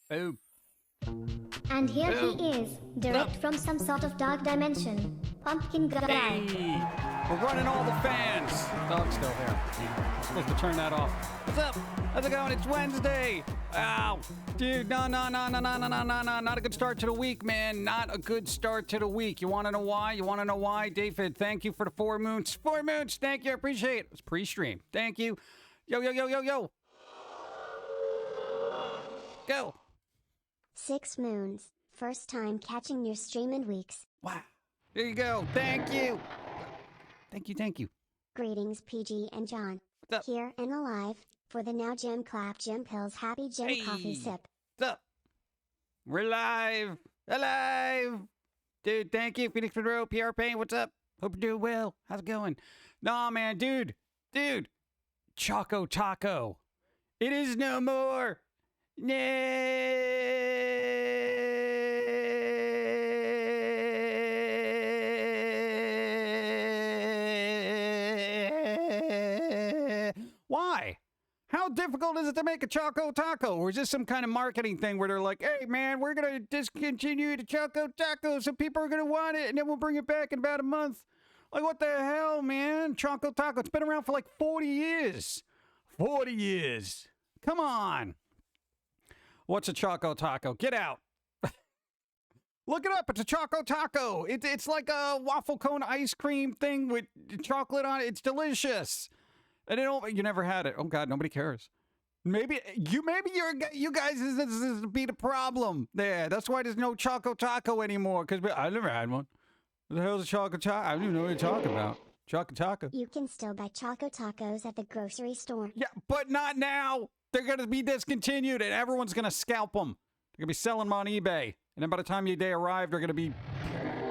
Boom. And here he is, direct from some sort of dark dimension. Pum'Kin guy. Hey, we're running all the fans. Dog's still here. I'm supposed to turn that off. What's up? How's it going? It's Wednesday. Ow. Dude, no. Not a good start to the week, man. Not a good start to the week. You want to know why? David, thank you for the 4 moons. 4 moons. Thank you. I appreciate it. It's pre-stream. Thank you. Yo. Go. 6 moons. First time catching your stream in weeks. Wow. There you go. Thank you. Thank you. Greetings, PG and John. What's up? Here and alive for the now J.i.M clap J.i.M pills happy J.i.M coffee sip. What's up? We're live. Alive. Dude, thank you. Phoenix Monroe, PR Pain, what's up? Hope you're doing well. How's it going? Nah, man, dude. Choco Taco. It is no more. Why? How difficult is it to make a Choco Taco? Or is this some kind of marketing thing where they're like, hey, man, we're going to discontinue the Choco Taco so people are going to want it and then we'll bring it back in about a month? Like, what the hell, man? Choco Taco, it's been around for like 40 years. 40 years. Come on. What's a Choco Taco? Get out. Look it up. It's a Choco Taco. It's like a waffle cone ice cream thing with chocolate on it. It's delicious. And you never had it. Oh God, nobody cares. Maybe you guys this is be the problem there. That's why there's no Choco Taco anymore. Because I never had one. What the hell's a Choco Taco? I don't even know what you're talking about. Choco Taco. You can still buy Choco Tacos at the grocery store. Yeah, but not now. They're going to be discontinued and everyone's going to scalp them. They're going to be selling them on eBay. And then by the time they arrive, they're going to be...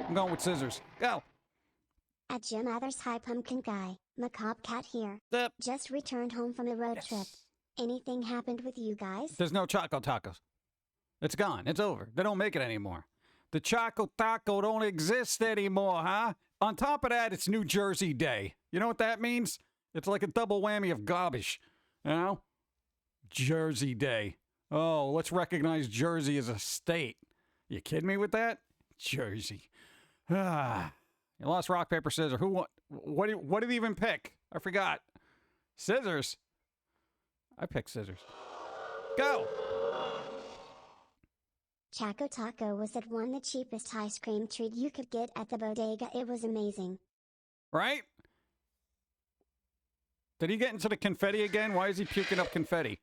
I'm going with scissors. Go. At Jim Others, hi Pum'Kin guy. Macabre cat here. Yep. Just returned home from a road trip. Anything happened with you guys? There's no Choco Tacos. It's gone. It's over. They don't make it anymore. The Choco Taco don't exist anymore, huh? On top of that, it's New Jersey Day. You know what that means? It's like a double whammy of garbage. You know? Jersey Day. Oh, let's recognize Jersey as a state. You kidding me with that? Jersey. Ah. You lost rock, paper, scissors. Who won? What did he even pick? I forgot. Scissors. I picked scissors. Go. Choco Taco was at one the cheapest ice cream treat you could get at the bodega. It was amazing. Right? Did he get into the confetti again? Why is he puking up confetti?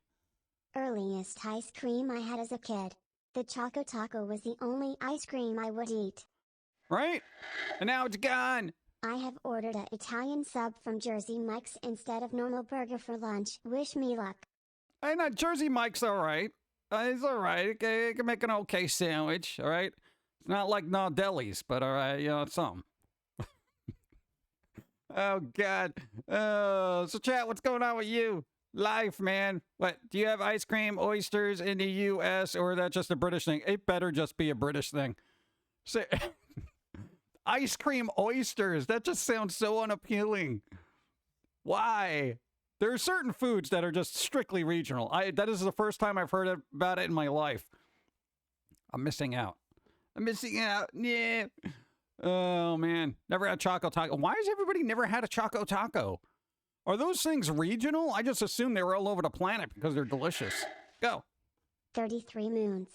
Earliest ice cream I had as a kid. The Choco Taco was the only ice cream I would eat. Right? And now it's gone. I have ordered an Italian sub from Jersey Mike's instead of normal burger for lunch. Wish me luck. I know, Jersey Mike's all right. It's all right. It can make an okay sandwich, all right? It's not like Nardelli's, but all right, it's something. Oh, God. So, chat, what's going on with you? Life, man. What, do you have ice cream, oysters in the U.S., or is that just a British thing? It better just be a British thing. Say, ice cream oysters. That just sounds so unappealing. Why? There are certain foods that are just strictly regional. That is the first time I've heard about it in my life. I'm missing out. Yeah. Oh, man. Never had Choco Taco. Why has everybody never had a Choco Taco? Are those things regional? I just assumed they were all over the planet because they're delicious. Go. 33 moons.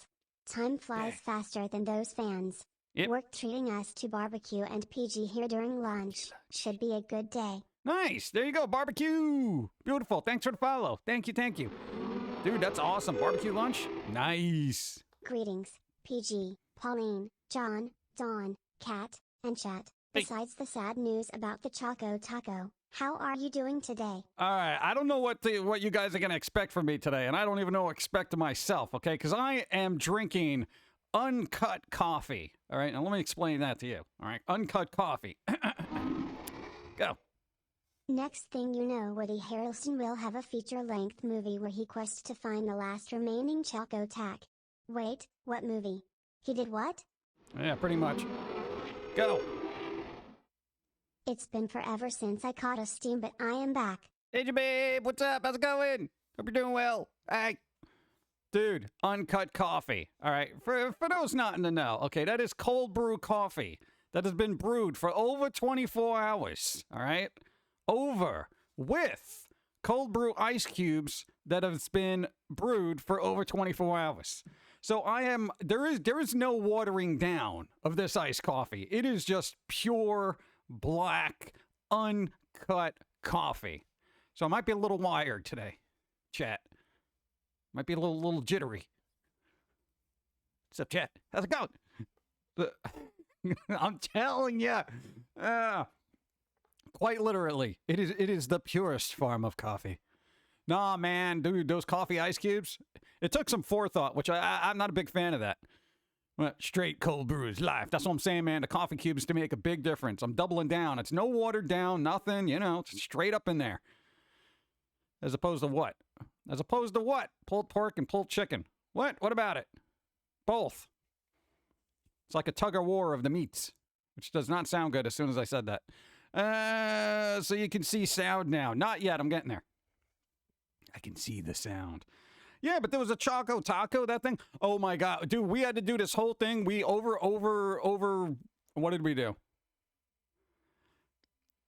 Time flies faster than those fans. Yep. Work treating us to barbecue and PG here during lunch. Should be a good day. Nice. There you go. Barbecue. Beautiful. Thanks for the follow. Thank you. Dude, that's awesome. Barbecue lunch. Nice. Greetings, PG, Pauline, John, Dawn, Kat, and Chat. Hey. Besides the sad news about the Choco Taco, how are you doing today? All right. I don't know what you guys are going to expect from me today, and I don't even know what to expect of myself, okay? Because I am drinking uncut coffee. All right. Now, let me explain that to you. All right. Uncut coffee. Go. Next thing you know, Woody Harrelson will have a feature-length movie where he quests to find the last remaining Choco Tac. Wait, what movie? He did what? Yeah, pretty much. Go. It's been forever since I caught a steam, but I am back. Hey, babe. What's up? How's it going? Hope you're doing well. Hey. Dude, uncut coffee. All right. For those not in the know, okay, that is cold brew coffee that has been brewed for over 24 hours. All right. Over with cold brew ice cubes that has been brewed for over 24 hours. So there is no watering down of this iced coffee. It is just pure black uncut coffee. So I might be a little wired today, chat. Might be a little jittery. What's up, chat? How's it going? I'm telling you. Quite literally, it is the purest form of coffee. Nah, man, dude, those coffee ice cubes, it took some forethought, which I'm not a big fan of that. Well, straight cold brew is life. That's what I'm saying, man. The coffee cubes to make a big difference. I'm doubling down. It's no watered down, nothing, it's straight up in there. As opposed to what? As opposed to what? Pulled pork and pulled chicken. What? What about it? Both. It's like a tug of war of the meats, which does not sound good as soon as I said that. So you can see sound now. Not yet. I'm getting there. I can see the sound. Yeah, but there was a Choco Taco, that thing. Oh my God. Dude, we had to do this whole thing. We over. What did we do?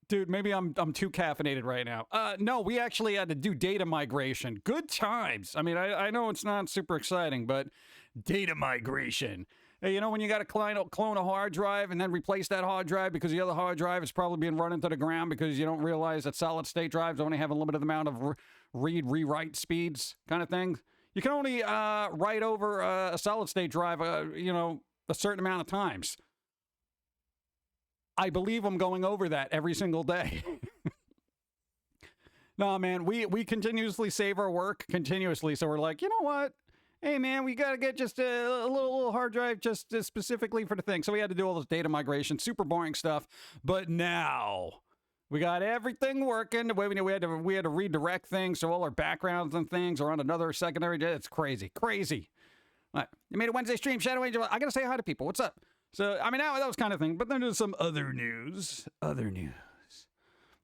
Dude, maybe I'm too caffeinated right now. No, we actually had to do data migration. Good times. I mean, I know it's not super exciting, but data migration. Hey, when you got to clone a hard drive and then replace that hard drive because the other hard drive is probably being run into the ground because you don't realize that solid state drives only have a limited amount of read-rewrite speeds kind of thing. You can only write over a solid state drive, a certain amount of times. I believe I'm going over that every single day. No, man, we continuously save our work continuously. So we're like, you know what? Hey, man, we got to get just a little hard drive just specifically for the thing. So we had to do all this data migration, super boring stuff. But now we got everything working. The way we had to redirect things. So all our backgrounds and things are on another secondary. It's crazy. Crazy. All right. You made a Wednesday stream, Shadow Angel. I got to say hi to people. What's up? So, I mean, that was kind of thing. But then there's some other news.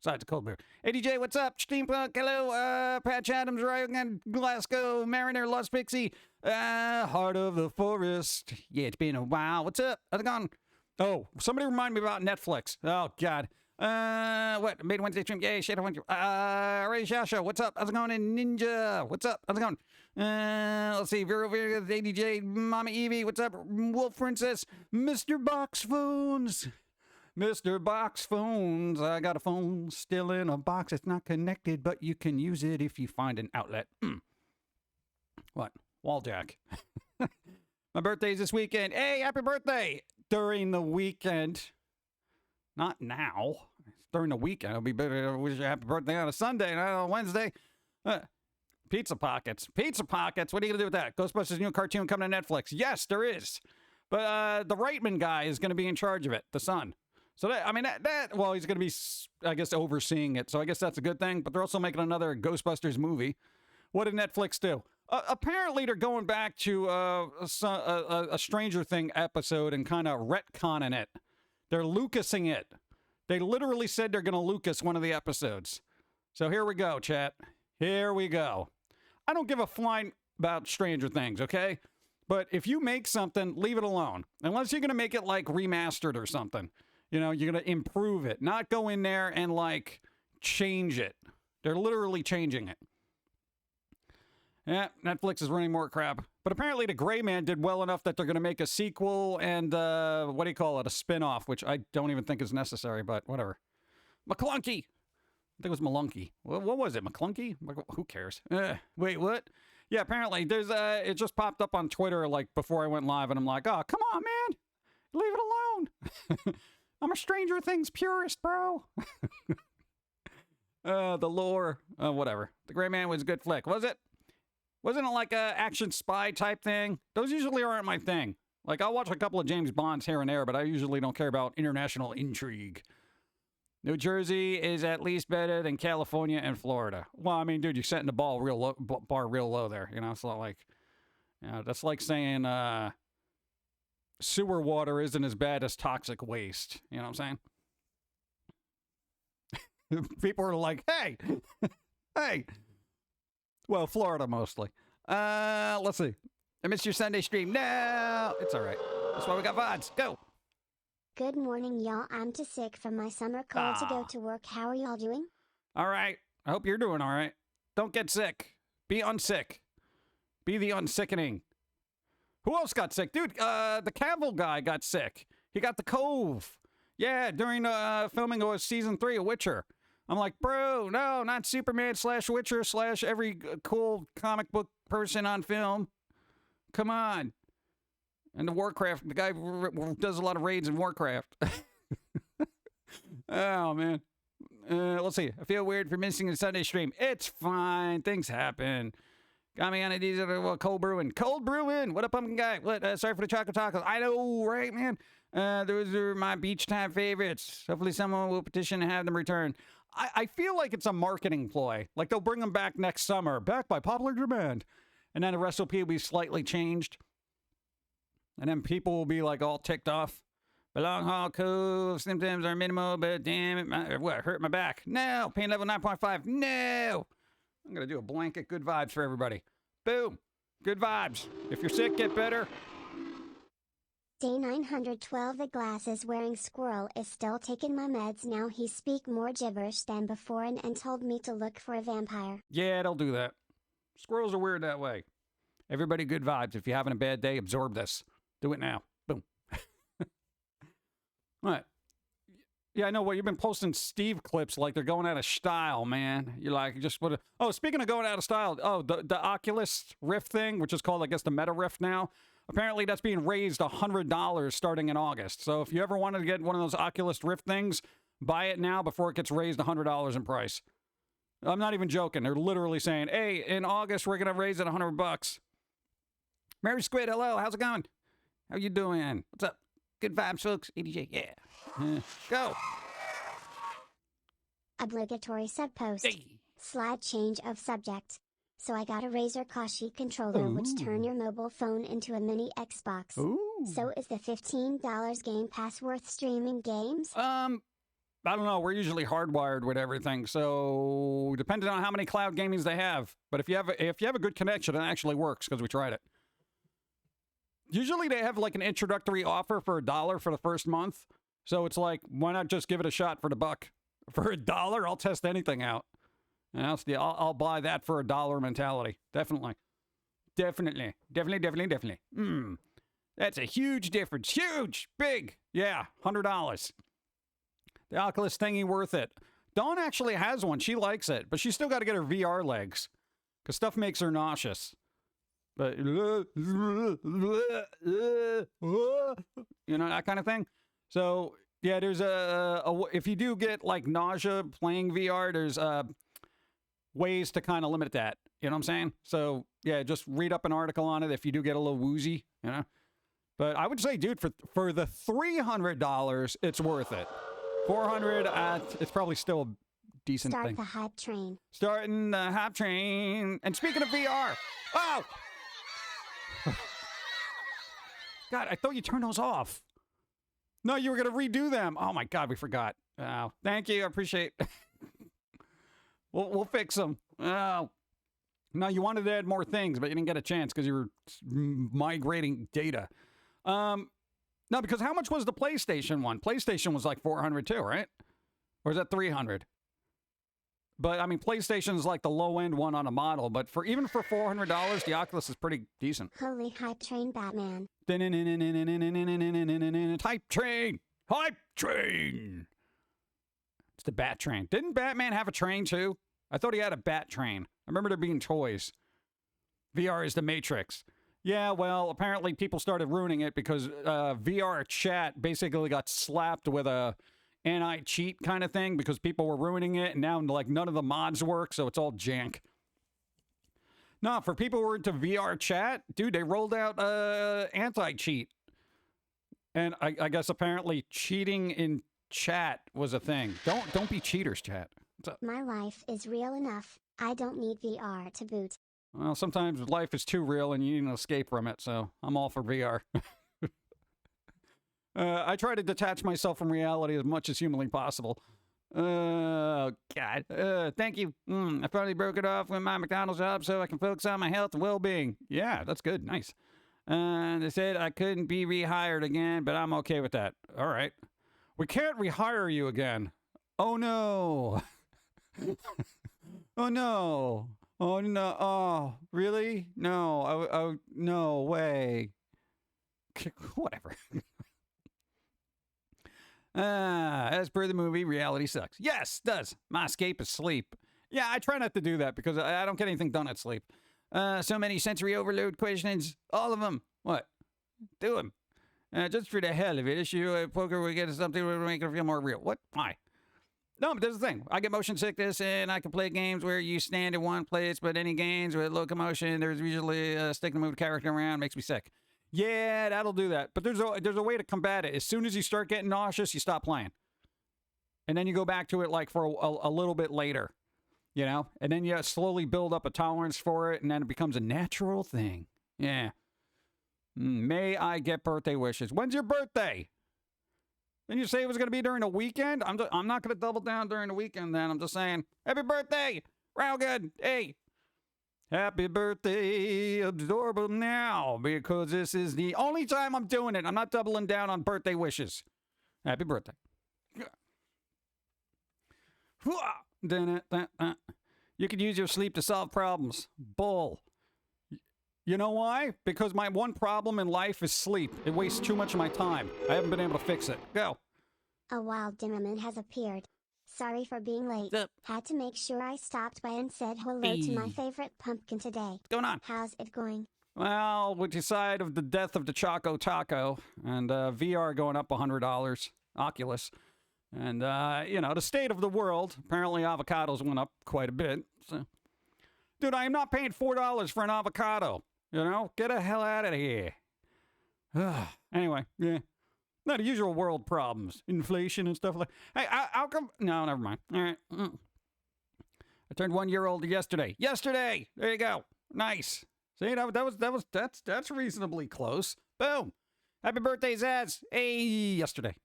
Besides the cold beer. Hey, DJ, what's up? Steampunk, hello. Patch Adams, Ryan, Glasgow, Mariner, Lost Pixie, Heart of the Forest. Yeah, it's been a while. What's up? How's it going? Oh, somebody remind me about Netflix. Oh, God. What? Made Wednesday stream. Yay, Shadow Angel. Ray Shasha, what's up? How's it going? And Ninja, what's up? How's it going? Let's see. Vero, ADJ, Mama Evie, what's up? Wolf Princess, Mr. Box Phones. Mr. Box Phones, I got a phone still in a box. It's not connected, but you can use it if you find an outlet. What? Wall jack. My birthday's this weekend. Hey, happy birthday! During the weekend. Not now. It's during the weekend. It'll be better. I wish you a happy birthday on a Sunday, not on a Wednesday. Pizza Pockets. Pizza Pockets. What are you going to do with that? Ghostbusters new cartoon coming to Netflix. Yes, there is. But the Reitman guy is going to be in charge of it, the son. So well, he's going to be, I guess, overseeing it. So I guess that's a good thing. But they're also making another Ghostbusters movie. What did Netflix do? Apparently, they're going back to a Stranger Thing episode and kind of retconning it. They're Lucasing it. They literally said they're going to Lucas one of the episodes. So here we go, chat. Here we go. I don't give a flying about Stranger Things, okay? But if you make something, leave it alone. Unless you're going to make it like remastered or something. You're going to improve it, not go in there and like change it. They're literally changing it. Yeah, Netflix is running more crap. But apparently the Gray Man did well enough that they're going to make a sequel and, what do you call it? A spin-off, which I don't even think is necessary, but whatever. McClunky! I think it was Malunky. What was it? McClunky? Who cares? Wait, what? Yeah, apparently there's it just popped up on Twitter like before I went live, and I'm like, oh, come on, man. Leave it alone. I'm a Stranger Things purist, bro. The lore, whatever. The Gray Man was a good flick, was it? Wasn't it like a action spy type thing? Those usually aren't my thing. Like, I'll watch a couple of James Bonds here and there, but I usually don't care about international intrigue. New Jersey is at least better than California and Florida. Well, I mean, dude, you're setting the bar real low there. It's not like, that's like saying sewer water isn't as bad as toxic waste. You know what I'm saying? People are like, hey, hey. Well, Florida mostly. Let's see. I missed your Sunday stream. No, it's all right. That's why we got VODs. Go. Good morning, y'all. I'm too sick from my summer cold to go to work. How are y'all doing? All right. I hope you're doing all right. Don't get sick. Be unsick. Be the unsickening. Who else got sick? Dude, the Cavill guy got sick. He got the cove. Yeah, during filming of season 3 of Witcher. I'm like, bro, no, not Superman / Witcher / every cool comic book person on film. Come on. And the Warcraft, the guy does a lot of raids in Warcraft. Oh, man. Let's see. I feel weird for missing the Sunday stream. It's fine. Things happen. Got me on a diesel cold brewing. Cold brewing. What up, Pump'Kin guy? What? Sorry for the chocolate tacos. I know, right, man? Those are my beach time favorites. Hopefully someone will petition to have them returned. I feel like it's a marketing ploy. Like they'll bring them back next summer. Back by popular demand. And then the recipe will be slightly changed. And then people will be like all ticked off. The long haul cove symptoms are minimal, but damn it, what, hurt my back? No. Pain level 9.5. No. I'm going to do a blanket good vibes for everybody. Boom. Good vibes. If you're sick, get better. Day 912. The glasses wearing squirrel is still taking my meds now. He speak more gibberish than before and told me to look for a vampire. Yeah, they'll do that. Squirrels are weird that way. Everybody good vibes. If you're having a bad day, absorb this. Do it now. Boom. What? Yeah, I know. Well, you've been posting Steve clips like they're going out of style, man. You're like, just what? Oh, speaking of going out of style, oh, the Oculus Rift thing, which is called, I guess, the Meta Rift now. Apparently, that's being raised $100 starting in August. So if you ever wanted to get one of those Oculus Rift things, buy it now before it gets raised $100 in price. I'm not even joking. They're literally saying, hey, in August, we're going to raise it $100. Mary Squid, hello. How's it going? How you doing? What's up? Good vibes, folks. EDJ, yeah. Go. Obligatory subpost. Hey. Slide change of subject. So I got a Razer Kashi controller which turn your mobile phone into a mini Xbox. Ooh. So is the $15 Game Pass worth streaming games? I don't know. We're usually hardwired with everything, so depending on how many cloud gamings they have. But if you have a good connection, it actually works because we tried it. Usually they have like an introductory offer for $1 for the first month. So it's like, why not just give it a shot for the buck? For $1, I'll test anything out. And I'll buy that for $1 mentality. Definitely. Definitely. That's a huge difference. Huge. Big. Yeah. $100. The Oculus thingy worth it. Dawn actually has one. She likes it. But she's still got to get her VR legs. Because stuff makes her nauseous. But, you know, that kind of thing. So, yeah, there's if you do get, like, nausea playing VR, there's ways to kind of limit that. You know what I'm saying? So, yeah, just read up an article on it if you do get a little woozy, you know. But I would say, dude, for the $300, it's worth it. $400, it's probably still a decent thing. Start the hype train. Starting the hype train. And speaking of VR, oh! God, I thought you turned those off. No, you were going to redo them. Oh, my God, we forgot. Oh, thank you. I appreciate it. We'll fix them. Oh. No, you wanted to add more things, but you didn't get a chance because you were migrating data. No, because how much was the PlayStation one? PlayStation was like $400 too, right? Or is that $300? But, I mean, PlayStation is like the low-end one on a model, but even for $400, the Oculus is pretty decent. Holy hype train, Batman. Hype train! Hype train! It's the Bat Train. Didn't Batman have a train, too? I thought he had a Bat Train. I remember there being toys. VR is the Matrix. Yeah, well, apparently people started ruining it because VR chat basically got slapped with a anti-cheat kind of thing because people were ruining it, and now like none of the mods work, so it's all jank. No, for people who are into VR chat, dude, they rolled out anti-cheat. And I guess apparently cheating in chat was a thing. Don't be cheaters, chat. My life is real enough. I don't need VR to boot. Well, sometimes life is too real and you need an escape from it, so I'm all for VR. I try to detach myself from reality as much as humanly possible. Oh, God. Thank you. I finally broke it off with my McDonald's job so I can focus on my health and well-being. Yeah, that's good. Nice. They said I couldn't be rehired again, but I'm okay with that. All right. We can't rehire you again. Oh, no. Oh, no. Oh, no. Oh, really? No. No way. Whatever. As per the movie, reality sucks. Yes, does. My escape is sleep. Yeah, I try not to do that because I don't get anything done at sleep. So many sensory overload questions. All of them. What? Do them. Just for the hell of it. Issue poker will get something to make it feel more real. What? Why? No, but there's the thing. I get motion sickness, and I can play games where you stand in one place, but any games with locomotion, there's usually a stick and move character around, makes me sick. Yeah, that'll do that. But there's a way to combat it. As soon as you start getting nauseous, you stop playing. And then you go back to it like for a little bit later, you know? And then you slowly build up a tolerance for it, and then it becomes a natural thing. Yeah. May I get birthday wishes? When's your birthday? Didn't you say it was going to be during the weekend? I'm not going to double down during the weekend then. I'm just saying, happy birthday, real good. Hey, happy birthday, Absorbable now, because this is the only time I'm doing it. I'm not doubling down on birthday wishes. Happy birthday. You could use your sleep to solve problems. Bull. You know why? Because my one problem in life is sleep. It wastes too much of my time. I haven't been able to fix it. Go. A wild Dimmerman has appeared. Sorry for being late. Had to make sure I stopped by and said hello to my favorite Pum'Kin today. What's going on? How's it going? Well, with the side of the death of the Choco Taco and VR going up $100, Oculus, and, the state of the world, apparently avocados went up quite a bit. So. Dude, I am not paying $4 for an avocado. Get the hell out of here. Anyway, yeah. Not the usual world problems. Inflation and stuff like that. Hey, how come? No, never mind. All right. I turned 1 year old yesterday. Yesterday! There you go. Nice. See, that's reasonably close. Boom. Happy birthday, Zaz. Hey, yesterday.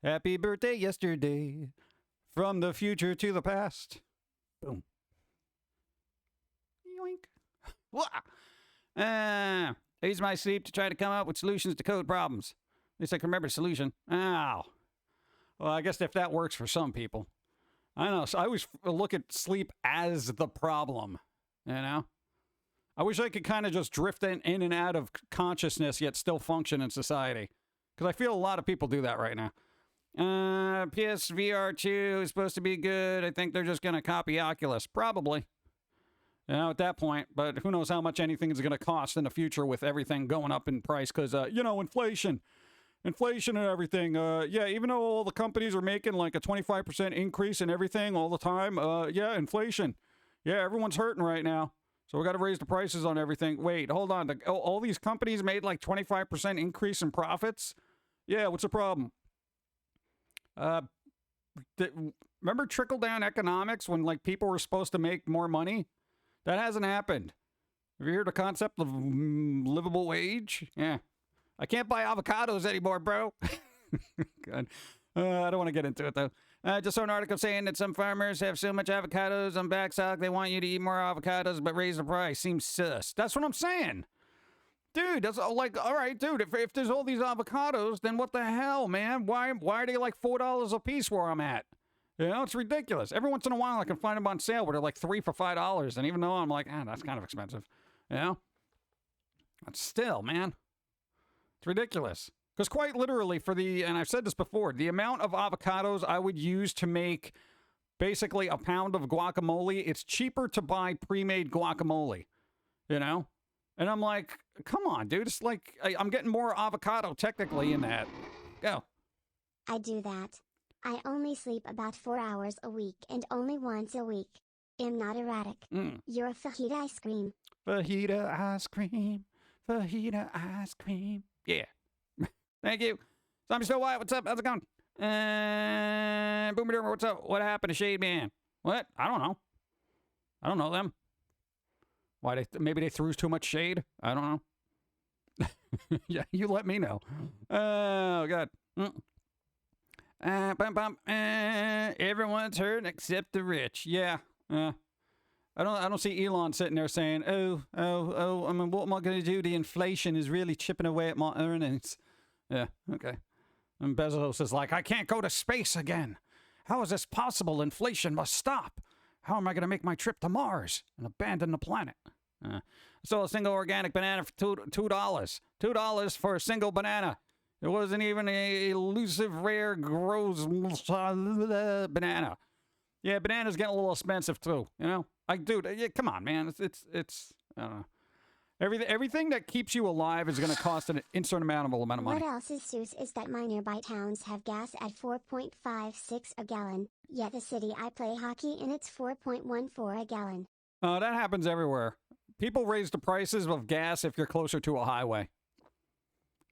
Happy birthday, yesterday. From the future to the past. Boom. Yoink. I use my sleep to try to come up with solutions to code problems. At least I can remember the solution. Ow. Well, I guess if that works for some people. I don't know. So I always look at sleep as the problem, I wish I could kind of just drift in and out of consciousness yet still function in society. Because I feel a lot of people do that right now. PSVR 2 is supposed to be good. I think they're just going to copy Oculus. Probably. At that point, but who knows how much anything is going to cost in the future with everything going up in price because, inflation and everything. Even though all the companies are making like a 25% increase in everything all the time, inflation. Yeah, everyone's hurting right now. So we got to raise the prices on everything. Wait, hold on. All these companies made like 25% increase in profits? Yeah, what's the problem? Remember trickle-down economics when like people were supposed to make more money? That hasn't happened. Have you heard the concept of livable wage? Yeah. I can't buy avocados anymore, bro. God. I don't want to get into it, though. Just saw an article saying that some farmers have so much avocados on backstock they want you to eat more avocados but raise the price. Seems sus. That's what I'm saying. Dude, that's like, all right, dude, if there's all these avocados, then what the hell, man? Why are they like $4 a piece where I'm at? It's ridiculous. Every once in a while I can find them on sale where they're like 3 for $5. And even though I'm like, that's kind of expensive. But still, man. It's ridiculous. Because quite literally and I've said this before, the amount of avocados I would use to make basically a pound of guacamole, it's cheaper to buy pre-made guacamole, And I'm like, come on, dude. It's like, I'm getting more avocado technically in that. Go. I do that. I only sleep about 4 hours a week and only once a week. Am not erratic. You're a fajita ice cream. Fajita ice cream. Fajita ice cream. Yeah. Thank you. Zombie Snow White, what's up? How's it going? Boomer Doomer, what's up? What happened to Shade Man? What? I don't know. I don't know them. Why? Maybe they threw too much shade? I don't know. Yeah, you let me know. Oh, God. Everyone's hurt except the rich. Yeah. I don't see Elon sitting there saying, I mean, what am I going to do? The inflation is really chipping away at my earnings. Yeah, okay. And Bezos is like, I can't go to space again. How is this possible? Inflation must stop. How am I going to make my trip to Mars and abandon the planet? So a single organic banana for $2. $2 for a single banana. It wasn't even a elusive, rare, gross banana. Yeah, bananas getting a little expensive too. You know, like, dude, come on, man. It's I don't know. Everything that keeps you alive is going to cost an insurmountable amount of money. What else is Seuss is that my nearby towns have gas at 4.56 a gallon, yet the city I play hockey in it's 4.14 a gallon. That happens everywhere. People raise the prices of gas if you're closer to a highway.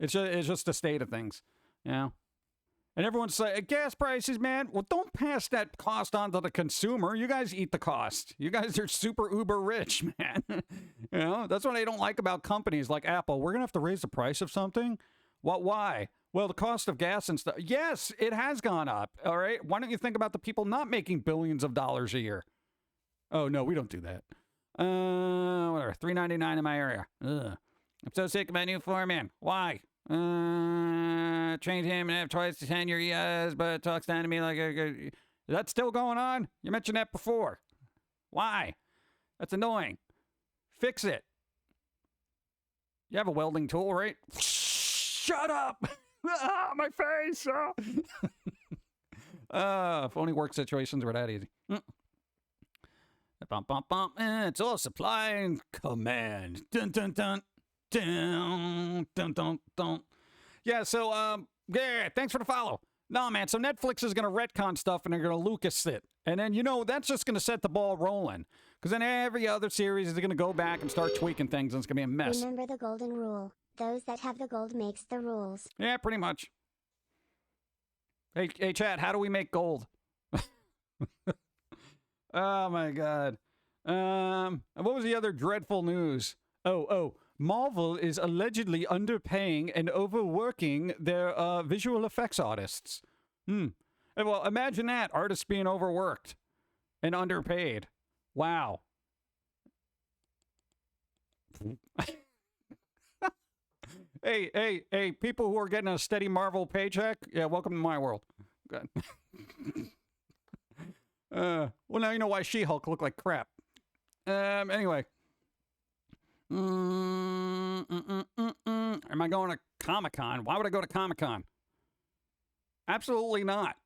It's just a state of things, you know? And everyone's saying, gas prices, man, well, don't pass that cost on to the consumer. You guys eat the cost. You guys are super uber rich, man. You know, that's what I don't like about companies like Apple. We're going to have to raise the price of something? What? Why? Well, the cost of gas and stuff. Yes, it has gone up, all right? Why don't you think about the people not making billions of dollars a year? Oh, no, we don't do that. Whatever, $3.99 in my area. Ugh. I'm so sick of my new foreman. Why? Trained him and have twice the tenure he has, but talks down to me like is that still going on? You mentioned that before. Why? That's annoying. Fix it. You have a welding tool, right? Shut up! My face! If only work situations were that easy. It's all supply and command. Dun dun dun. Dun, dun, dun, dun. Yeah, so, yeah, thanks for the follow. No, man, so Netflix is going to retcon stuff and they're going to Lucas it. And then, you know, that's just going to set the ball rolling. Because then every other series is going to go back and start tweaking things and it's going to be a mess. Remember the golden rule. Those that have the gold makes the rules. Yeah, pretty much. Hey, chat, how do we make gold? Oh, my God. What was the other dreadful news? Oh. Marvel is allegedly underpaying and overworking their visual effects artists. Well, imagine that. Artists being overworked and underpaid. Wow. Hey, people who are getting a steady Marvel paycheck, yeah, welcome to my world. Good. Well, now you know why She-Hulk looked like crap. Anyway. Am I going to Comic-Con? Why would I go to Comic-Con? Absolutely not.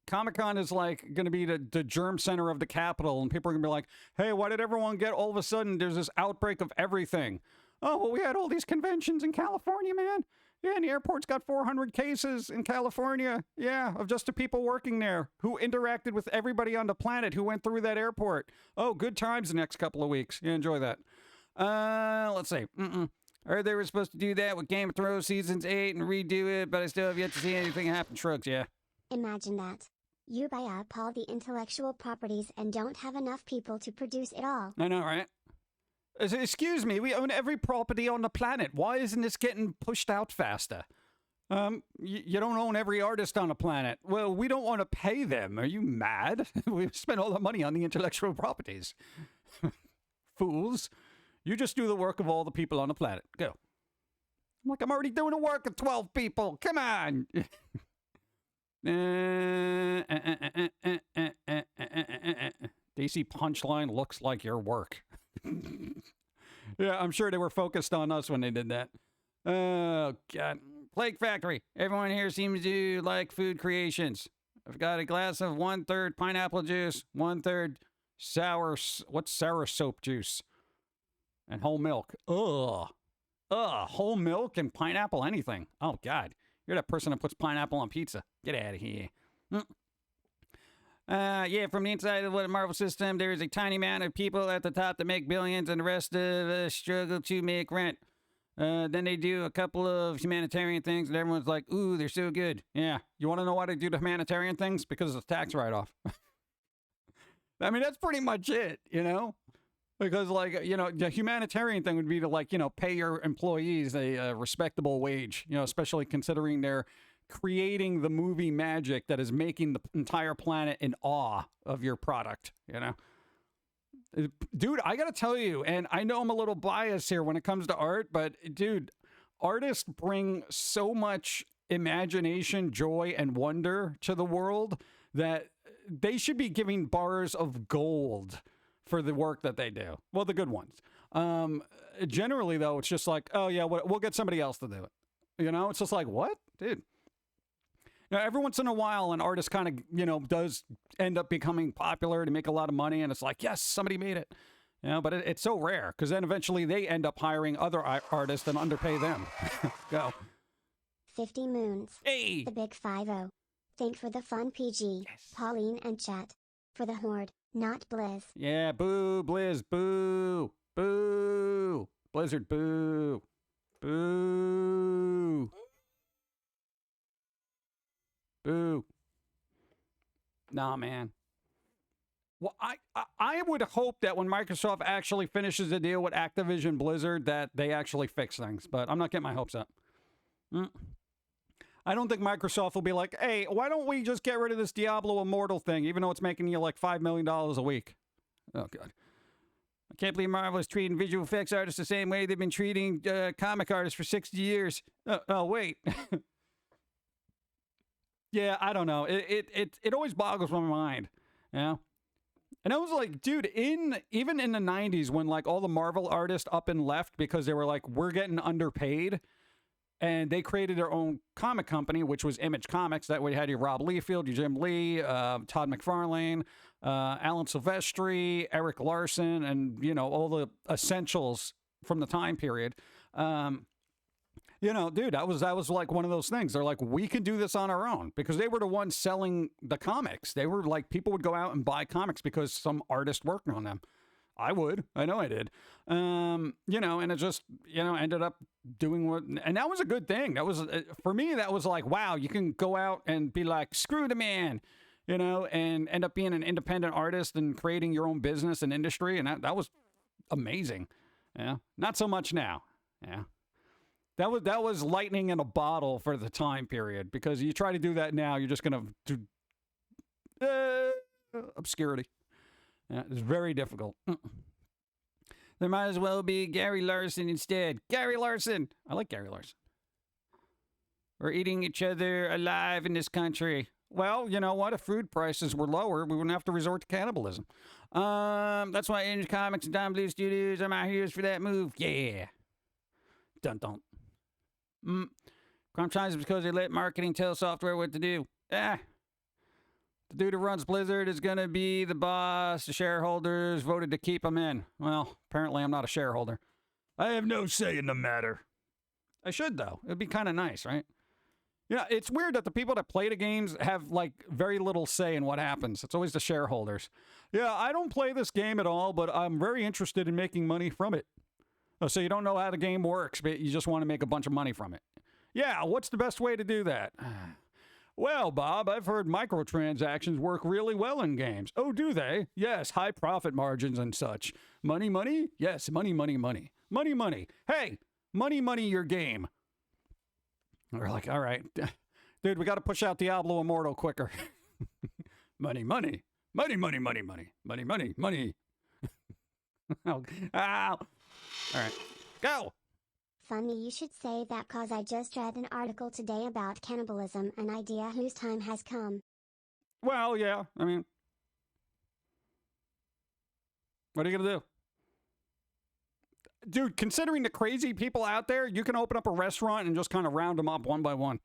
Comic-Con is like going to be the germ center of the capital, and people are going to be like, hey, why did everyone get all of a sudden there's this outbreak of everything? Oh, well, we had all these conventions in California, man. Yeah, and the airport's got 400 cases in California. Yeah, of just the people working there who interacted with everybody on the planet who went through that airport. Oh, good times the next couple of weeks. Yeah, enjoy that. Let's see. I heard they were supposed to do that with Game of Thrones Seasons 8 and redo it, but I still have yet to see anything happen. Shrugs, yeah. Imagine that. You buy up all the intellectual properties and don't have enough people to produce it all. I know, right? Excuse me, we own every property on the planet. Why isn't this getting pushed out faster? You don't own every artist on the planet. Well, we don't want to pay them. Are you mad? We've spent all the money on the intellectual properties. Fools. You just do the work of all the people on the planet. Go. I'm like, I'm already doing the work of 12 people. Come on. DC Punchline looks like your work. Yeah, I'm sure they were focused on us when they did that. Oh, God. Plague Factory. Everyone here seems to like food creations. I've got a glass of 1/3 pineapple juice, 1/3 sour soap juice, and whole milk. Ugh. Whole milk and pineapple anything. Oh, God. You're that person that puts pineapple on pizza. Get out of here. Yeah, from the inside of the Marvel system, there is a tiny amount of people at the top that make billions, and the rest of us struggle to make rent. Then they do a couple of humanitarian things, and everyone's like, ooh, they're so good. Yeah. You want to know why they do the humanitarian things? Because it's a tax write-off. I mean, that's pretty much it, you know? Because, like, you know, the humanitarian thing would be to, like, you know, pay your employees a respectable wage, you know, especially considering they're creating the movie magic that is making the entire planet in awe of your product, you know? Dude, I gotta tell you, and I know I'm a little biased here when it comes to art, but dude, artists bring so much imagination, joy, and wonder to the world that they should be giving bars of gold for the work that they do. Well, the good ones. Generally, though, it's just like, oh, yeah, we'll get somebody else to do it. You know, it's just like, what? Dude. Now, every once in a while, an artist kind of, you know, does end up becoming popular to make a lot of money, and it's like, yes, somebody made it. You know, but it's so rare, because then eventually they end up hiring other artists and underpay them. Go. 50 moons. Hey! The Big 5-0. Thank for the fun PG. Yes. Pauline and Chat. For the Horde, not Blizz. Yeah, boo, Blizz, boo. Boo. Blizzard, boo. Boo. Boo. Nah, man. Well, I would hope that when Microsoft actually finishes the deal with Activision Blizzard, that they actually fix things. But I'm not getting my hopes up. I don't think Microsoft will be like, hey, why don't we just get rid of this Diablo Immortal thing, even though it's making you like $5 million a week? Oh, God. I can't believe Marvel is treating visual effects artists the same way they've been treating comic artists for 60 years. Oh, wait. Yeah, I don't know. It always boggles my mind. You know? And I was like, dude, even in the 90s when like all the Marvel artists up and left because they were like, we're getting underpaid, and they created their own comic company, which was Image Comics. That way you had your Rob Liefeld, your Jim Lee, Todd McFarlane, Alan Silvestri, Eric Larson, and, you know, all the essentials from the time period. You know, dude, that was like one of those things. They're like, we can do this on our own, because they were the ones selling the comics. They were like, people would go out and buy comics because some artist worked on them. I would. I know I did. You know, and it just, you know, ended up doing what, and that was a good thing. That was, for me, that was like, wow, you can go out and be like, screw the man, you know, and end up being an independent artist and creating your own business and industry. And that was amazing. Yeah. Not so much now. Yeah. That was lightning in a bottle for the time period, because you try to do that now, you're just going to do obscurity. Yeah, it's very difficult. There might as well be Gary Larson instead. Gary Larson! I like Gary Larson. We're eating each other alive in this country. Well, you know what? If food prices were lower, we wouldn't have to resort to cannibalism. That's why Image Comics and Don Blue Studios are my heroes for that move. Yeah. Dun-dun. Crunch time is because they let marketing tell software what to do. The dude who runs Blizzard is going to be the boss. The shareholders voted to keep him in. Well, apparently I'm not a shareholder. I have no say in the matter. I should, though. It'd be kind of nice, right? Yeah, it's weird that the people that play the games have, like, very little say in what happens. It's always the shareholders. Yeah, I don't play this game at all, but I'm very interested in making money from it. Oh, so you don't know how the game works, but you just want to make a bunch of money from it. Yeah, what's the best way to do that? Well, Bob, I've heard microtransactions work really well in games. Oh, do they? Yes, high profit margins and such. Money, money? Yes, money, money, money. Money, money. Hey, money, money, your game. We're like, all right. Dude, we got to push out Diablo Immortal quicker. Money, money. Money, money, money, money. Money, money, money. Ow. Ow. All right, go. Funny you should say that, cause I just read an article today about cannibalism, an idea whose time has come. Well, yeah, I mean, what are you going to do? Dude, considering the crazy people out there, you can open up a restaurant and just kind of round them up one by one.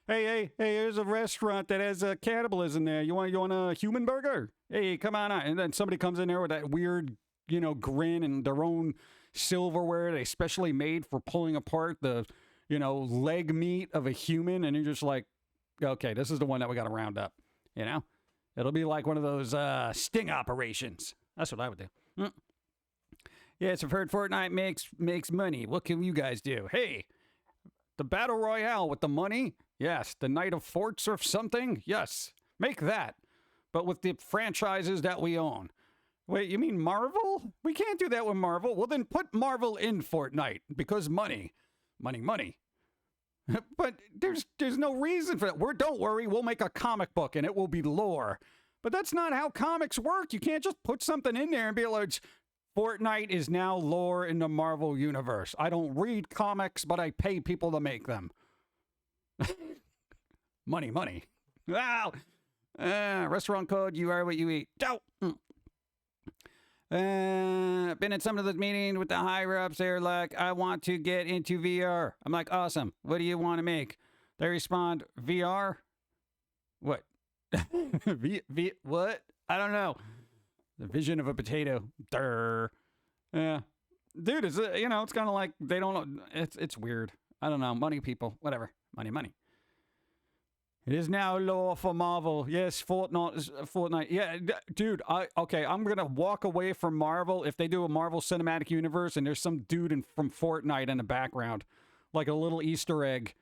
Hey, here's a restaurant that has cannibalism there. You want a human burger? Hey, come on out. And then somebody comes in there with that weird, you know, grin and their own silverware they specially made for pulling apart the, you know, leg meat of a human. And you're just like, okay, this is the one that we got to round up. You know, it'll be like one of those sting operations. That's what I would do. Yes, I've heard Fortnite makes money. What can you guys do? Hey, the Battle Royale with the money? Yes. The Night of Forts or something? Yes. Make that. But with the franchises that we own. Wait, you mean Marvel? We can't do that with Marvel. Well, then put Marvel in Fortnite, because money. Money, money. But there's no reason for that. Don't worry, we'll make a comic book and it will be lore. But that's not how comics work. You can't just put something in there and be like, Fortnite is now lore in the Marvel universe. I don't read comics, but I pay people to make them. Money, money. Wow. Restaurant code, you are what you eat. Ciao. Been in some of the meetings with the higher ups. They're like, I want to get into VR. I'm like, awesome. What do you want to make? They respond, VR? What? What? I don't know. The vision of a potato. Durr. Yeah. Dude, it's it's kind of like they don't know. It's weird. I don't know. Money people. Whatever. Money, money. It is now law for Marvel. Yes, Fortnite. Yeah, dude, I'm going to walk away from Marvel if they do a Marvel Cinematic Universe and there's some dude from Fortnite in the background. Like a little Easter egg,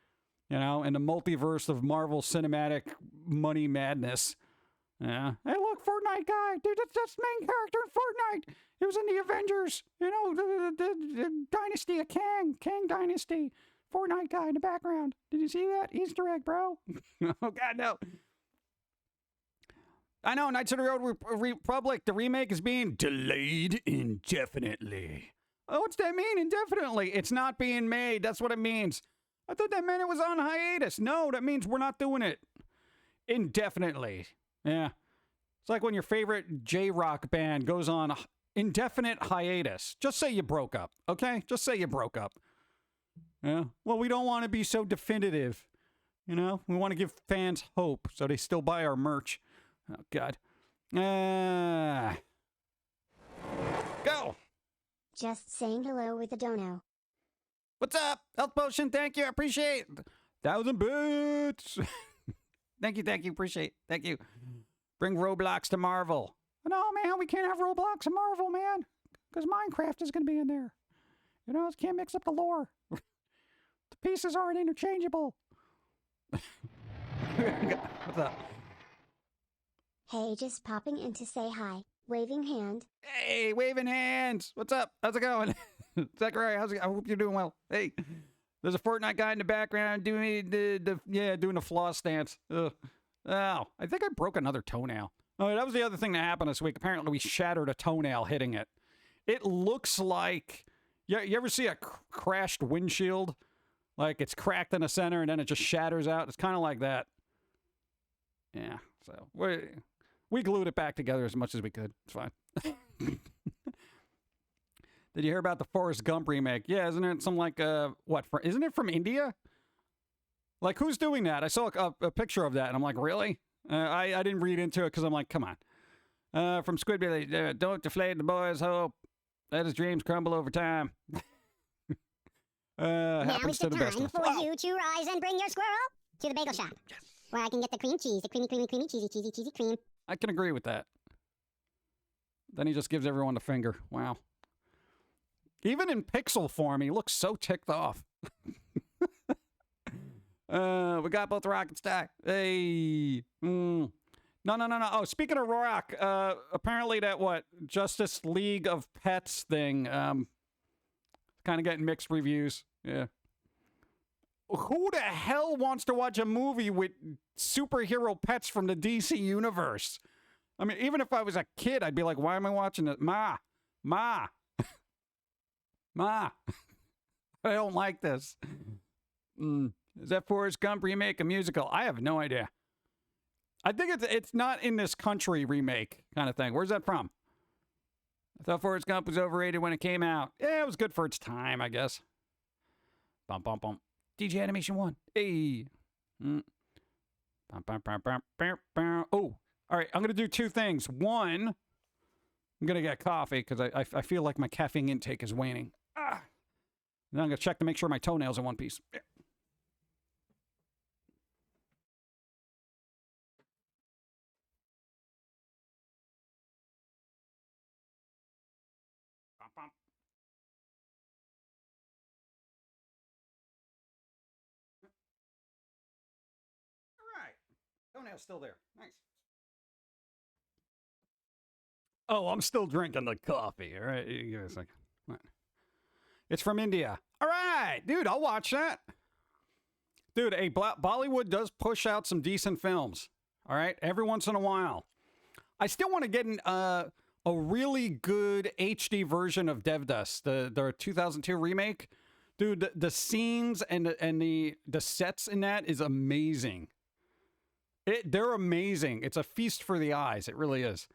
in the multiverse of Marvel Cinematic money madness. Yeah. Hey, look, Fortnite guy. Dude, that's the main character in Fortnite. He was in the Avengers. The Dynasty of Kang. Kang Dynasty. Fortnite guy in the background. Did you see that? Easter egg, bro. Oh, God, no. I know, Knights of the Old Republic, the remake is being delayed indefinitely. Oh, what's that mean, indefinitely? It's not being made. That's what it means. I thought that meant it was on hiatus. No, that means we're not doing it indefinitely. Yeah. It's like when your favorite J-rock band goes on indefinite hiatus. Just say you broke up, okay? Just say you broke up. Yeah. Well, we don't want to be so definitive. We want to give fans hope so they still buy our merch. Oh, God. Go. Just saying hello with a dono. What's up? Health potion. Thank you. I appreciate it. 1,000 bits. Thank you. Appreciate. Thank you. Bring Roblox to Marvel. No, man, we can't have Roblox and Marvel, man. Because Minecraft is going to be in there. Can't mix up the lore. The pieces aren't interchangeable. What's up? Hey, just popping in to say hi. Waving hand. Hey, waving hands. What's up? How's it going? Zachary, how's it? I hope you're doing well. Hey, there's a Fortnite guy in the background doing doing the floss stance. Ugh. Oh, I think I broke another toenail. Oh, that was the other thing that happened this week. Apparently, we shattered a toenail hitting it. It looks like you ever see a crashed windshield? Like it's cracked in the center and then it just shatters out. It's kind of like that. Yeah. So we glued it back together as much as we could. It's fine. Did you hear about the Forrest Gump remake? Yeah, isn't it some like isn't it from India? Like who's doing that? I saw a picture of that and I'm like, really? I didn't read into it because I'm like, come on. From Squidbilly, don't deflate the boy's hope. Let his dreams crumble over time. Now is the time for you to rise and bring your squirrel to the bagel shop. Yes. Where I can get the cream cheese, the creamy, cheesy cream. I can agree with that. Then he just gives everyone the finger. Wow. Even in pixel form, he looks so ticked off. We got both Rock and Stack. Hey. No. Oh, speaking of Rock, apparently that Justice League of Pets thing, kind of getting mixed reviews. Yeah. Who the hell wants to watch a movie with superhero pets from the DC universe? I mean, even if I was a kid, I'd be like, why am I watching it? Ma. Ma. I don't like this. Is that Forrest Gump remake a musical? I have no idea. I think it's not in this country remake kind of thing. Where's that from? I thought Forrest Gump was overrated when it came out. Yeah, it was good for its time, I guess. Bum, bum, bum. DJ Animation 1. Hey. Bum, bum, bum, bum, bum, bum. Oh, all right. I'm going to do two things. One, I'm going to get coffee because I feel like my caffeine intake is waning. And I'm going to check to make sure my toenails are in one piece. Yeah. Bum, bum. All right. Toenail's still there. Nice. Oh, I'm still drinking the coffee. All right. Give me a second. What? It's from India. All right. Dude, I'll watch that. Dude, Bollywood does push out some decent films. All right, every once in a while. I still want to get a really good HD version of Devdust, the 2002 remake. Dude, the scenes and the sets in that is amazing. They're amazing. It's a feast for the eyes. It really is.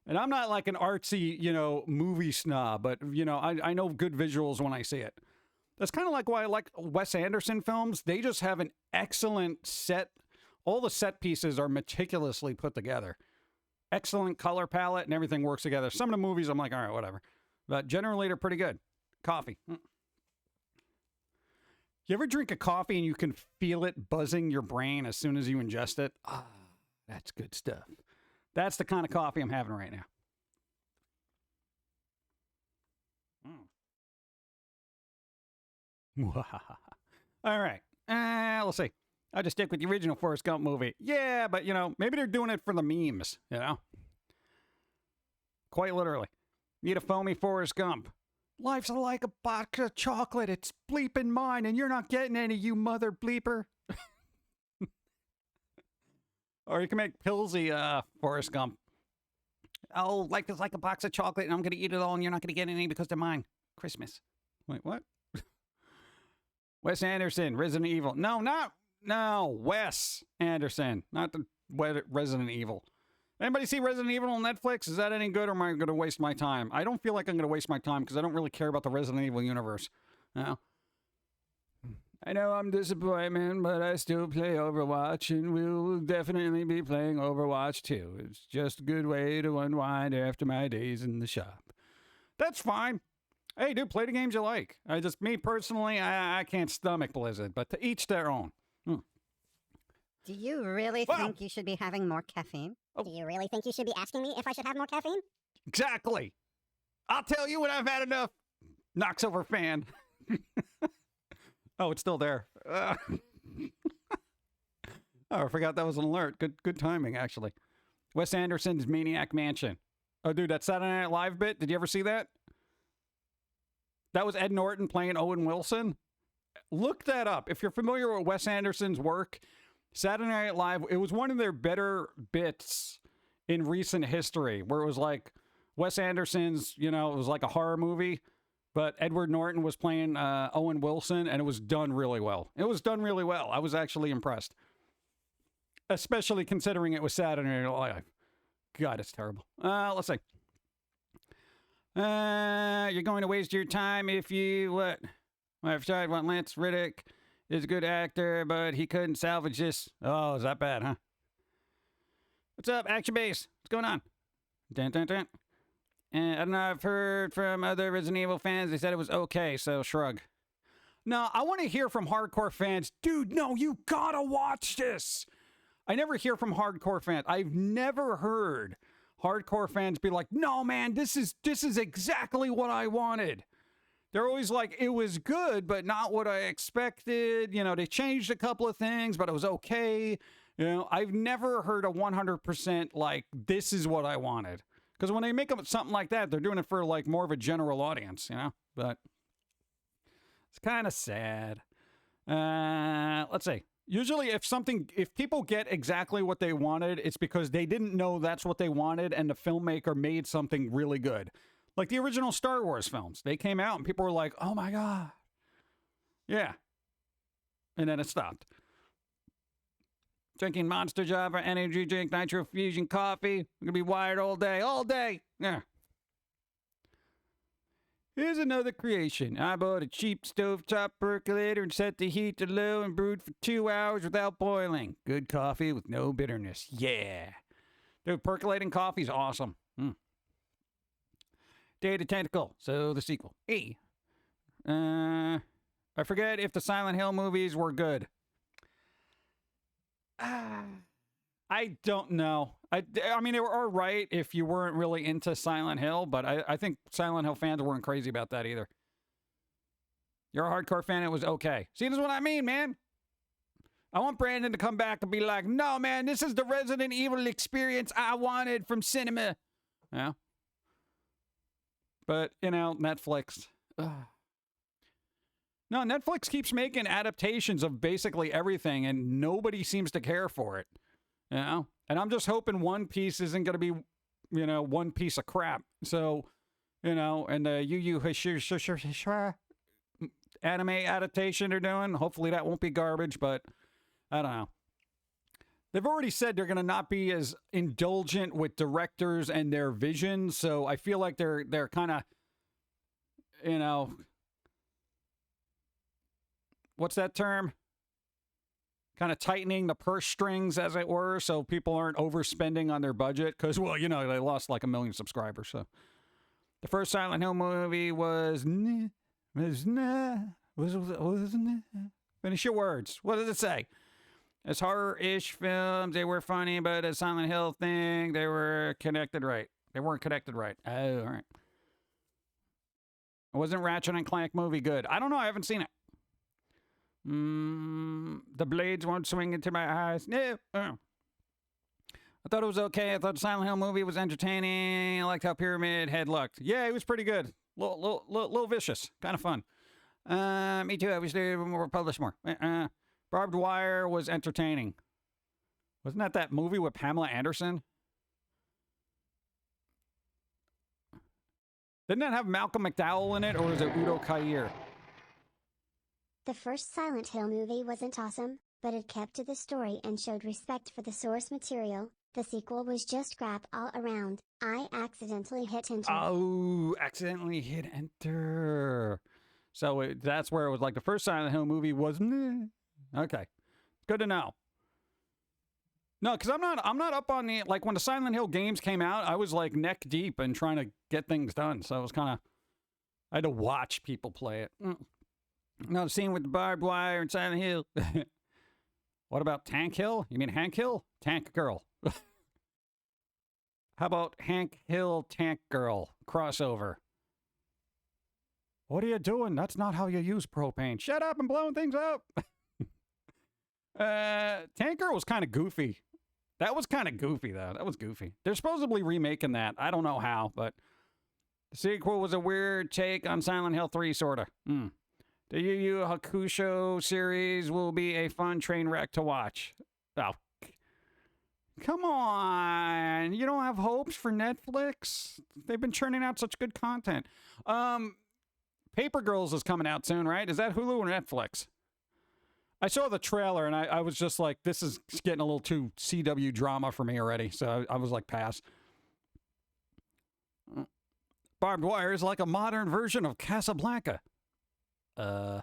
And I'm not like an artsy, movie snob, but, I know good visuals when I see it. That's kind of like why I like Wes Anderson films. They just have an excellent set. All the set pieces are meticulously put together. Excellent color palette and everything works together. Some of the movies, I'm like, all right, whatever. But generally, they're pretty good. Coffee. You ever drink a coffee and you can feel it buzzing your brain as soon as you ingest it? Ah, that's good stuff. That's the kind of coffee I'm having right now. All right. Let's see. I'll just stick with the original Forrest Gump movie. Yeah, but, maybe they're doing it for the memes, Quite literally. Need a foamy Forrest Gump. Life's like a box of chocolate. It's bleeping mine, and you're not getting any, you mother bleeper. Or you can make Pillsy Forrest Gump. Oh, life is like a box of chocolate, and I'm going to eat it all, and you're not going to get any because they're mine. Christmas. Wait, what? Wes Anderson, Resident Evil. No, Wes Anderson, not the Resident Evil. Anybody see Resident Evil on Netflix? Is that any good, or am I going to waste my time? I don't feel like I'm going to waste my time because I don't really care about the Resident Evil universe. No. I know I'm disappointment, but I still play Overwatch, and we'll definitely be playing Overwatch too. It's just a good way to unwind after my days in the shop. That's fine. Hey, dude, play the games you like. Me personally, I can't stomach Blizzard, but to each their own. Do you really think you should be having more caffeine? Do you really think you should be asking me if I should have more caffeine? Exactly. I'll tell you when I've had enough. Knocks over fan. Oh, it's still there. Oh, I forgot that was an alert. Good timing, actually. Wes Anderson's Maniac Mansion. Oh, dude, that Saturday Night Live bit. Did you ever see that? That was Ed Norton playing Owen Wilson. Look that up. If you're familiar with Wes Anderson's work, Saturday Night Live, it was one of their better bits in recent history, where it was like Wes Anderson's, it was like a horror movie, but Edward Norton was playing Owen Wilson, and it was done really well. It was done really well. I was actually impressed, especially considering it was Saturday Night Live. God, it's terrible. Let's see. You're going to waste your time if you, what? I've tried what Lance Riddick is a good actor, but he couldn't salvage this. Oh, is that bad, huh? What's up, Action Base? What's going on? Dun, dun, dun. I don't know, I've heard from other Resident Evil fans, they said it was okay, so shrug. No, I want to hear from hardcore fans. Dude, no, you gotta watch this. I never hear from hardcore fans. I've never heard hardcore fans be like, no, man, this is exactly what I wanted. They're always like, it was good, but not what I expected. They changed a couple of things, but it was okay. I've never heard a 100% like, this is what I wanted. Because when they make something like that, they're doing it for like more of a general audience, But it's kind of sad. Let's see. Usually if people get exactly what they wanted, it's because they didn't know that's what they wanted and the filmmaker made something really good. Like the original Star Wars films. They came out and people were like, oh my God. Yeah. And then it stopped. Drinking Monster Java, energy drink, nitro fusion coffee. We're going to be wired all day. All day. Yeah. Here's another creation. I bought a cheap stovetop percolator and set the heat to low and brewed for 2 hours without boiling. Good coffee with no bitterness. Yeah. Dude, percolating coffee is awesome. Day of the Tentacle. So the sequel. Hey. I forget if the Silent Hill movies were good. I don't know. I mean, they were all right if you weren't really into Silent Hill, but I think Silent Hill fans weren't crazy about that either. You're a hardcore fan, it was okay. See, this is what I mean, man. I want Brandon to come back and be like, no, man, this is the Resident Evil experience I wanted from cinema. Yeah. But, Netflix. Ugh. No, Netflix keeps making adaptations of basically everything, and nobody seems to care for it. You know? And I'm just hoping One Piece isn't going to be, you know, one piece of crap. So, you know, and the Yu Yu Hakusho anime adaptation they're doing, hopefully that won't be garbage, but I don't know. They've already said they're going to not be as indulgent with directors and their vision, so I feel like they're kind of, you know, what's that term? Kind of tightening the purse strings, as it were, so people aren't overspending on their budget, because, well, you know, they lost like 1 million subscribers, so. The first Silent Hill movie was finish your words. What does it say? As horror-ish films, they were funny, but as Silent Hill thing, they were connected right. They weren't connected right. Oh, all right. Wasn't Ratchet and Clank movie good? I don't know. I haven't seen it. The blades won't swing into my eyes. No. I thought it was okay. I thought the Silent Hill movie was entertaining. I liked how Pyramid Head looked. Yeah, it was pretty good. Little vicious. Kind of fun. Me too. I wish they would publish more. Barbed Wire was entertaining. Wasn't that movie with Pamela Anderson? Didn't that have Malcolm McDowell in it, or was it Udo Kier? The first Silent Hill movie wasn't awesome, but it kept to the story and showed respect for the source material. The sequel was just crap all around. I accidentally hit enter. Oh, accidentally hit enter. So that's where it was like the first Silent Hill movie was meh. Okay. Good to know. No, because I'm not up on the, like when the Silent Hill games came out, I was like neck deep in trying to get things done. So it was kind of, I had to watch people play it. No, the scene with the barbed wire and Silent Hill. What about Tank Hill? You mean Hank Hill? Tank Girl. How about Hank Hill Tank Girl crossover? What are you doing? That's not how you use propane. Shut up and blowing things up. Tank Girl was kind of goofy. That was kind of goofy, though. That was goofy. They're supposedly remaking that. I don't know how, but the sequel was a weird take on Silent Hill 3, sort of. The Yu Yu Hakusho series will be a fun train wreck to watch. Oh, come on. You don't have hopes for Netflix? They've been churning out such good content. Paper Girls is coming out soon, right? Is that Hulu or Netflix? I saw the trailer, and I was just like, this is getting a little too CW drama for me already. So I was like, pass. Barbed Wire is like a modern version of Casablanca. Okay.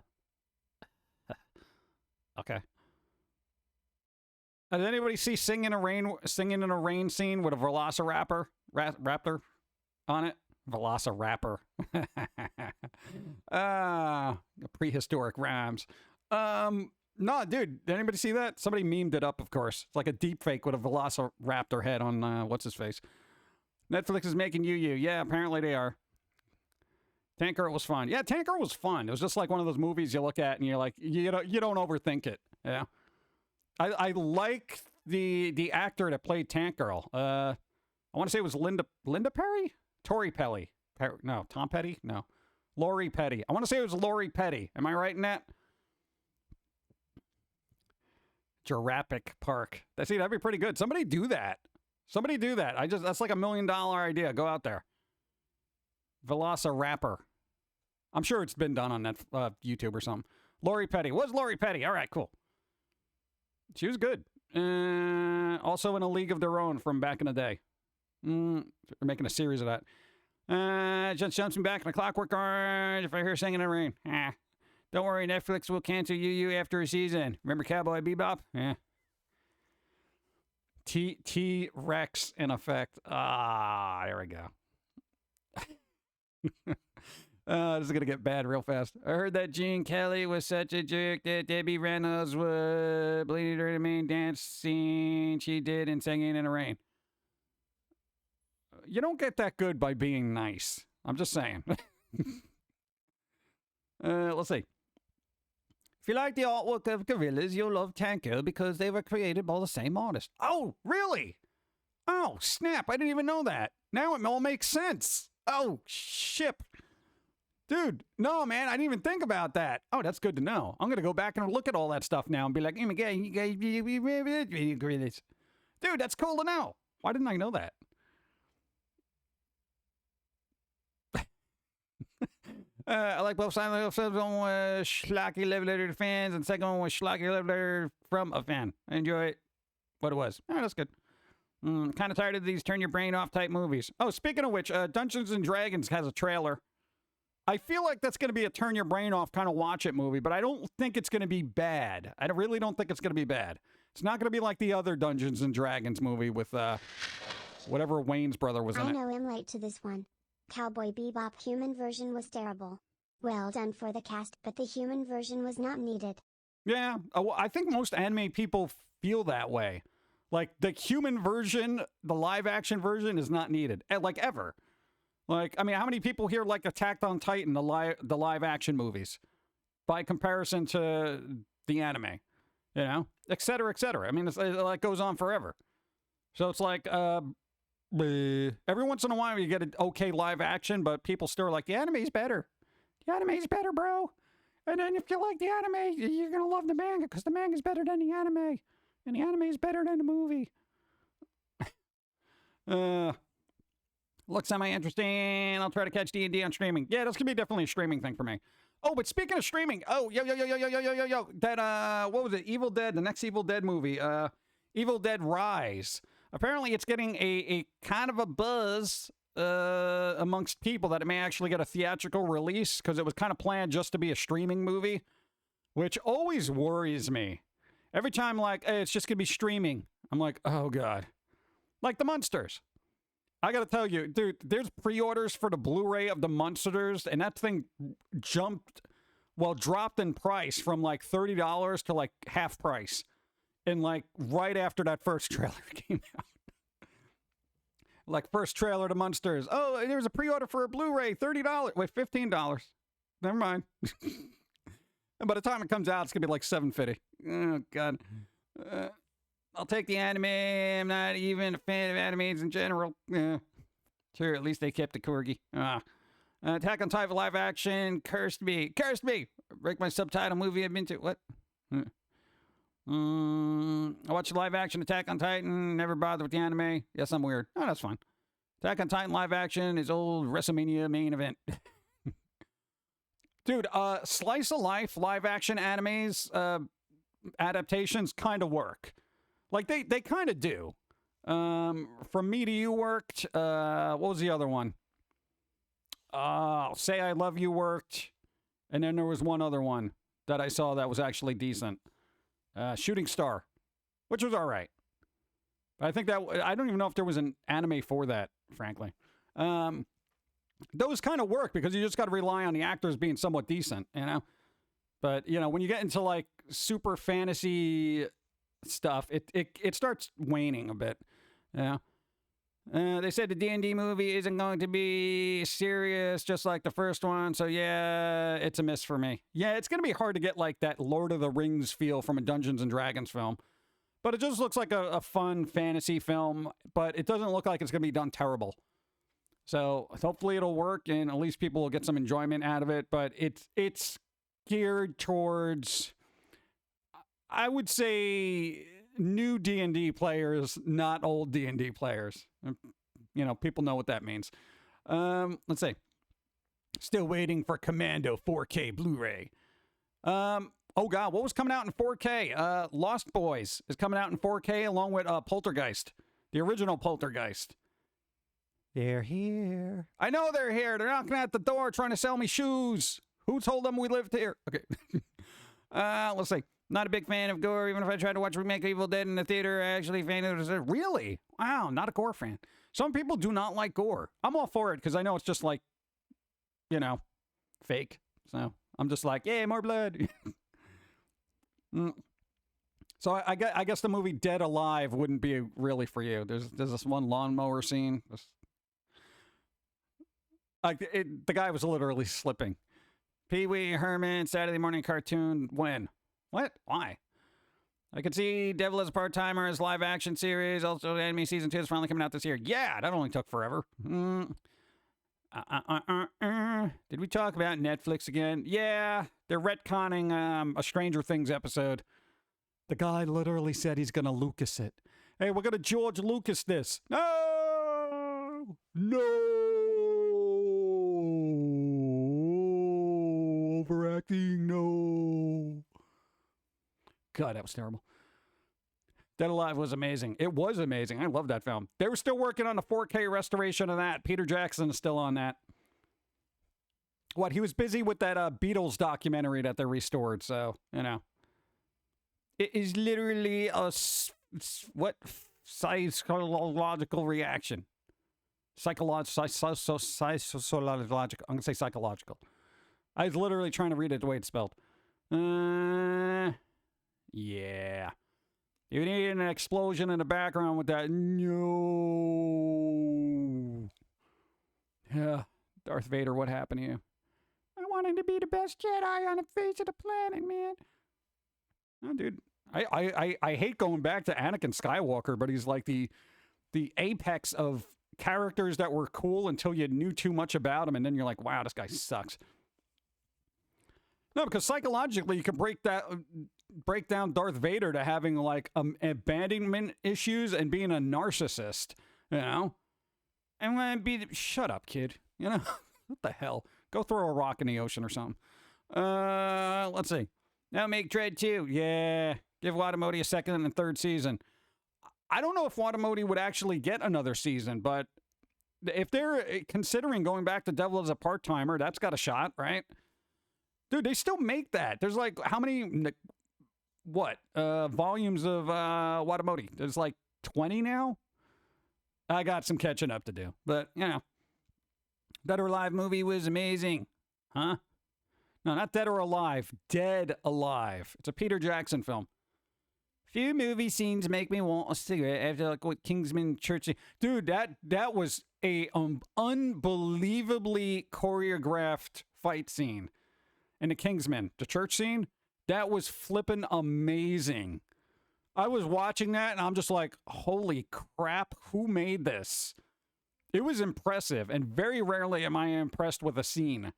Did anybody see singing in a rain scene with a Velociraptor raptor on it? Velociraptor. Prehistoric rhymes. No, dude, did anybody see that? Somebody memed it up, of course. It's like a deep fake with a Velociraptor head on, what's his face? Netflix is making Yu Yu. Yeah, apparently they are. Tank Girl was fun. Yeah, Tank Girl was fun. It was just like one of those movies you look at and you're like, you don't overthink it. Yeah. I like the actor that played Tank Girl. I want to say it was Linda Perry? Tori Pelly. No, Tom Petty? No. Lori Petty. I want to say it was Lori Petty. Am I right in that? Jurassic Park. That'd be pretty good. Somebody do that. That's like $1 million idea. Go out there. Velociraptor. I'm sure it's been done on that YouTube or something. Lori Petty. Was Lori Petty? All right, cool. She was good. Also in A League of Their Own from back in the day. They're making a series of that. Just jumps me back in a Clockwork Orange if I hear singing in the rain. Don't worry, Netflix will cancel Yu Yu after a season. Remember Cowboy Bebop? Yeah. T-Rex in effect. There we go. This is going to get bad real fast. I heard that Gene Kelly was such a jerk that Debbie Reynolds would bleed her the main dance scene she did in Singing in the Rain. You don't get that good by being nice. I'm just saying. Let's see. If you like the artwork of Gorillas, you'll love Tank Girl because they were created by the same artist. Oh, really? Oh, snap. I didn't even know that. Now it all makes sense. Oh, shit. Dude, no, man, I didn't even think about that. Oh, that's good to know. I'm going to go back and look at all that stuff now and be like, oh my God, you guys, you agree with this. Dude, that's cool to know. Why didn't I know that? I like both sides. One was schlocky love letter to fans, and the second one was schlocky love letter from a fan. I enjoy it. What it was. Oh, that's good. Kind of tired of these turn your brain off type movies. Oh, speaking of which, Dungeons and Dragons has a trailer. I feel like that's going to be a turn your brain off kind of watch it movie, but I don't think it's going to be bad. I really don't think it's going to be bad. It's not going to be like the other Dungeons and Dragons movie with whatever Wayne's brother was in I it. know I'm late to this one. Cowboy Bebop human version was terrible. Well done for the cast, but the human version was not needed. Yeah, I think most anime people feel that way. Like, the human version, the live-action version is not needed. Like, ever. Like, I mean, how many people here like Attack on Titan, the live-action movies, by comparison to the anime? You know? Et cetera, et cetera. I mean, it like goes on forever. So it's like, every once in a while you get an okay live-action, but people still are like, the anime's better. The anime's better, bro. And then if you like the anime, you're going to love the manga, because the manga's better than the anime. And the anime is better than the movie. Looks semi-interesting. I'll try to catch D&D on streaming. Yeah, that's going to be definitely a streaming thing for me. Oh, but speaking of streaming, that, what was it? Evil Dead, the next Evil Dead movie, Evil Dead Rise. Apparently it's getting a kind of a buzz amongst people that it may actually get a theatrical release, because it was kind of planned just to be a streaming movie, which always worries me. Every time, like, hey, it's just going to be streaming. I'm like, oh, God. Like the Munsters. I got to tell you, dude, there's pre-orders for the Blu-ray of the Munsters, and that thing dropped in price from, like, $30 to, like, half price. And, like, right after that first trailer came out. Like, first trailer to Munsters. Oh, there's a pre-order for a Blu-ray, $30. Wait, $15. Never mind. And by the time it comes out, it's going to be like $7.50. Oh, God. I'll take the anime. I'm not even a fan of animes in general. Sure, at least they kept the corgi. Attack on Titan live action. Cursed me. Cursed me. Break my subtitle movie I've been to. What? I watched the live action Attack on Titan. Never bothered with the anime. Yes, I'm weird. Oh, that's fine. Attack on Titan live action is old WrestleMania main event. Dude, slice of life live action animes adaptations kind of work. Like they kind of do. From Me to You worked. What was the other one? Say I Love You worked. And then there was one other one that I saw that was actually decent. Shooting Star, which was all right. I think that I don't even know if there was an anime for that, frankly. Those kind of work because you just got to rely on the actors being somewhat decent, you know? But, you know, when you get into, like, super fantasy stuff, it starts waning a bit, you know? They said the D&D movie isn't going to be serious just like the first one, so yeah, it's a miss for me. Yeah, it's going to be hard to get, like, that Lord of the Rings feel from a Dungeons & Dragons film. But it just looks like a fun fantasy film, but it doesn't look like it's going to be done terrible. So hopefully it'll work, and at least people will get some enjoyment out of it. But it's geared towards, I would say, new D&D players, not old D&D players. You know, people know what that means. Let's see. Still waiting for Commando 4K Blu-ray. Oh, God, what was coming out in 4K? Lost Boys is coming out in 4K along with Poltergeist, the original Poltergeist. They're here. I know they're here. They're knocking at the door trying to sell me shoes. Who told them we lived here? Okay. Let's see. Not a big fan of gore. Even if I tried to watch a remake of Evil Dead in the theater, I actually fan of it. Really? Wow, not a gore fan. Some people do not like gore. I'm all for it because I know it's just like, you know, fake. So I'm just like, yeah, more blood. So I guess the movie Dead Alive wouldn't be really for you. There's this one lawnmower scene. The guy was literally slipping. Pee Wee Herman, Saturday morning cartoon. When? What? Why? I could see Devil as a Part-Timer as live action series. Also, anime season 2 is finally coming out this year. Yeah, that only took forever. Did we talk about Netflix again? Yeah, they're retconning a Stranger Things episode. The guy literally said he's going to Lucas it. Hey, we're going to George Lucas this. No! No! Overacting, no. God, that was terrible. Dead Alive was amazing. It was amazing. I love that film. They were still working on the 4K restoration of that. Peter Jackson is still on that. What, he was busy with that Beatles documentary that they restored, so, you know. It is literally a, what, psychological reaction. Psychological. I'm going to say psychological. I was literally trying to read it the way it's spelled. Yeah. You need an explosion in the background with that. No. Yeah. Darth Vader, what happened to you? I wanted to be the best Jedi on the face of the planet, man. Oh, dude. I hate going back to Anakin Skywalker, but he's like the apex of characters that were cool until you knew too much about him, and then you're like, wow, this guy sucks. No, because psychologically you can break down Darth Vader to having like abandonment issues and being a narcissist, you know? And when shut up, kid. You know? What the hell? Go throw a rock in the ocean or something. Let's see. Now make Dread 2. Yeah. Give Watamote a second and third season. I don't know if Watamote would actually get another season, but if they're considering going back to Devil as a part-timer, that's got a shot, right? Dude, they still make that. There's like, how many, volumes of Watamote? There's like 20 now? I got some catching up to do. But, you know, Dead or Alive movie was amazing. Huh? No, not Dead or Alive. Dead Alive. It's a Peter Jackson film. Few movie scenes make me want a cigarette after like what Kingsman Church. Dude, that was a unbelievably choreographed fight scene. In the Kingsman, the church scene, that was flippin' amazing. I was watching that and I'm just like, holy crap, who made this? It was impressive, and very rarely am I impressed with a scene.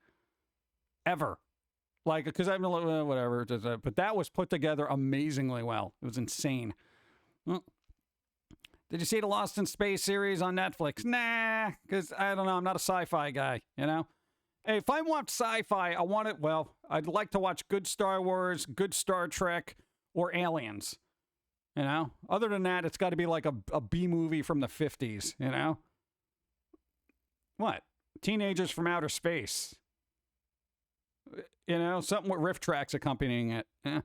Ever. Like, because I'm whatever, but that was put together amazingly well. It was insane. Well, did you see the Lost in Space series on Netflix? Nah, because I don't know, I'm not a sci-fi guy, you know? Hey, if I want sci-fi, I want it, well, I'd like to watch good Star Wars, good Star Trek, or Aliens. You know? Other than that, it's got to be like a B movie from the 50s, you know? What? Teenagers from Outer Space. You know, something with riff tracks accompanying it. Yeah.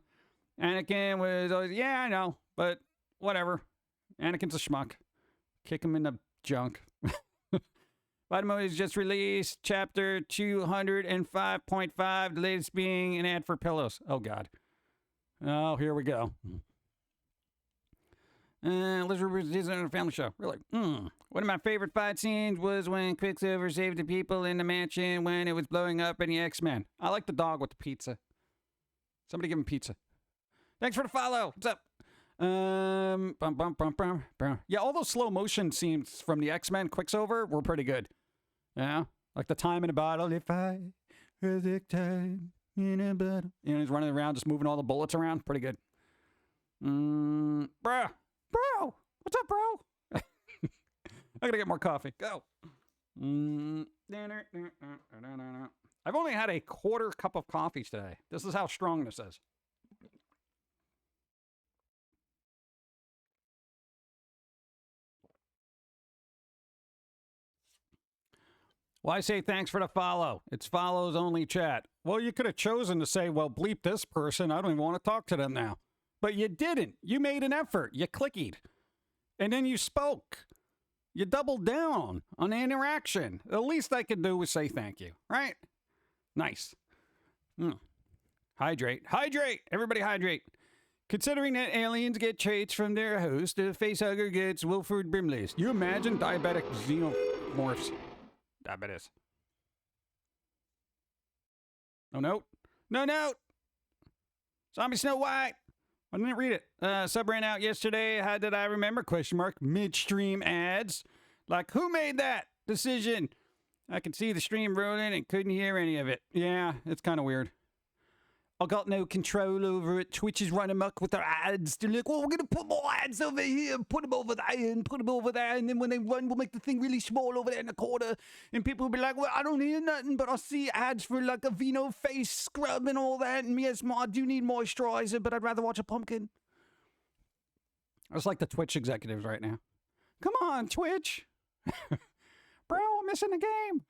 Anakin was always, yeah, I know, but whatever. Anakin's a schmuck. Kick him in the junk. Vitamin is just released, chapter 205.5, the latest being an ad for pillows. Oh, God. Oh, here we go. Elizabeth is on a family show. Really? One of my favorite fight scenes was when Quicksilver saved the people in the mansion when it was blowing up in the X-Men. I like the dog with the pizza. Somebody give him pizza. Thanks for the follow. What's up? Yeah, all those slow motion scenes from the X-Men Quicksilver were pretty good. Yeah, like the time in a bottle. If I were the time in a bottle. You know, he's running around just moving all the bullets around. Pretty good. Bro, what's up, bro? I gotta get more coffee. Go. I've only had a quarter cup of coffee today. This is how strong this is. Why say thanks for the follow? It's follows only chat. Well, you could have chosen to say, well, bleep this person. I don't even want to talk to them now. But you didn't. You made an effort. You clickied. And then you spoke. You doubled down on the interaction. The least I could do was say thank you, right? Nice. Hydrate. Hydrate! Everybody hydrate. Considering that aliens get traits from their host, the facehugger gets Wilford Brimley's. You imagine diabetic xenomorphs. Diabetes. No note. No note! Zombie Snow White! I didn't read it. Sub ran out yesterday. How did I remember? Question mark. Midstream ads. Like, who made that decision? I could see the stream rolling and couldn't hear any of it. Yeah, it's kind of weird. I got no control over it. Twitch is running amok with their ads. They're like, well, we're going to put more ads over here, put them over there, and put them over there. And then when they run, we'll make the thing really small over there in the corner. And people will be like, well, I don't hear nothing, but I see ads for like a Vino face scrub and all that. And yes, I do need moisturizer, but I'd rather watch a Pum'Kin. It's like the Twitch executives right now. Come on, Twitch. Bro, I'm missing the game.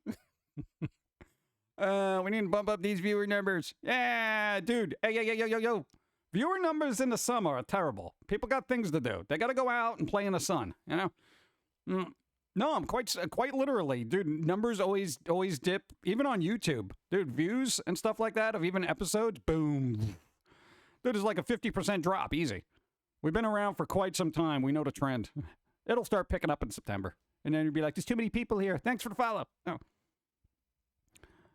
We need to bump up these viewer numbers. Yeah, dude. Hey, yo. Viewer numbers in the summer are terrible. People got things to do. They got to go out and play in the sun, you know? No, I'm quite literally, dude, numbers always dip, even on YouTube. Dude, views and stuff like that of even episodes, boom. Dude, it's like a 50% drop, easy. We've been around for quite some time. We know the trend. It'll start picking up in September. And then you'll be like, there's too many people here. Thanks for the follow. Oh.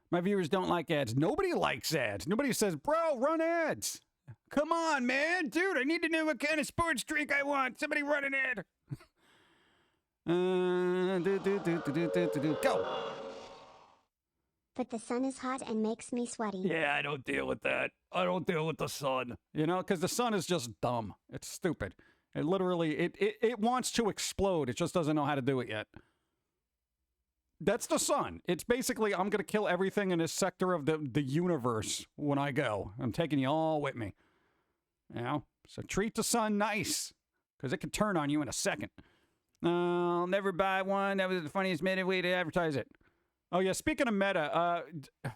My viewers don't like ads. Nobody likes ads. Nobody says, bro, run ads. Come on, man. Dude, I need to know what kind of sports drink I want. Somebody run an ad. Go. But the sun is hot and makes me sweaty. Yeah, I don't deal with that. I don't deal with the sun. You know, because the sun is just dumb. It's stupid. It literally, it wants to explode. It just doesn't know how to do it yet. That's the sun. It's basically, I'm going to kill everything in this sector of the universe when I go. I'm taking you all with me. You know? So treat the sun nice. Because it can turn on you in a second. I'll never buy one. That was the funniest meta way to advertise it. Oh, yeah. Speaking of meta,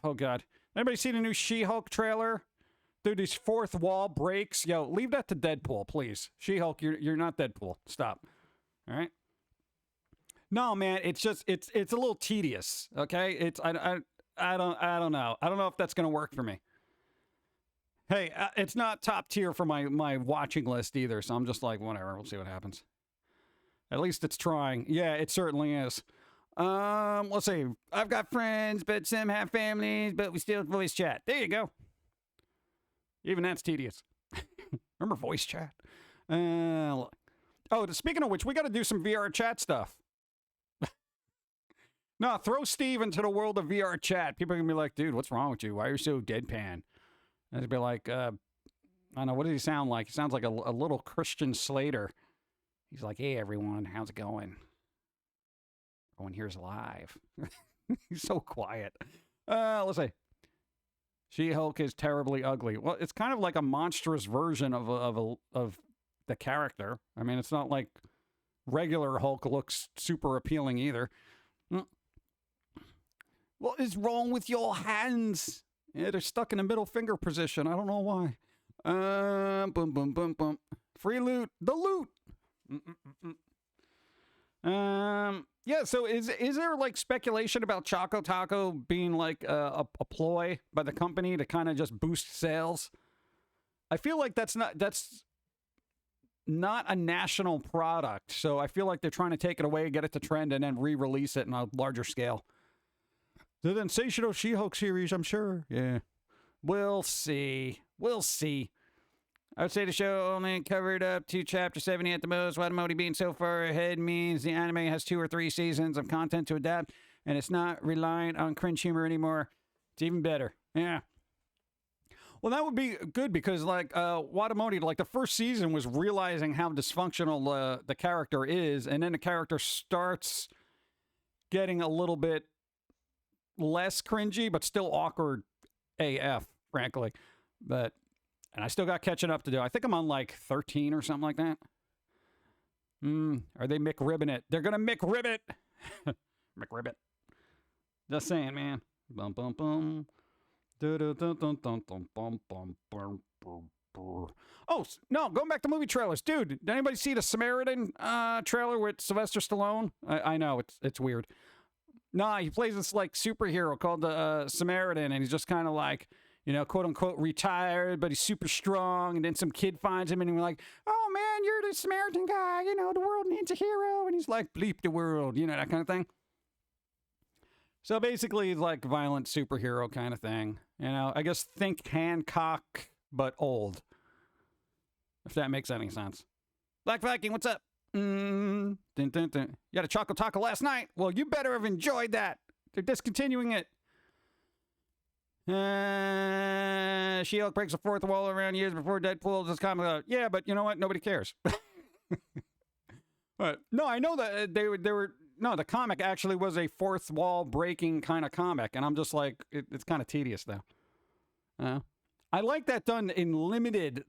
oh, God. Anybody see the new She-Hulk trailer? Dude, these fourth wall breaks. Yo, leave that to Deadpool, please. She-Hulk, you're not Deadpool. Stop. All right? No, man, it's just it's a little tedious. Okay, I don't know. I don't know if that's gonna work for me. Hey, it's not top tier for my watching list either. So I'm just like, whatever. We'll see what happens. At least it's trying. Yeah, it certainly is. Let's see. I've got friends, but some have families, but we still voice chat. There you go. Even that's tedious. Remember voice chat? Oh, speaking of which, we got to do some VR chat stuff. No, throw Steve into the world of VR chat. People are going to be like, dude, what's wrong with you? Why are you so deadpan? And they'd be like, I don't know, what does he sound like? He sounds like a little Christian Slater. He's like, hey, everyone, how's it going? Everyone here's live. He's so quiet. Let's see. She-Hulk is terribly ugly. Well, it's kind of like a monstrous version of the character. I mean, it's not like regular Hulk looks super appealing either. What is wrong with your hands? Yeah, they're stuck in the middle finger position. I don't know why. Boom, boom, boom, boom. Free loot. The loot. Yeah, so is there like speculation about Choco Taco being like a ploy by the company to kind of just boost sales? I feel like that's not a national product, so I feel like they're trying to take it away, get it to trend, and then re-release it on a larger scale. The sensational She-Hulk series, I'm sure. Yeah. We'll see. We'll see. I would say the show only covered up to chapter 70 at the most. Wadamote being so far ahead means the anime has 2 or 3 seasons of content to adapt, and it's not reliant on cringe humor anymore. It's even better. Yeah. Well, that would be good because, like, Wadamote, like, the first season was realizing how dysfunctional the character is, and then the character starts getting a little bit less cringy, but still awkward AF, frankly. And I still got catching up to do. I think I'm on, like, 13 or something like that. Are they McRibbing it? They're gonna McRib it! McRibbit. Just saying, man. Bum, bum, bum. Oh, no, going back to movie trailers. Dude, did anybody see the Samaritan trailer with Sylvester Stallone? I know, it's weird. Nah, he plays this, like, superhero called the Samaritan, and he's just kind of like, you know, quote-unquote retired, but he's super strong, and then some kid finds him, and he's like, oh, man, you're the Samaritan guy, you know, the world needs a hero, and he's like, bleep the world, you know, that kind of thing. So basically, it's like violent superhero kind of thing. You know, I guess think Hancock, but old. If that makes any sense. Black Viking, what's up? Dun, dun, dun. You had a Choco Taco last night? Well, you better have enjoyed that. They're discontinuing it. She-Hulk breaks the fourth wall around years before Deadpool. This comic out. Yeah, but you know what? Nobody cares. But no, I know that they were. No, the comic actually was a fourth wall breaking kind of comic, and I'm just like, it's kind of tedious though. I like that done in limited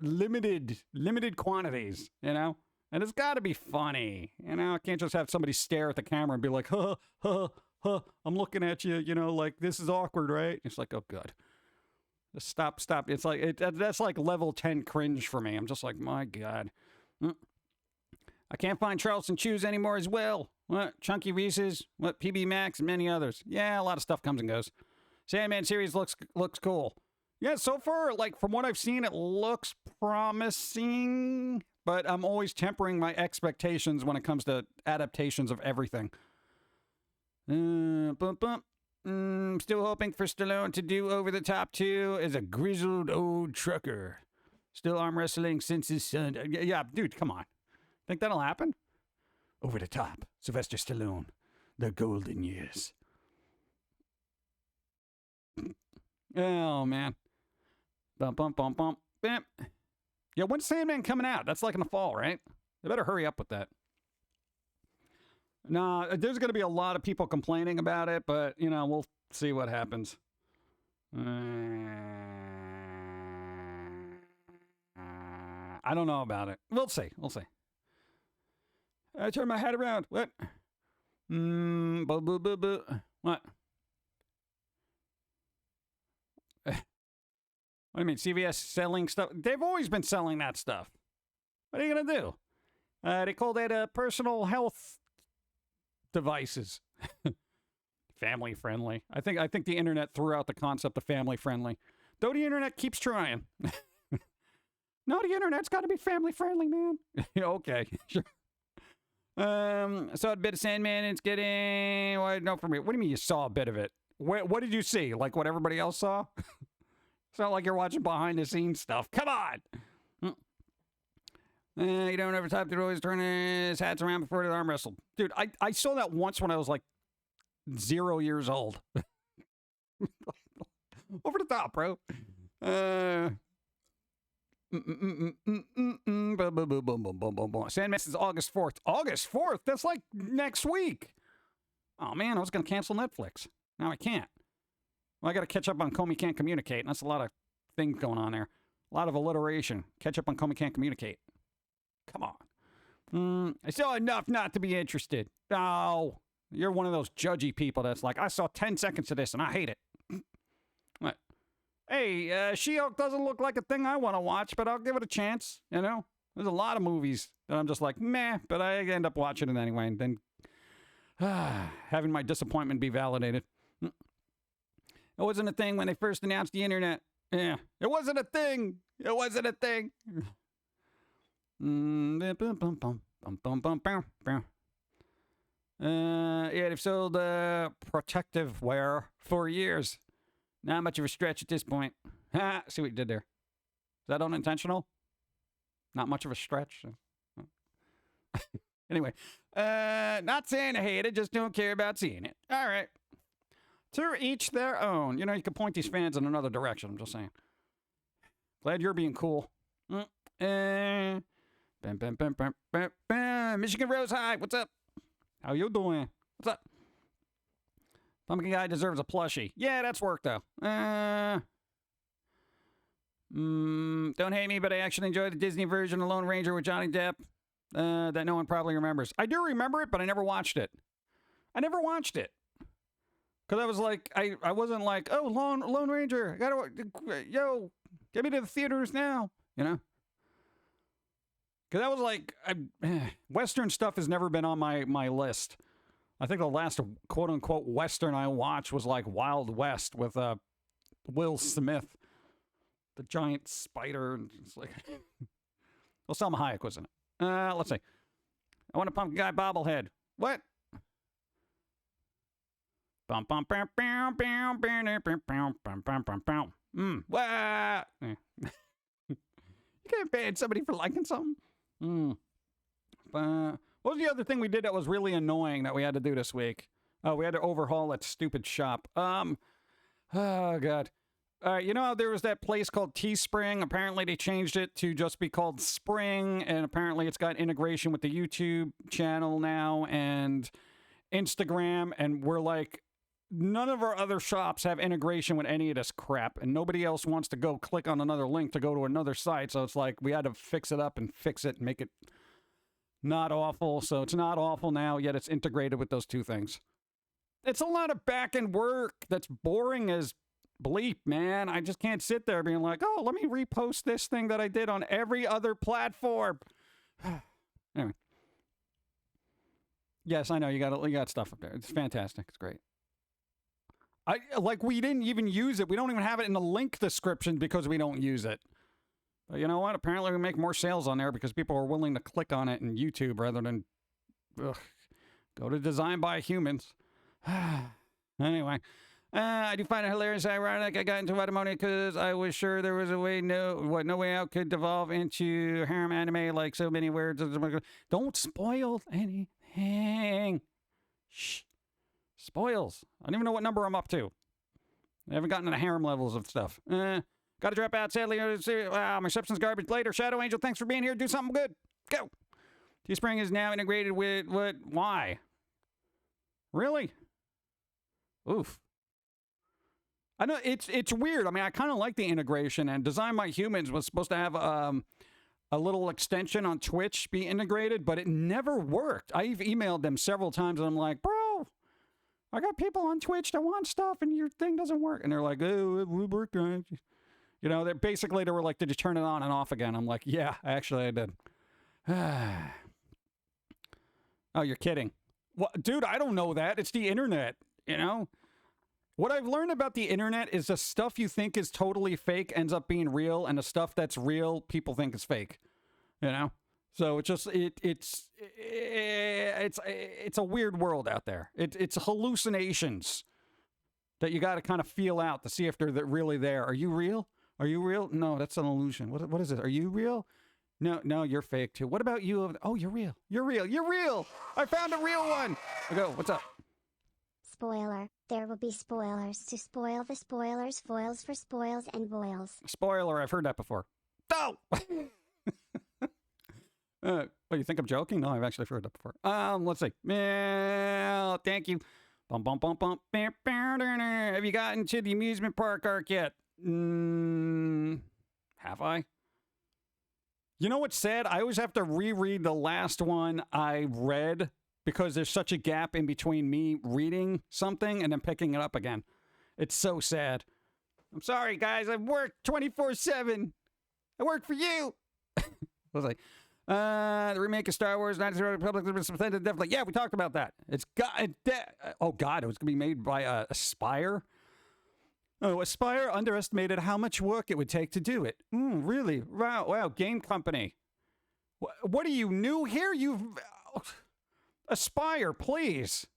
quantities, you know? And it's got to be funny, you know? I can't just have somebody stare at the camera and be like, huh, I'm looking at you, you know, like, this is awkward, right? It's like, oh, good. Just stop. It's like, that's like level 10 cringe for me. I'm just like, my God. I can't find Charleston Chews anymore as well. What? Chunky Reese's? What? PB Max? And many others. Yeah, a lot of stuff comes and goes. Sandman series looks cool. Yeah, so far, like, from what I've seen, it looks promising, but I'm always tempering my expectations when it comes to adaptations of everything. Still hoping for Stallone to do Over the Top 2 as a grizzled old trucker. Still arm wrestling since his son. Yeah, dude, come on. Think that'll happen? Over the Top. Sylvester Stallone. The golden years. Oh, man. Bam. Yeah, when's Sandman coming out? That's like in the fall, right? They better hurry up with that. Nah, there's going to be a lot of people complaining about it, but, you know, we'll see what happens. I don't know about it. We'll see. I turn my head around. What? What? What do you mean, CVS selling stuff? They've always been selling that stuff. What are you going to do? They call that personal health devices. Family friendly. I think the internet threw out the concept of family friendly. Though the internet keeps trying. No, the internet's got to be family friendly, man. Okay, sure. Saw a bit of Sandman. It's getting... Well, no, for me. What do you mean you saw a bit of it? What did you see? Like what everybody else saw? It's not like you're watching behind the scenes stuff. Come on! You don't ever top to always turn his hats around before the arm wrestled. Dude, I saw that once when I was like 0 years old. Over the top, bro. Sandman is August 4th. August 4th? That's like next week. Oh, man, I was going to cancel Netflix. Now I can't. Well, I got to catch up on Foamy Can't Communicate, and that's a lot of things going on there. A lot of alliteration. Catch up on Foamy Can't Communicate. Come on. I saw enough not to be interested. Oh, you're one of those judgy people that's like, I saw 10 seconds of this, and I hate it. What? Hey, She-Hulk doesn't look like a thing I want to watch, but I'll give it a chance, you know? There's a lot of movies that I'm just like, meh, but I end up watching it anyway, and then having my disappointment be validated. It wasn't a thing when they first announced the internet. Yeah, it wasn't a thing. It wasn't a thing. Yeah, they've sold protective wear for years. Not much of a stretch at this point. See what you did there. Is that unintentional? Not much of a stretch. Anyway, not saying I hate it, just don't care about seeing it. All right. To each their own. You know, you can point these fans in another direction. I'm just saying. Glad you're being cool. Michigan Rose High. What's up? How you doing? What's up? Pumpkin Guy deserves a plushie. Yeah, that's work, though. Don't hate me, but I actually enjoyed the Disney version of Lone Ranger with Johnny Depp that no one probably remembers. I do remember it, but I never watched it. Because I was like, I wasn't like, oh, Lone Ranger, I gotta, yo, get me to the theaters now, you know? Because that was like, Western stuff has never been on my list. I think the last quote-unquote Western I watched was like Wild West with Will Smith, the giant spider. It's like, well, Selma Hayek was in it. Let's see. I want a Pumpkin Guy bobblehead. What? What? You can't ban somebody for liking something. What was the other thing we did that was really annoying that we had to do this week? Oh, we had to overhaul that stupid shop. Oh, God. You know, there was that place called Teespring. Apparently, they changed it to just be called Spring, and apparently it's got integration with the YouTube channel now and Instagram, and we're like, none of our other shops have integration with any of this crap, and nobody else wants to go click on another link to go to another site, so it's like we had to fix it up and fix it and make it not awful. So it's not awful now, yet it's integrated with those two things. It's a lot of back-end work that's boring as bleep, man. I just can't sit there being like, oh, let me repost this thing that I did on every other platform. Anyway. Yes, I know you got stuff up there. It's fantastic. It's great. We didn't even use it. We don't even have it in the link description because we don't use it. But you know what? Apparently we make more sales on there because people are willing to click on it in YouTube rather than go to Design by Humans. Anyway, I do find it hilarious, ironic. I got into automotive because I was sure there was a way, no way out could devolve into harem anime like so many words. Don't spoil anything. Shh. Spoils. I don't even know what number I'm up to. I haven't gotten to the harem levels of stuff. Gotta drop out, sadly. Wow, my substance garbage later. Shadow Angel, thanks for being here. Do something good. Go. Teespring is now integrated with what? Why? Really? Oof. I know it's weird. I mean, I kind of like the integration, and Design by Humans was supposed to have a little extension on Twitch be integrated, but it never worked. I've emailed them several times, and I'm like, bro, I got people on Twitch that want stuff, and your thing doesn't work. And they're like, oh, it would work. You know, they were like, did you turn it on and off again? I'm like, yeah, actually I did. Oh, you're kidding. What, dude, I don't know that. It's the internet, you know? What I've learned about the internet is the stuff you think is totally fake ends up being real, and the stuff that's real, people think is fake, you know? So it's just, it's a weird world out there. It's hallucinations that you got to kind of feel out to see if they're really there. Are you real? Are you real? No, that's an illusion. What is it? Are you real? No, you're fake too. What about you? Oh, you're real. You're real. You're real. I found a real one. I go, what's up? Spoiler. There will be spoilers to spoil the spoilers, foils for spoils and boils. Spoiler, I've heard that before. Oh! You think I'm joking? No, I've actually heard that before. Let's see. Thank you. Bum, bum, bum, bum. Have you gotten to the amusement park arc yet? Have I? You know what's sad? I always have to reread the last one I read because there's such a gap in between me reading something and then picking it up again. It's so sad. I'm sorry, guys. I've worked 24/7. I work for you. I was like, the remake of Star Wars, Knights of the Republic, definitely. Yeah, we talked about that. Oh, God, it was going to be made by Aspire. Oh, Aspire underestimated how much work it would take to do it. Really? Wow, game company. What are you new here? Aspire, please.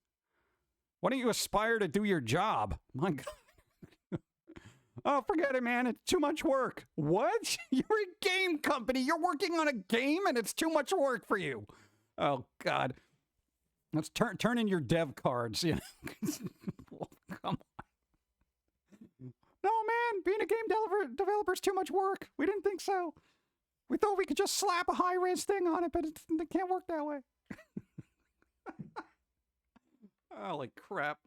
Why don't you aspire to do your job? My God. Oh, forget it, man. It's too much work. What? You're a game company. You're working on a game and it's too much work for you. Oh, God. Let's turn in your dev cards. You know? Come on. No, man. Being a game developer is too much work. We didn't think so. We thought we could just slap a high-res thing on it, but it can't work that way. Holy crap.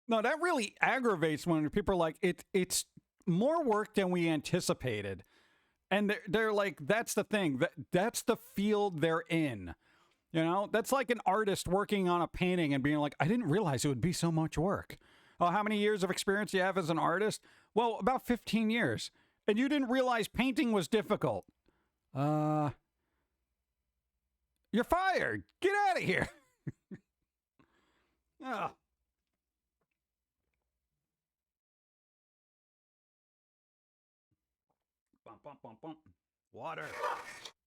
No, that really aggravates when people are like, it's more work than we anticipated. And they're like, that's the thing. That's the field they're in. You know, that's like an artist working on a painting and being like, I didn't realize it would be so much work. Oh, how many years of experience do you have as an artist? Well, about 15 years. And you didn't realize painting was difficult. You're fired. Get out of here. Oh. Bump, bump, bump, bump. Water.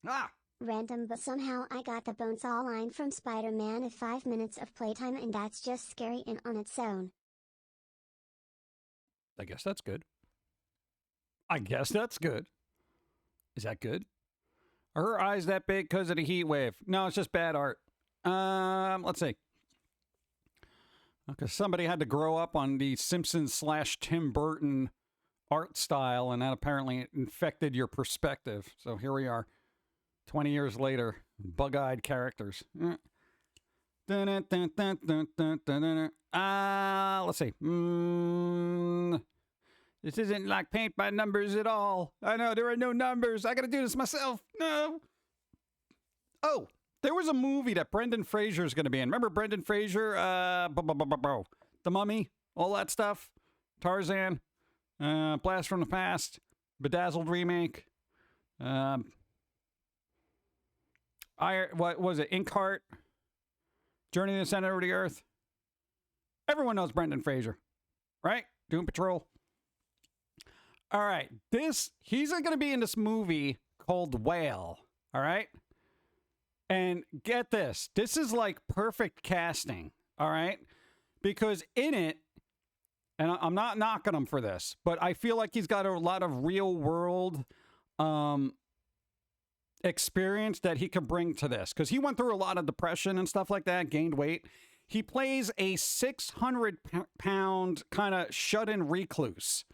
Ah! Random, but somehow I got the Bonesaw line from Spider-Man of 5 minutes of playtime, and that's just scary in on its own. I guess that's good. I guess that's good. Is that good? Her eyes that big because of the heat wave. No, it's just bad art. Let's see. Okay, somebody had to grow up on the Simpsons / Tim Burton art style, and that apparently infected your perspective. So here we are, 20 years later, bug-eyed characters. Let's see. This isn't like paint by numbers at all. I know, there are no numbers. I gotta do this myself. No. Oh, there was a movie that Brendan Fraser's gonna be in. Remember Brendan Fraser? The Mummy, all that stuff. Tarzan, Blast from the Past, Bedazzled remake. What was it? Inkheart, Journey to the Center of the Earth. Everyone knows Brendan Fraser, right? Doom Patrol. All right, he's going to be in this movie called Whale, all right? And get this is like perfect casting, all right? Because in it, and I'm not knocking him for this, but I feel like he's got a lot of real world experience that he can bring to this. Because he went through a lot of depression and stuff like that, gained weight. He plays a 600-pound kind of shut-in recluse.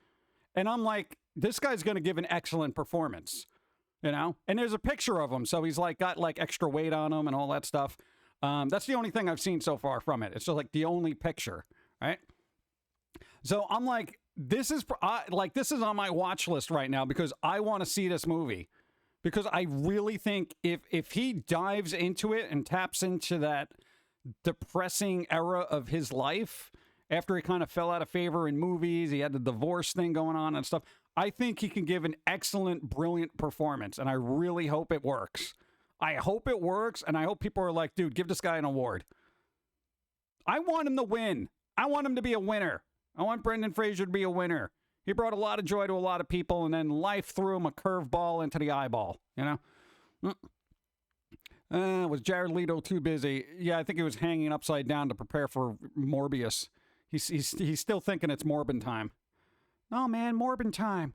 And I'm like, this guy's going to give an excellent performance, you know? And there's a picture of him, so he's like got like extra weight on him and all that stuff. That's the only thing I've seen so far from it. It's just like the only picture, right? So I'm like, this is on my watch list right now because I want to see this movie. Because I really think if he dives into it and taps into that depressing era of his life, after he kind of fell out of favor in movies, he had the divorce thing going on and stuff, I think he can give an excellent, brilliant performance, and I really hope it works. I hope it works, and I hope people are like, dude, give this guy an award. I want him to win. I want him to be a winner. I want Brendan Fraser to be a winner. He brought a lot of joy to a lot of people, and then life threw him a curveball into the eyeball, you know? Was Jared Leto too busy? Yeah, I think he was hanging upside down to prepare for Morbius. He's still thinking it's Morbin time. Oh, man, Morbin time.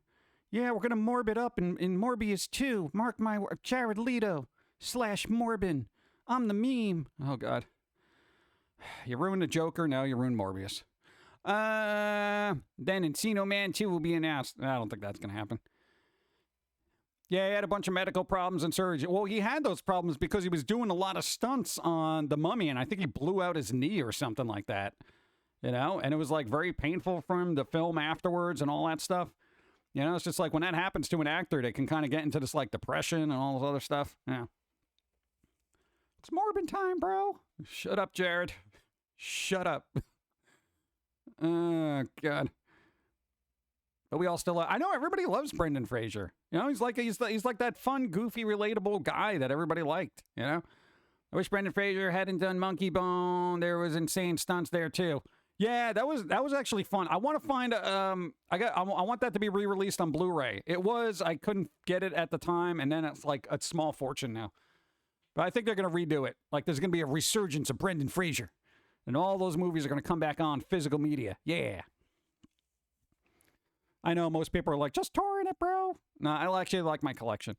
Yeah, we're going to Morbid up in Morbius 2. Mark my word. Jared Leto / Morbin. I'm the meme. Oh, God. You ruined the Joker, now you ruined Morbius. Then Encino Man 2 will be announced. I don't think that's going to happen. Yeah, he had a bunch of medical problems and surgery. Well, he had those problems because he was doing a lot of stunts on The Mummy, and I think he blew out his knee or something like that. You know, and it was like very painful for him to film afterwards and all that stuff. You know, it's just like when that happens to an actor, they can kind of get into this like depression and all this other stuff. Yeah. It's Morbin time, bro. Shut up, Jared. Shut up. Oh, God. But we all still I know everybody loves Brendan Fraser. You know, he's like that fun, goofy, relatable guy that everybody liked, you know? I wish Brendan Fraser hadn't done Monkey Bone. There was insane stunts there too. Yeah, that was actually fun. I want to find I want that to be re-released on Blu-ray. It was, I couldn't get it at the time, and then it's like a small fortune now. But I think they're going to redo it. Like there's going to be a resurgence of Brendan Fraser. And all those movies are going to come back on physical media. Yeah. I know most people are like, just torrent it, bro. No, I actually like my collection.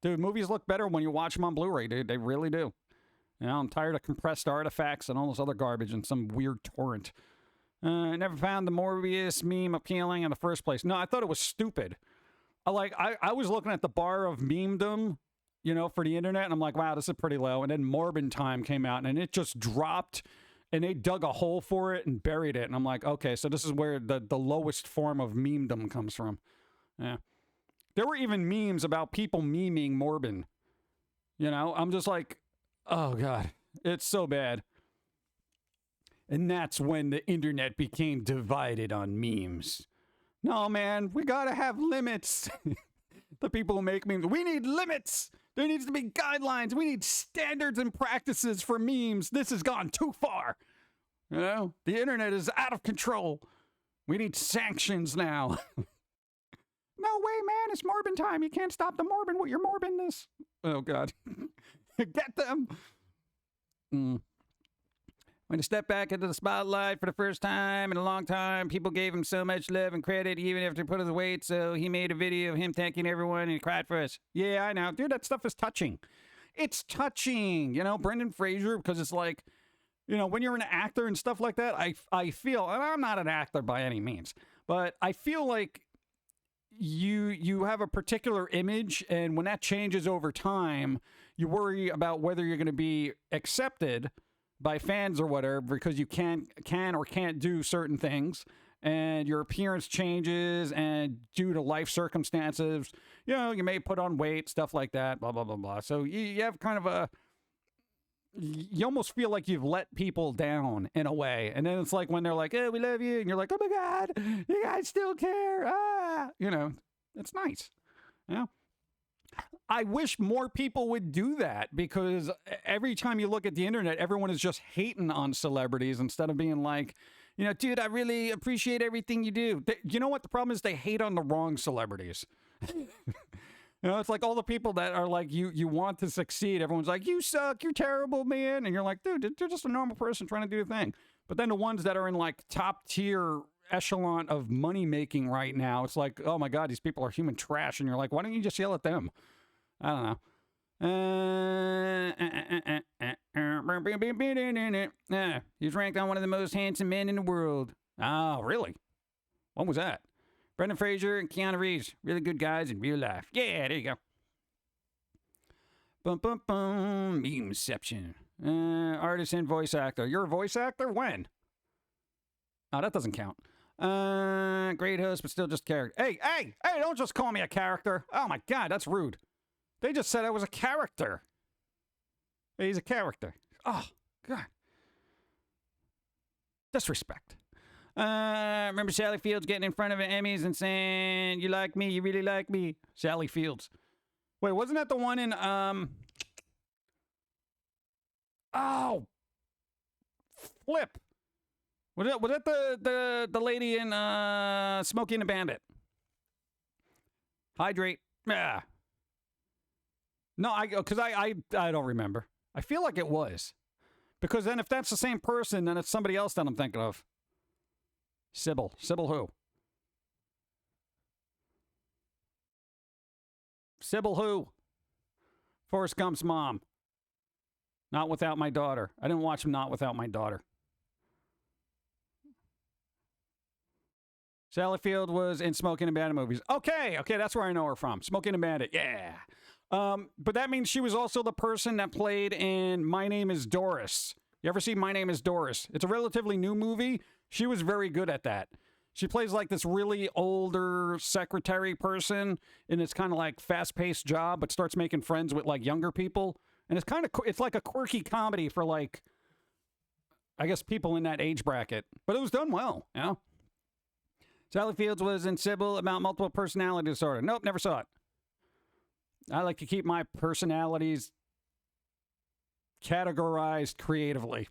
Dude, movies look better when you watch them on Blu-ray, dude. They really do. You know, I'm tired of compressed artifacts and all this other garbage and some weird torrent. I never found the Morbius meme appealing in the first place. No, I thought it was stupid. I was looking at the bar of memedom, you know, for the internet, and I'm like, wow, this is pretty low. And then Morbin Time came out, and it just dropped, and they dug a hole for it and buried it. And I'm like, okay, so this is where the lowest form of memedom comes from. Yeah. There were even memes about people memeing Morbin. You know, I'm just like, oh, God, it's so bad. And that's when the internet became divided on memes. No, man, we gotta have limits. The people who make memes, we need limits. There needs to be guidelines. We need standards and practices for memes. This has gone too far. You know, the internet is out of control. We need sanctions now. No way, man. It's Morbin time. You can't stop the Morbin with your Morbiness. Oh, God. Get them. When he stepped back into the spotlight for the first time in a long time, people gave him so much love and credit, even after he put his weight. So he made a video of him thanking everyone and he cried for us. Yeah, I know. Dude, that stuff is touching. It's touching. You know, Brendan Fraser, because it's like, you know, when you're an actor and stuff like that, I feel, and I'm not an actor by any means, but I feel like you have a particular image, and when that changes over time, you worry about whether you're going to be accepted by fans or whatever, because you can or can't do certain things, and your appearance changes, and due to life circumstances, you know, you may put on weight, stuff like that, blah, blah, blah, blah. So you have kind of you almost feel like you've let people down in a way. And then it's like when they're like, "Hey, we love you," and you're like, "Oh my God, you guys still care." You know, it's nice. You know? I wish more people would do that, because every time you look at the internet, everyone is just hating on celebrities instead of being like, you know, dude, I really appreciate everything you do. You know what the problem is? They hate on the wrong celebrities. You know, it's like all the people that are like, you want to succeed. Everyone's like, you suck, you're terrible, man. And you're like, dude, they're just a normal person trying to do a thing. But then the ones that are in like top tier echelon of money making right now, it's like, oh my God, these people are human trash. And you're like, why don't you just yell at them? I don't know. He's ranked on one of the most handsome men in the world. Oh, really? What was that? Brendan Fraser and Keanu Reeves. Really good guys in real life. Yeah, there you go. Bum, bum, bum. Memeception. Artist and voice actor. You're a voice actor? When? Oh, that doesn't count. Great host, but still just character. Hey, don't just call me a character. Oh my God, that's rude. They just said I was a character. He's a character. Oh, God. Disrespect. Remember Sally Fields getting in front of an Emmys and saying, "You like me, you really like me." Sally Fields. Wait, wasn't that the one in, oh, flip. Was that the lady in, Smokey and the Bandit? Hydrate. Yeah. No, because I don't remember. I feel like it was. Because then if that's the same person, then it's somebody else that I'm thinking of. Sybil. Sybil who? Sybil who? Forrest Gump's mom. Not Without My Daughter. I didn't watch Not Without My Daughter. Sally Field was in Smoking and Bandit movies. Okay, that's where I know her from. Smoking and Bandit, yeah. But that means she was also the person that played in My Name is Doris. You ever see My Name is Doris? It's a relatively new movie. She was very good at that. She plays like this really older secretary person in this kind of like fast-paced job, but starts making friends with like younger people. And it's like a quirky comedy for like, I guess, people in that age bracket. But it was done well, you know? Sally Fields was in Sybil about multiple personality disorder. Nope, never saw it. I like to keep my personalities categorized creatively.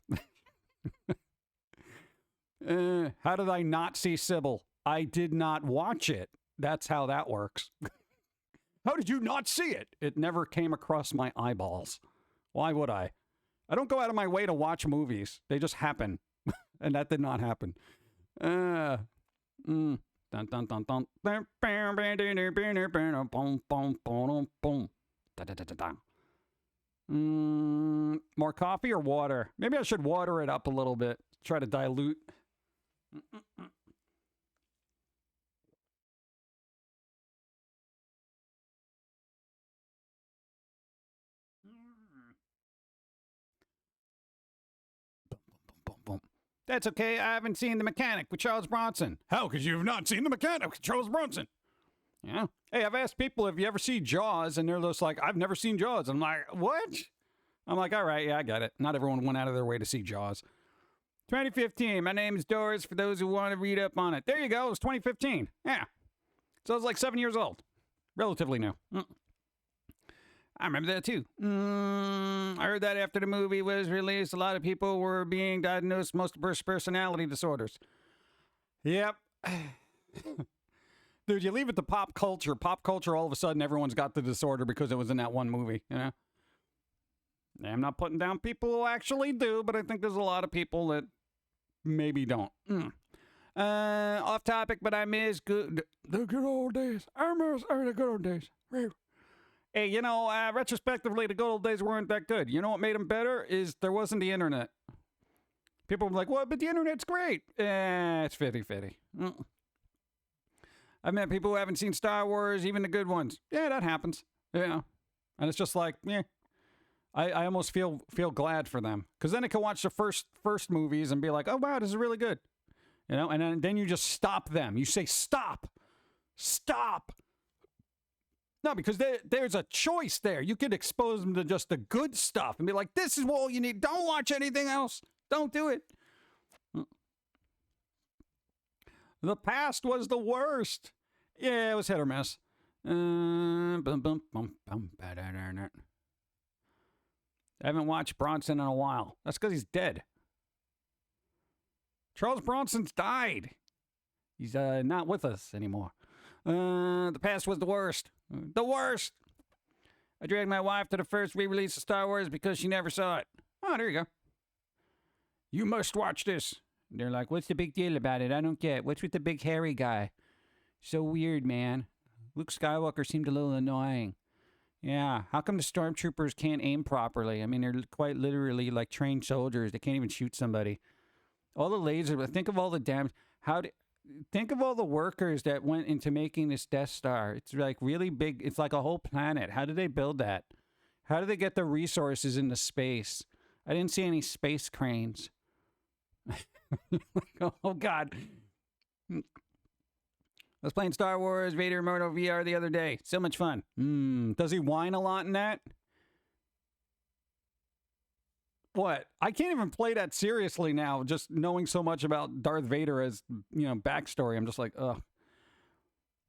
How did I not see Sybil? I did not watch it. That's how that works. How did you not see it? It never came across my eyeballs. Why would I? I don't go out of my way to watch movies. They just happen. And that did not happen. Dun, dun, dun, dun. More coffee or water? Maybe I should water it up a little bit. Try to dilute. That's okay. I haven't seen The Mechanic with Charles Bronson. How could you have not seen The Mechanic with Charles Bronson? Yeah. Hey, I've asked people if you ever see Jaws, and they're just like, I've never seen Jaws. I'm like, what? I'm like, all right, yeah, I get it. Not everyone went out of their way to see Jaws. 2015. My name is Doris, for those who want to read up on it. There you go. It was 2015. Yeah. So I was like 7 years old. Relatively new. I remember that too. I heard that after the movie was released, a lot of people were being diagnosed with multiple personality disorders. Yep. Dude, you leave it to pop culture. Pop culture, all of a sudden, everyone's got the disorder because it was in that one movie, you know? I'm not putting down people who actually do, but I think there's a lot of people that maybe don't. Off topic, but I miss the good old days. I miss the good old days. Hey, you know, retrospectively, the good old days weren't that good. You know what made them better is there wasn't the internet. People were like, well, but the internet's great. It's 50-50. I've met people who haven't seen Star Wars, even the good ones. Yeah, that happens. Yeah. And it's just like, yeah. I almost feel glad for them. Because then I can watch the first movies and be like, oh, wow, this is really good. You know, and then you just stop them. You say, stop. Stop. No, because there's a choice there. You could expose them to just the good stuff and be like, this is all you need. Don't watch anything else. Don't do it. The past was the worst. Yeah, it was hit or miss. I haven't watched Bronson in a while. That's because he's dead. Charles Bronson's died. He's not with us anymore. The past was the worst. The worst. I dragged my wife to the first re-release of Star Wars because she never saw it. Oh, there you go. You must watch this. They're like, what's the big deal about it? I don't get. What's with the big hairy guy? So weird, man. Luke Skywalker seemed a little annoying. Yeah, how come the stormtroopers can't aim properly? I mean, they're quite literally like trained soldiers. They can't even shoot somebody. All the lasers, think of all the damage. Think of all the workers that went into making this Death Star. It's like really big. It's like a whole planet. How did they build that? How did they get the resources into space? I didn't see any space cranes. Oh, God. I was playing Star Wars Vader Immortal VR the other day. So much fun. Does he whine a lot in that? What? I can't even play that seriously now, just knowing so much about Darth Vader as, you know, backstory. I'm just like, ugh.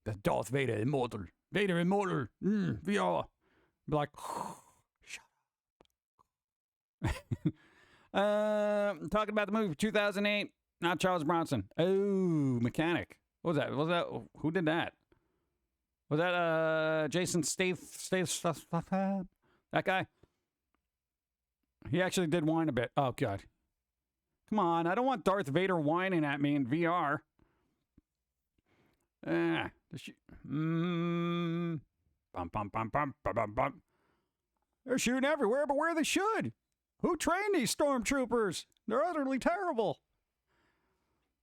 The Darth Vader Immortal. Vader Immortal. VR. Be like, shut up. Talking about the movie 2008. Not Charles Bronson. Oh, Mechanic. What was that? Who did that? Was that Jason Statham? That guy? He actually did whine a bit. Oh, God. Come on. I don't want Darth Vader whining at me in VR. They're shooting everywhere, but where they should. Who trained these stormtroopers? They're utterly terrible.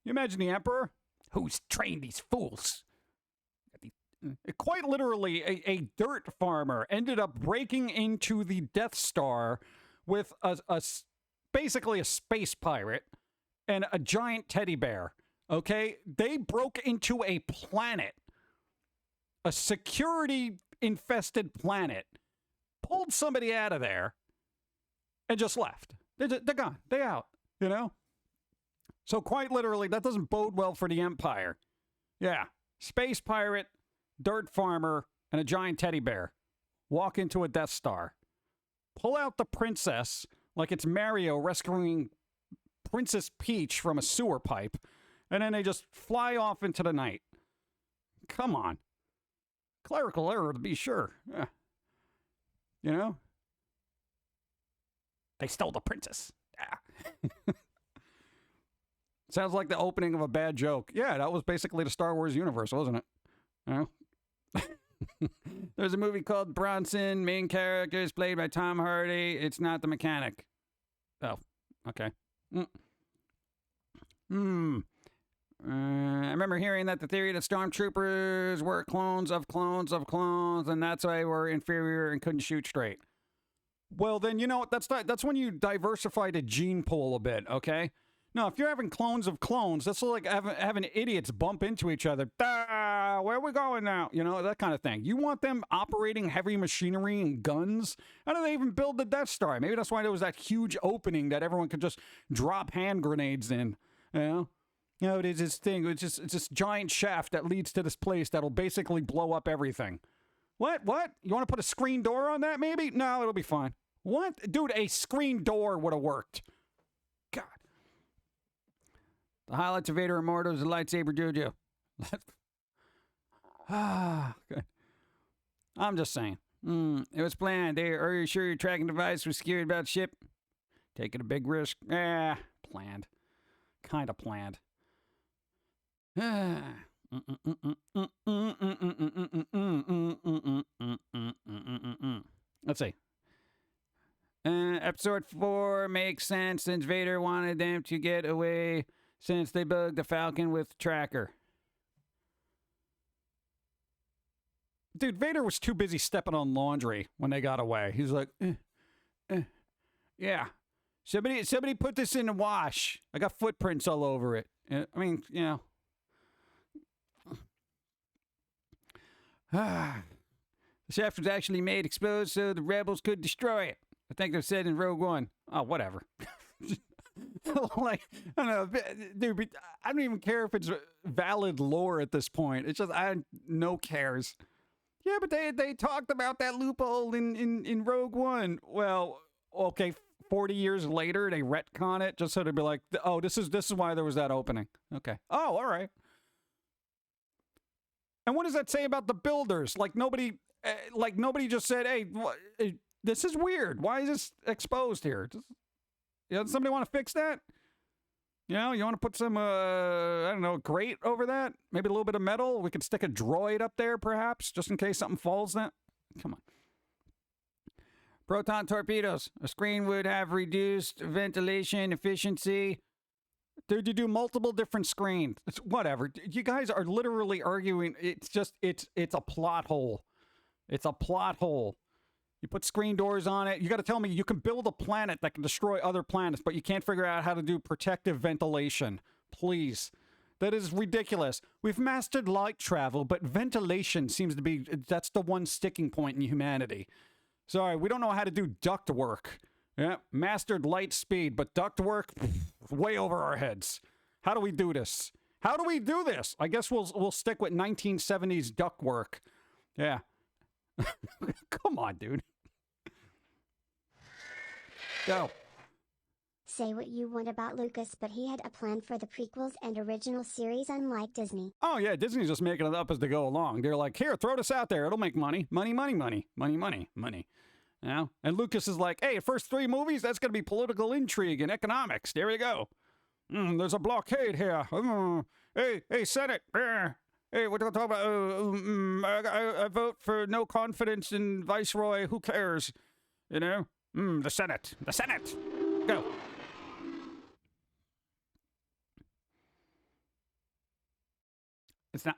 You imagine the Emperor? Who's trained these fools? Quite literally, a dirt farmer ended up breaking into the Death Star with basically a space pirate and a giant teddy bear. Okay? They broke into a planet, a security-infested planet, pulled somebody out of there, and just left. They're gone. They're out, you know? So quite literally, that doesn't bode well for the Empire. Yeah. Space pirate, dirt farmer, and a giant teddy bear walk into a Death Star. Pull out the princess like it's Mario rescuing Princess Peach from a sewer pipe, and then they just fly off into the night. Come on. Clerical error, to be sure. Yeah. You know? They stole the princess. Yeah. Sounds like the opening of a bad joke. Yeah, that was basically the Star Wars universe, wasn't it? You know? There's a movie called Bronson. Main character is played by Tom Hardy. It's not the mechanic. Oh, okay. I remember hearing that the theory that stormtroopers were clones of clones of clones, and that's why they were inferior and couldn't shoot straight. Well, then, you know, that's when you diversify the gene pool a bit, okay? No, if you're having clones of clones, that's like having idiots bump into each other. Where are we going now? You know, that kind of thing. You want them operating heavy machinery and guns? How do they even build the Death Star? Maybe that's why there was that huge opening that everyone could just drop hand grenades in. You know? You know, it is this thing. It's this giant shaft that leads to this place that'll basically blow up everything. What? You want to put a screen door on that, maybe? No, it'll be fine. What? Dude, a screen door would have worked. God. The highlights of Vader Immortal is the lightsaber juju. Good. I'm just saying. It was planned. Are you sure your tracking device was scared about ship? Taking a big risk? Planned. Kind of planned. Let's see. Episode 4 makes sense since Vader wanted them to get away since they bugged the Falcon with tracker. Dude, Vader was too busy stepping on laundry when they got away. He's like, yeah. Somebody put this in the wash. I got footprints all over it. I mean, you know. The shaft was actually made exposed so the rebels could destroy it. I think they said in Rogue One. Oh, whatever. Like, I don't know, dude. I don't even care if it's valid lore at this point. It's just no cares. Yeah, but they talked about that loophole in Rogue One. Well, okay, 40 years later they retcon it just so to be like, oh, this is why there was that opening. Okay. Oh, all right. And what does that say about the builders? Like nobody just said, hey, this is weird. Why is this exposed here? Does somebody want to fix that? You know, you want to put some, I don't know, grate over that? Maybe a little bit of metal? We could stick a droid up there, perhaps, just in case something falls then? Come on. Proton torpedoes. A screen would have reduced ventilation efficiency. Dude, you do multiple different screens. It's whatever. You guys are literally arguing. It's just, it's a plot hole. It's a plot hole. You put screen doors on it. You got to tell me you can build a planet that can destroy other planets, but you can't figure out how to do protective ventilation. Please. That is ridiculous. We've mastered light travel, but ventilation seems to be, that's the one sticking point in humanity. Sorry, we don't know how to do duct work. Yeah, mastered light speed, but duct work, way over our heads. How do we do this? How do we do this? I guess we'll stick with 1970s duct work. Yeah. Come on, dude. Go. Say what you want about Lucas, but he had a plan for the prequels and original series, unlike Disney. Oh, yeah, Disney's just making it up as they go along. They're like, here, throw this out there. It'll make money. Money, money, money. Money, money, money. You know? And Lucas is like, hey, first 3 movies, that's going to be political intrigue and economics. There we go. There's a blockade here. Hey, Senate. Hey, what do you talk about? I vote for no confidence in Viceroy. Who cares? You know? The Senate. The Senate. Go. It's not.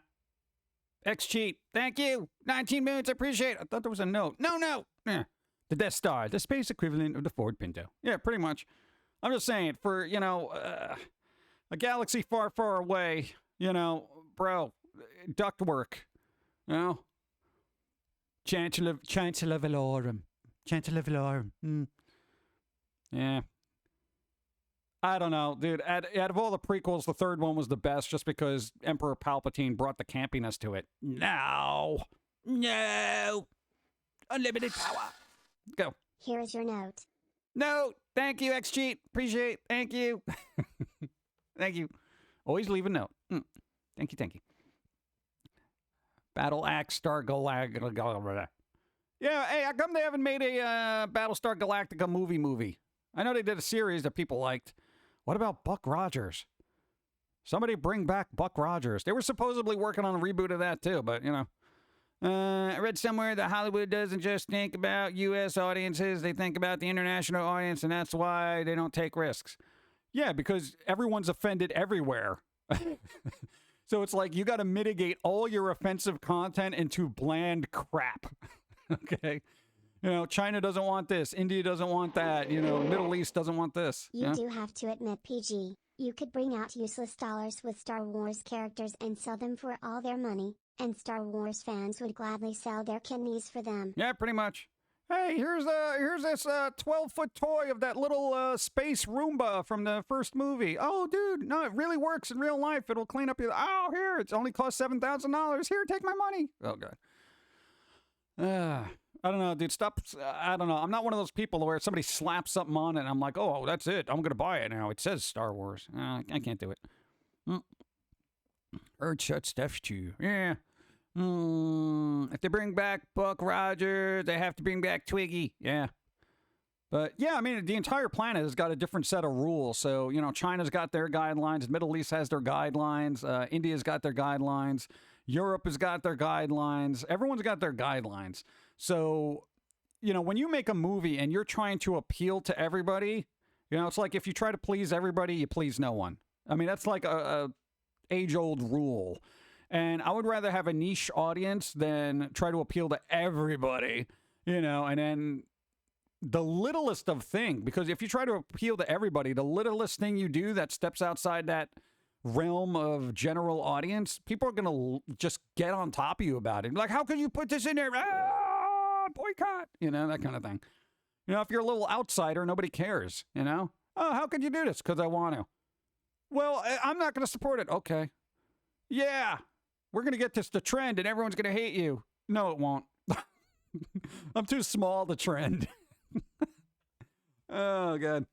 X-cheat. Thank you. 19 minutes. I appreciate it. I thought there was a note. No. Yeah. The Death Star. The space equivalent of the Ford Pinto. Yeah, pretty much. I'm just saying, for, you know, a galaxy far, far away, you know, bro, ductwork, you know? Chancellor Valorum. Chancellor Valorum. Yeah. I don't know, dude. Out of all the prequels, the third one was the best just because Emperor Palpatine brought the campiness to it. No. Unlimited power. Go. Here is your note. No. Thank you, X-Cheat. Appreciate. Thank you. Thank you. Always leave a note. Thank you. Battle Axe Star Galactica. Yeah, hey, how come they haven't made a Battlestar Galactica movie? I know they did a series that people liked. What about Buck Rogers? Somebody bring back Buck Rogers. They were supposedly working on a reboot of that too, but, you know. I read somewhere that Hollywood doesn't just think about U.S. audiences. They think about the international audience, and that's why they don't take risks. Yeah, because everyone's offended everywhere. So it's like you got to mitigate all your offensive content into bland crap. Okay? You know, China doesn't want this. India doesn't want that. You know, Middle East doesn't want this. You do have to admit, PG, you could bring out useless dollars with Star Wars characters and sell them for all their money, and Star Wars fans would gladly sell their kidneys for them. Yeah, pretty much. Hey, here's this 12-foot toy of that little space Roomba from the first movie. Oh, dude, no, it really works in real life. It'll clean up your... Oh, here, it's only cost $7,000. Here, take my money. Oh, God. I don't know, dude. Stop. I don't know. I'm not one of those people where somebody slaps something on it and I'm like, oh, that's it. I'm going to buy it now. It says Star Wars. I can't do it. Earth shut stuff too. Yeah. If they bring back Buck Rogers, they have to bring back Twiggy. Yeah. But yeah, I mean, the entire planet has got a different set of rules. So, you know, China's got their guidelines. Middle East has their guidelines. India's got their guidelines. Europe has got their guidelines. Everyone's got their guidelines. So, you know, when you make a movie and you're trying to appeal to everybody, you know, it's like if you try to please everybody, you please no one. I mean, that's like a age-old rule. And I would rather have a niche audience than try to appeal to everybody, you know, and then the littlest of thing, because if you try to appeal to everybody, the littlest thing you do that steps outside that realm of general audience, people are going to just get on top of you about it. Like, how could you put this in there? Ah, boycott, you know, that kind of thing. You know, if you're a little outsider, nobody cares, you know? Oh, how could you do this? Because I want to. Well, I'm not going to support it. Okay. Yeah, we're going to get this to trend and everyone's going to hate you. No, it won't. I'm too small to trend. Oh, God.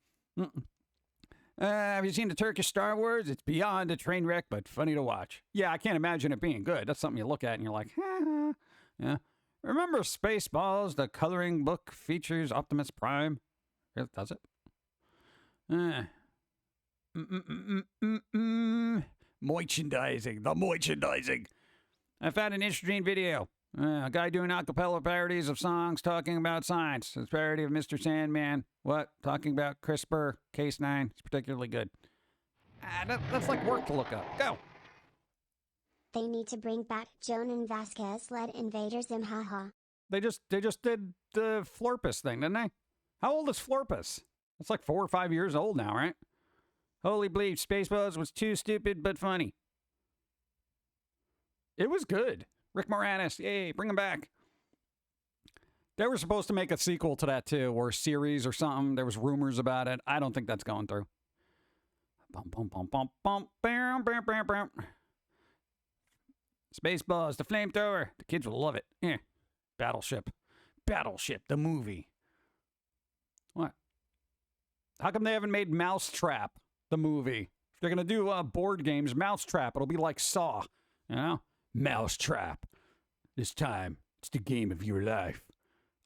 Have you seen the Turkish Star Wars? It's beyond a train wreck, but funny to watch. Yeah, I can't imagine it being good. That's something you look at and you're like, ha. Yeah. Remember Spaceballs? The coloring book features Optimus Prime. Does it? Merchandising. The merchandising. I found an interesting video. A guy doing a cappella parodies of songs talking about science. It's a parody of Mr. Sandman. What? Talking about CRISPR. Case 9. It's particularly good. That's like work to look up. Go. They need to bring back Joan and Vasquez-led Invaders Zim haha. They just did the Florpus thing, didn't they? How old is Florpus? It's like 4 or 5 years old now, right? Holy bleep, Spaceballs was too stupid but funny. It was good. Rick Moranis, yay, bring him back. They were supposed to make a sequel to that too, or a series or something. There was rumors about it. I don't think that's going through. Bum, bum, bum, bum, bum, bam, bam, bam, bam. Spaceballs, the flamethrower. The kids will love it. Yeah. Battleship. Battleship, the movie. What? How come they haven't made Mousetrap, the movie? If they're going to do board games, Mousetrap, it'll be like Saw. You know? Mousetrap. This time, it's the game of your life.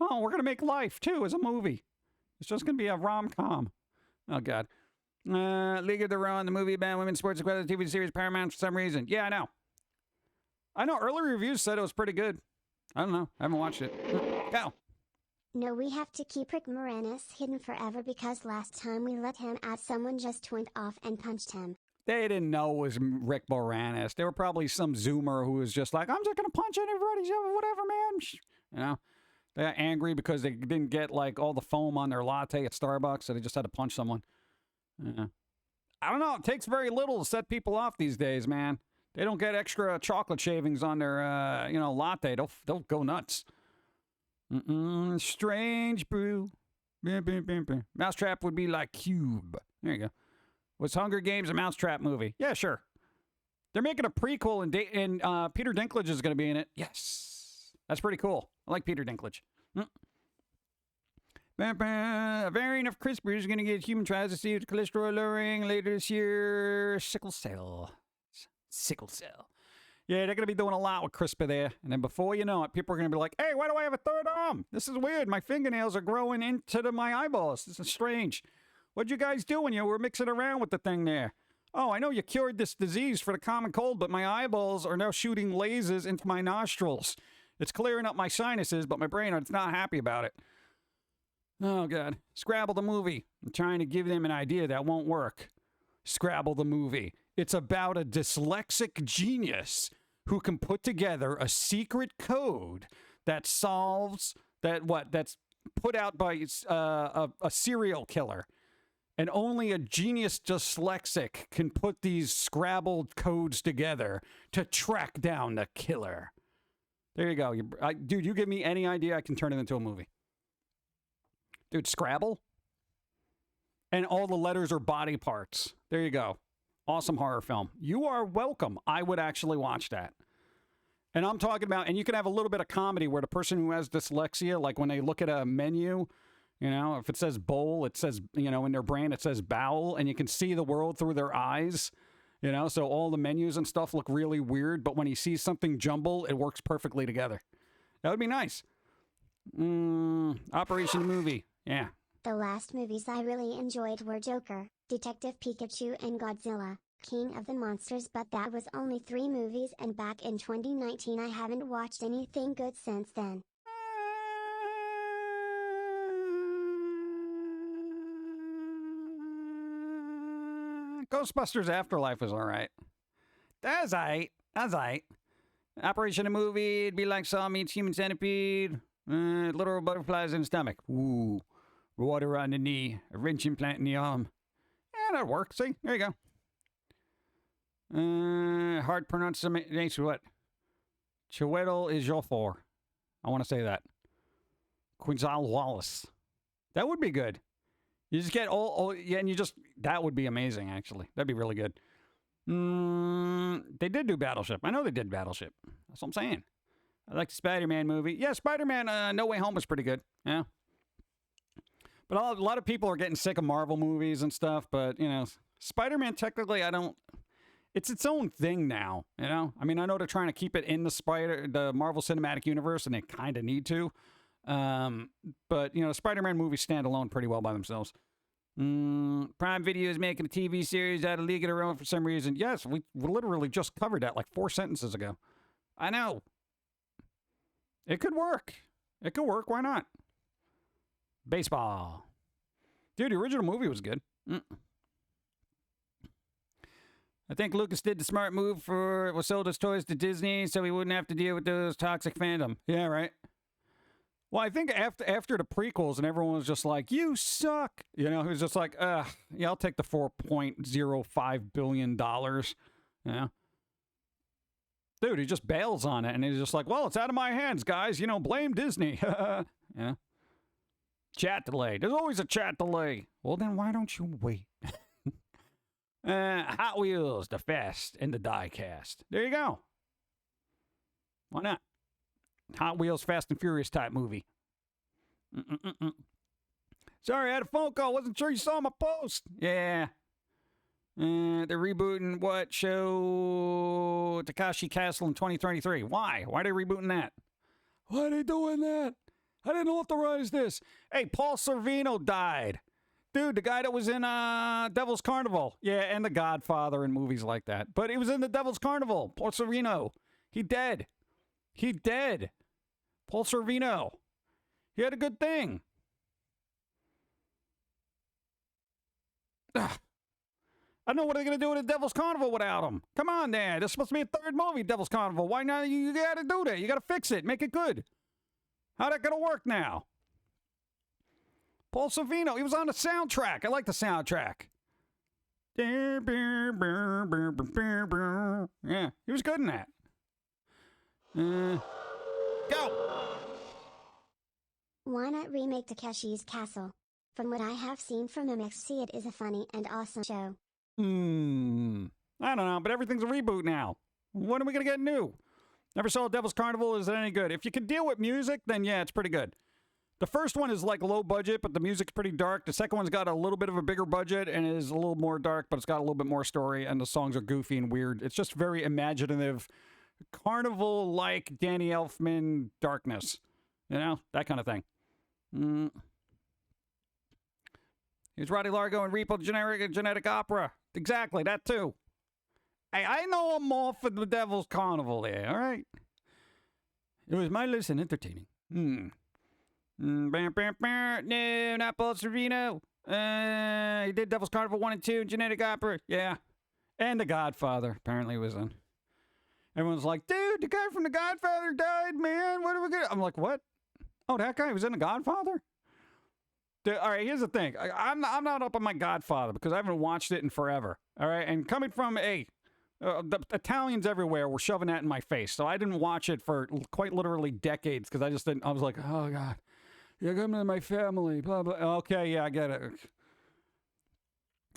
Oh, we're going to make Life, too, as a movie. It's just going to be a rom-com. Oh, God. League of Their Own, the movie about women's sports equality TV series, Paramount for some reason. Yeah, I know. I know early reviews said it was pretty good. I don't know. I haven't watched it. Go. No, we have to keep Rick Moranis hidden forever because last time we let him out, someone just went off and punched him. They didn't know it was Rick Moranis. They were probably some Zoomer who was just like, I'm just going to punch anybody, whatever, man. You know? They got angry because they didn't get, like, all the foam on their latte at Starbucks, so they just had to punch someone. Yeah. I don't know. It takes very little to set people off these days, man. They don't get extra chocolate shavings on their, latte. They'll go nuts. Strange brew. Mousetrap would be like Cube. There you go. Was Hunger Games a Mousetrap movie? Yeah, sure. They're making a prequel, and Peter Dinklage is going to be in it. Yes. That's pretty cool. I like Peter Dinklage. A variant of CRISPR is going to get human trials to see if cholesterol lowering later this year. Sickle cell. Yeah, they're going to be doing a lot with CRISPR there. And then before you know it, people are going to be like, hey, why do I have a third arm? This is weird. My fingernails are growing into my eyeballs. This is strange. What'd you guys do when you were mixing around with the thing there? Oh, I know you cured this disease for the common cold, but my eyeballs are now shooting lasers into my nostrils. It's clearing up my sinuses, but my brain is not happy about it. Oh, God. Scrabble the movie. I'm trying to give them an idea that won't work. Scrabble the movie. It's about a dyslexic genius who can put together a secret code that solves that's put out by a serial killer. And only a genius dyslexic can put these scrabbled codes together to track down the killer. There you go. Dude, you give me any idea, I can turn it into a movie. Dude, Scrabble? And all the letters are body parts. There you go. Awesome horror film. You are welcome. I would actually watch that. And I'm talking about, and you can have a little bit of comedy where the person who has dyslexia, like when they look at a menu, you know, if it says bowl, it says, you know, in their brain, it says bowel, and you can see the world through their eyes. You know, so all the menus and stuff look really weird, but when he sees something jumble, it works perfectly together. That would be nice. Operation Movie. Yeah. The last movies I really enjoyed were Joker, Detective Pikachu and Godzilla, King of the Monsters, but that was only 3 movies, and back in 2019 I haven't watched anything good since then. Ghostbusters Afterlife was alright. That's aight. That's aight. Operation Movie, it'd be like Saw meets Human Centipede. Literal butterflies in the stomach. Ooh. Water on the knee. A wrench implant in the arm. Yeah, that'd work. See? There you go. Hard pronunciation. What? Chiwetel Ejiofor. I want to say that. Quinzel Wallace. That would be good. You just get yeah, and you just, that would be amazing, actually. That'd be really good. They did do Battleship. I know they did Battleship. That's what I'm saying. I like the Spider-Man movie. Yeah, Spider-Man No Way Home was pretty good. Yeah. But a lot of people are getting sick of Marvel movies and stuff, but, you know, Spider-Man, technically, it's its own thing now, you know? I mean, I know they're trying to keep it in the Marvel Cinematic Universe, and they kind of need to. But, you know, Spider-Man movies stand alone pretty well by themselves. Prime Video is making a TV series out of League of Their Own for some reason. Yes, we literally just covered that like 4 sentences ago. I know. It could work. It could work. Why not? Baseball. Dude, the original movie was good. I think Lucas did the smart move sold his toys to Disney so he wouldn't have to deal with those toxic fandom. Yeah, right. Well, I think after the prequels and everyone was just like, you suck. You know, he was just like, yeah, I'll take the $4.05 billion. Yeah. Dude, he just bails on it and he's just like, well, it's out of my hands, guys. You know, blame Disney. Yeah. Chat delay. There's always a chat delay. Well, then why don't you wait? Hot Wheels, the Fast and the Die Cast. There you go. Why not? Hot Wheels, Fast and Furious type movie. Sorry, I had a phone call. Wasn't sure you saw my post. Yeah. They're rebooting what show? Takashi Castle in 2023. Why? Why are they rebooting that? Why are they doing that? I didn't authorize this. Hey, Paul Cervino died. Dude, the guy that was in Devil's Carnival. Yeah, and The Godfather and movies like that. But he was in the Devil's Carnival. Paul Cervino. He dead. He dead. Paul Cervino. He had a good thing. Ugh. I don't know what are they going to do with the Devil's Carnival without him. Come on, Dan. There's supposed to be a 3rd movie, Devil's Carnival. Why not? You got to do that. You got to fix it. Make it good. How's that going to work now? Paul Cervino. He was on the soundtrack. I like the soundtrack. Yeah, he was good in that. Go! Why not remake Takeshi's Castle? From what I have seen from MXC, it is a funny and awesome show. I don't know, but everything's a reboot now. When are we going to get new? Never saw Devil's Carnival. Is it any good? If you can deal with music, then yeah, it's pretty good. The first one is like low budget, but the music's pretty dark. The second one's got a little bit of a bigger budget and is a little more dark, but it's got a little bit more story, and the songs are goofy and weird. It's just very imaginative, carnival-like Danny Elfman darkness. You know, that kind of thing. Here's Roddy Largo and Repo Genetic Opera. Exactly, that too. Hey, I know I'm off for the Devil's Carnival there, all right? It was mindless and entertaining. No, not Paul Cervino. He did Devil's Carnival 1 and 2, Genetic Opera, yeah. And The Godfather, apparently was in. Everyone's like, dude, the guy from The Godfather died, man. What are we gonna... I'm like, what? Oh, that guy was in The Godfather? All right, here's the thing. I'm not up on my Godfather because I haven't watched it in forever. All right, and coming from the Italians everywhere were shoving that in my face, so I didn't watch it for quite literally decades because I just didn't. I was like, oh God, you're coming to my family, blah blah. Okay, yeah, I get it.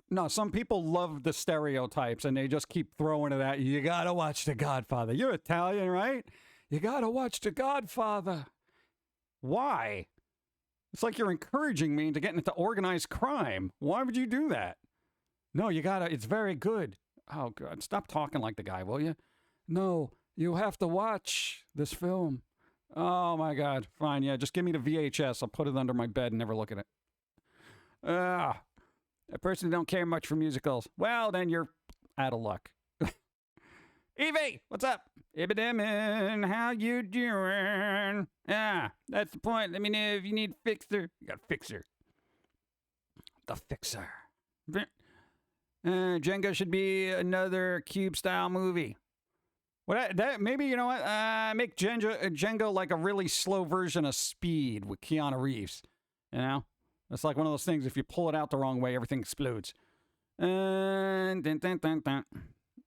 No, some people love the stereotypes and they just keep throwing it at you. You gotta watch The Godfather. You're Italian, right? You gotta watch The Godfather. Why? It's like you're encouraging me to get into organized crime. Why would you do that? No, you gotta, it's very good. Oh, God. Stop talking like the guy, will you? No, you have to watch this film. Oh, my God. Fine, yeah, just give me the VHS. I'll put it under my bed and never look at it. Ah, I personally don't care much for musicals. Well, then you're out of luck. Evie, what's up? Ibidimin, how you doing? Ah, that's the point. Let me know if you need a fixer. You got a fixer. The fixer. Jenga should be another Cube-style movie. That maybe, you know what? Make Jenga like a really slow version of Speed with Keanu Reeves. You know? It's like one of those things, if you pull it out the wrong way, everything explodes. Dun, dun, dun, dun.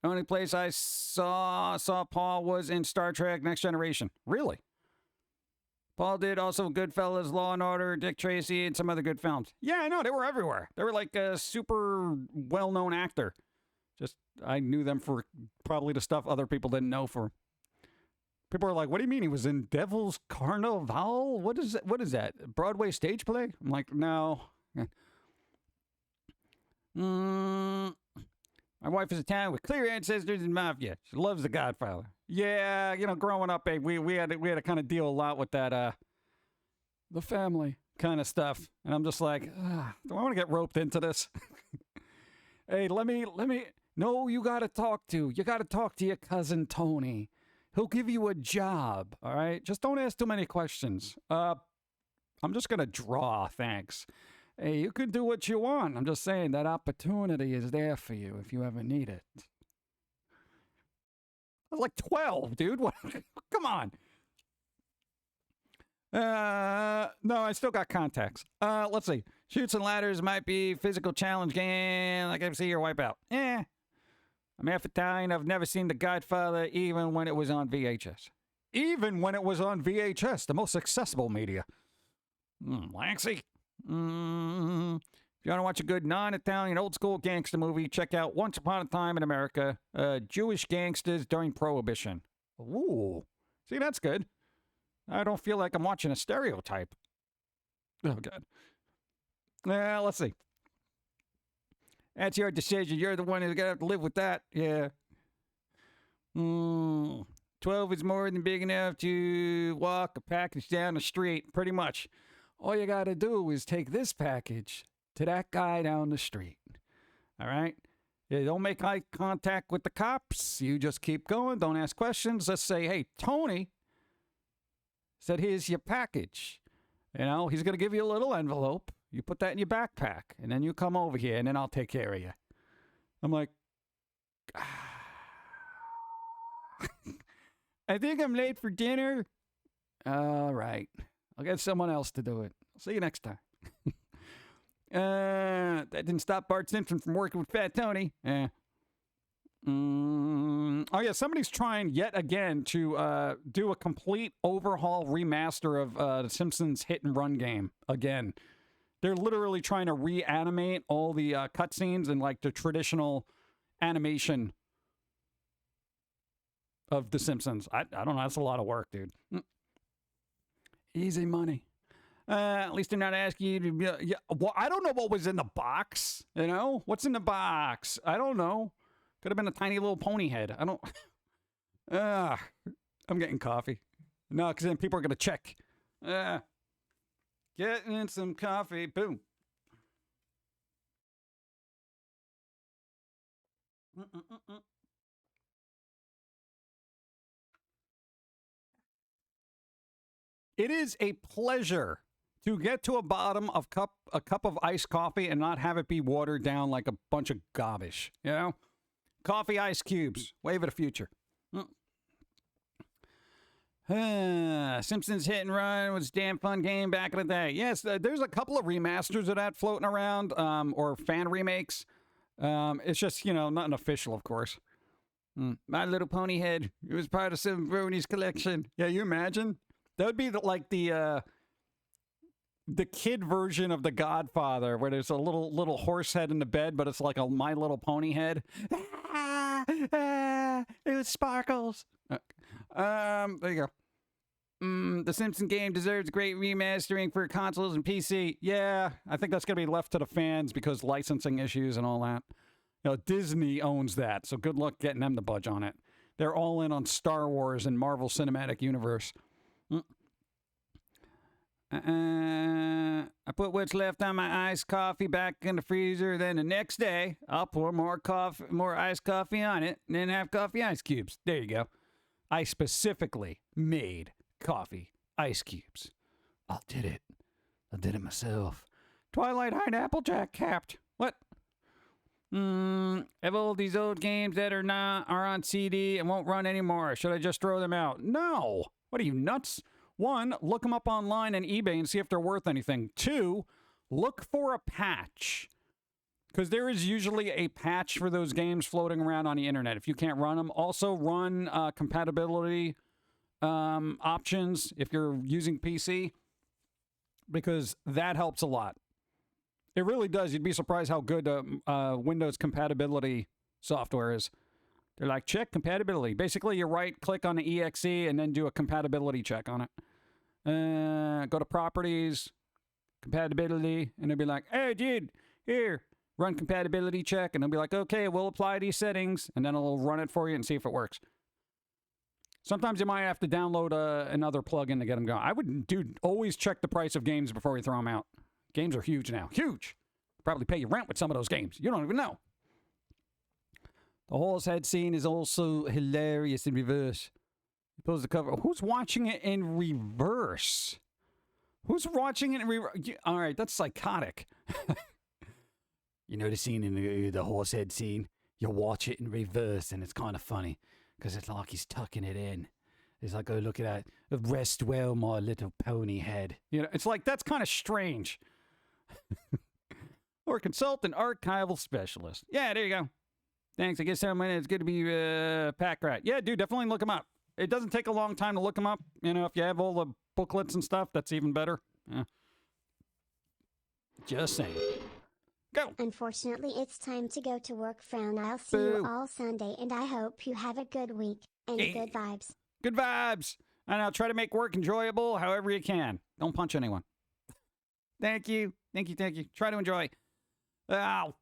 Only place I saw Paul was in Star Trek Next Generation. Really? Paul did also Goodfellas, Law and Order, Dick Tracy, and some other good films. Yeah, I know. They were everywhere. They were like a super well-known actor. Just, I knew them for probably the stuff other people didn't know for. People are like, what do you mean he was in Devil's Carnival? What is that? Broadway stage play? I'm like, no. My wife is Italian with clear ancestors in mafia. She loves The Godfather. Yeah, you know, growing up, babe, we had to kind of deal a lot with that, the family kind of stuff. And I'm just like, do I want to get roped into this? Hey, let me. No, you got to talk to your cousin Tony. He'll give you a job, all right? Just don't ask too many questions. I'm just going to draw, thanks. Hey, you can do what you want. I'm just saying that opportunity is there for you if you ever need it. I was like 12, dude. What? Come on. No, I still got contacts. Let's see. Chutes and Ladders might be physical challenge game like MC or Wipeout. I'm half Italian. I've never seen The Godfather even when it was on VHS. Even when it was on VHS, the most accessible media. Lancy. If you want to watch a good non-Italian old-school gangster movie, check out Once Upon a Time in America, Jewish Gangsters During Prohibition. Ooh. See, that's good. I don't feel like I'm watching a stereotype. Oh, God. Let's see. That's your decision. You're the one who's going to have to live with that. Yeah. 12 is more than big enough to walk a package down the street, pretty much. All you got to do is take this package to that guy down the street. All right? You don't make eye contact with the cops. You just keep going. Don't ask questions. Just say, hey, Tony said, here's your package. You know, he's going to give you a little envelope. You put that in your backpack, and then you come over here, and then I'll take care of you. I'm like, I think I'm late for dinner. All right. I'll get someone else to do it. I'll see you next time. That didn't stop Bart Simpson from working with Fat Tony. Oh, yeah, somebody's trying yet again to do a complete overhaul remaster of The Simpsons hit and run game again. They're literally trying to reanimate all the cutscenes and like the traditional animation of The Simpsons. I don't know. That's a lot of work, dude. Easy money. At least they're not asking you to... Yeah, well, I don't know what was in the box. You know? What's in the box? I don't know. Could have been a tiny little pony head. I don't... I'm getting coffee. No, because then people are going to check. Getting some coffee. Boom. It is a pleasure to get to a bottom of a cup of iced coffee and not have it be watered down like a bunch of garbage. You know? Coffee ice cubes. Wave of the future. Simpsons Hit and Run was a damn fun game back in the day. Yes, there's a couple of remasters of that floating around, or fan remakes. It's just, you know, nothing official, of course. My Little Pony Head. It was part of Seven Bronies collection. Yeah, you imagine? That would be like the kid version of The Godfather, where there's a little horse head in the bed, but it's like a My Little Pony head. It was sparkles. There you go. The Simpson game deserves great remastering for consoles and PC. Yeah, I think that's going to be left to the fans because licensing issues and all that. Disney owns that, so good luck getting them to budge on it. They're all in on Star Wars and Marvel Cinematic Universe. I put what's left on my iced coffee back in the freezer. Then the next day, I'll pour more iced coffee on it, and then have coffee ice cubes. There you go. I specifically made coffee ice cubes. I did it. I did it myself. Twilight Hide Applejack capped. What? Have all these old games that are on CD and won't run anymore. Should I just throw them out? No. What are you, nuts? 1, look them up online and eBay and see if they're worth anything. 2, look for a patch. Because there is usually a patch for those games floating around on the internet if you can't run them. Also, run compatibility options if you're using PC, because that helps a lot. It really does. You'd be surprised how good Windows compatibility software is. They're like, check compatibility. Basically, you right-click on the exe and then do a compatibility check on it. Go to properties, compatibility, and they'll be like, hey, dude, here, run compatibility check. And they'll be like, okay, we'll apply these settings, and then it'll run it for you and see if it works. Sometimes you might have to download another plugin to get them going. Always check the price of games before you throw them out. Games are huge now. Huge. Probably pay your rent with some of those games. You don't even know. The horse head scene is also hilarious in reverse. He pulls the cover. Who's watching it in reverse? Who's watching it in reverse? All right, that's psychotic. You know the scene in the horse head scene? You watch it in reverse, and it's kind of funny, because it's like he's tucking it in. It's like, oh, look at that. Rest well, my little pony head. It's like, that's kind of strange. Or consult an archival specialist. Yeah, there you go. Thanks. I guess it's good to be Pack Rat. Yeah, dude, definitely look them up. It doesn't take a long time to look them up. If you have all the booklets and stuff, that's even better. Yeah. Just saying. Go. Unfortunately, it's time to go to work, Frown. I'll see you all Sunday, and I hope you have a good week and good vibes. Good vibes. And I'll try to make work enjoyable however you can. Don't punch anyone. Thank you. Thank you. Try to enjoy. Ow.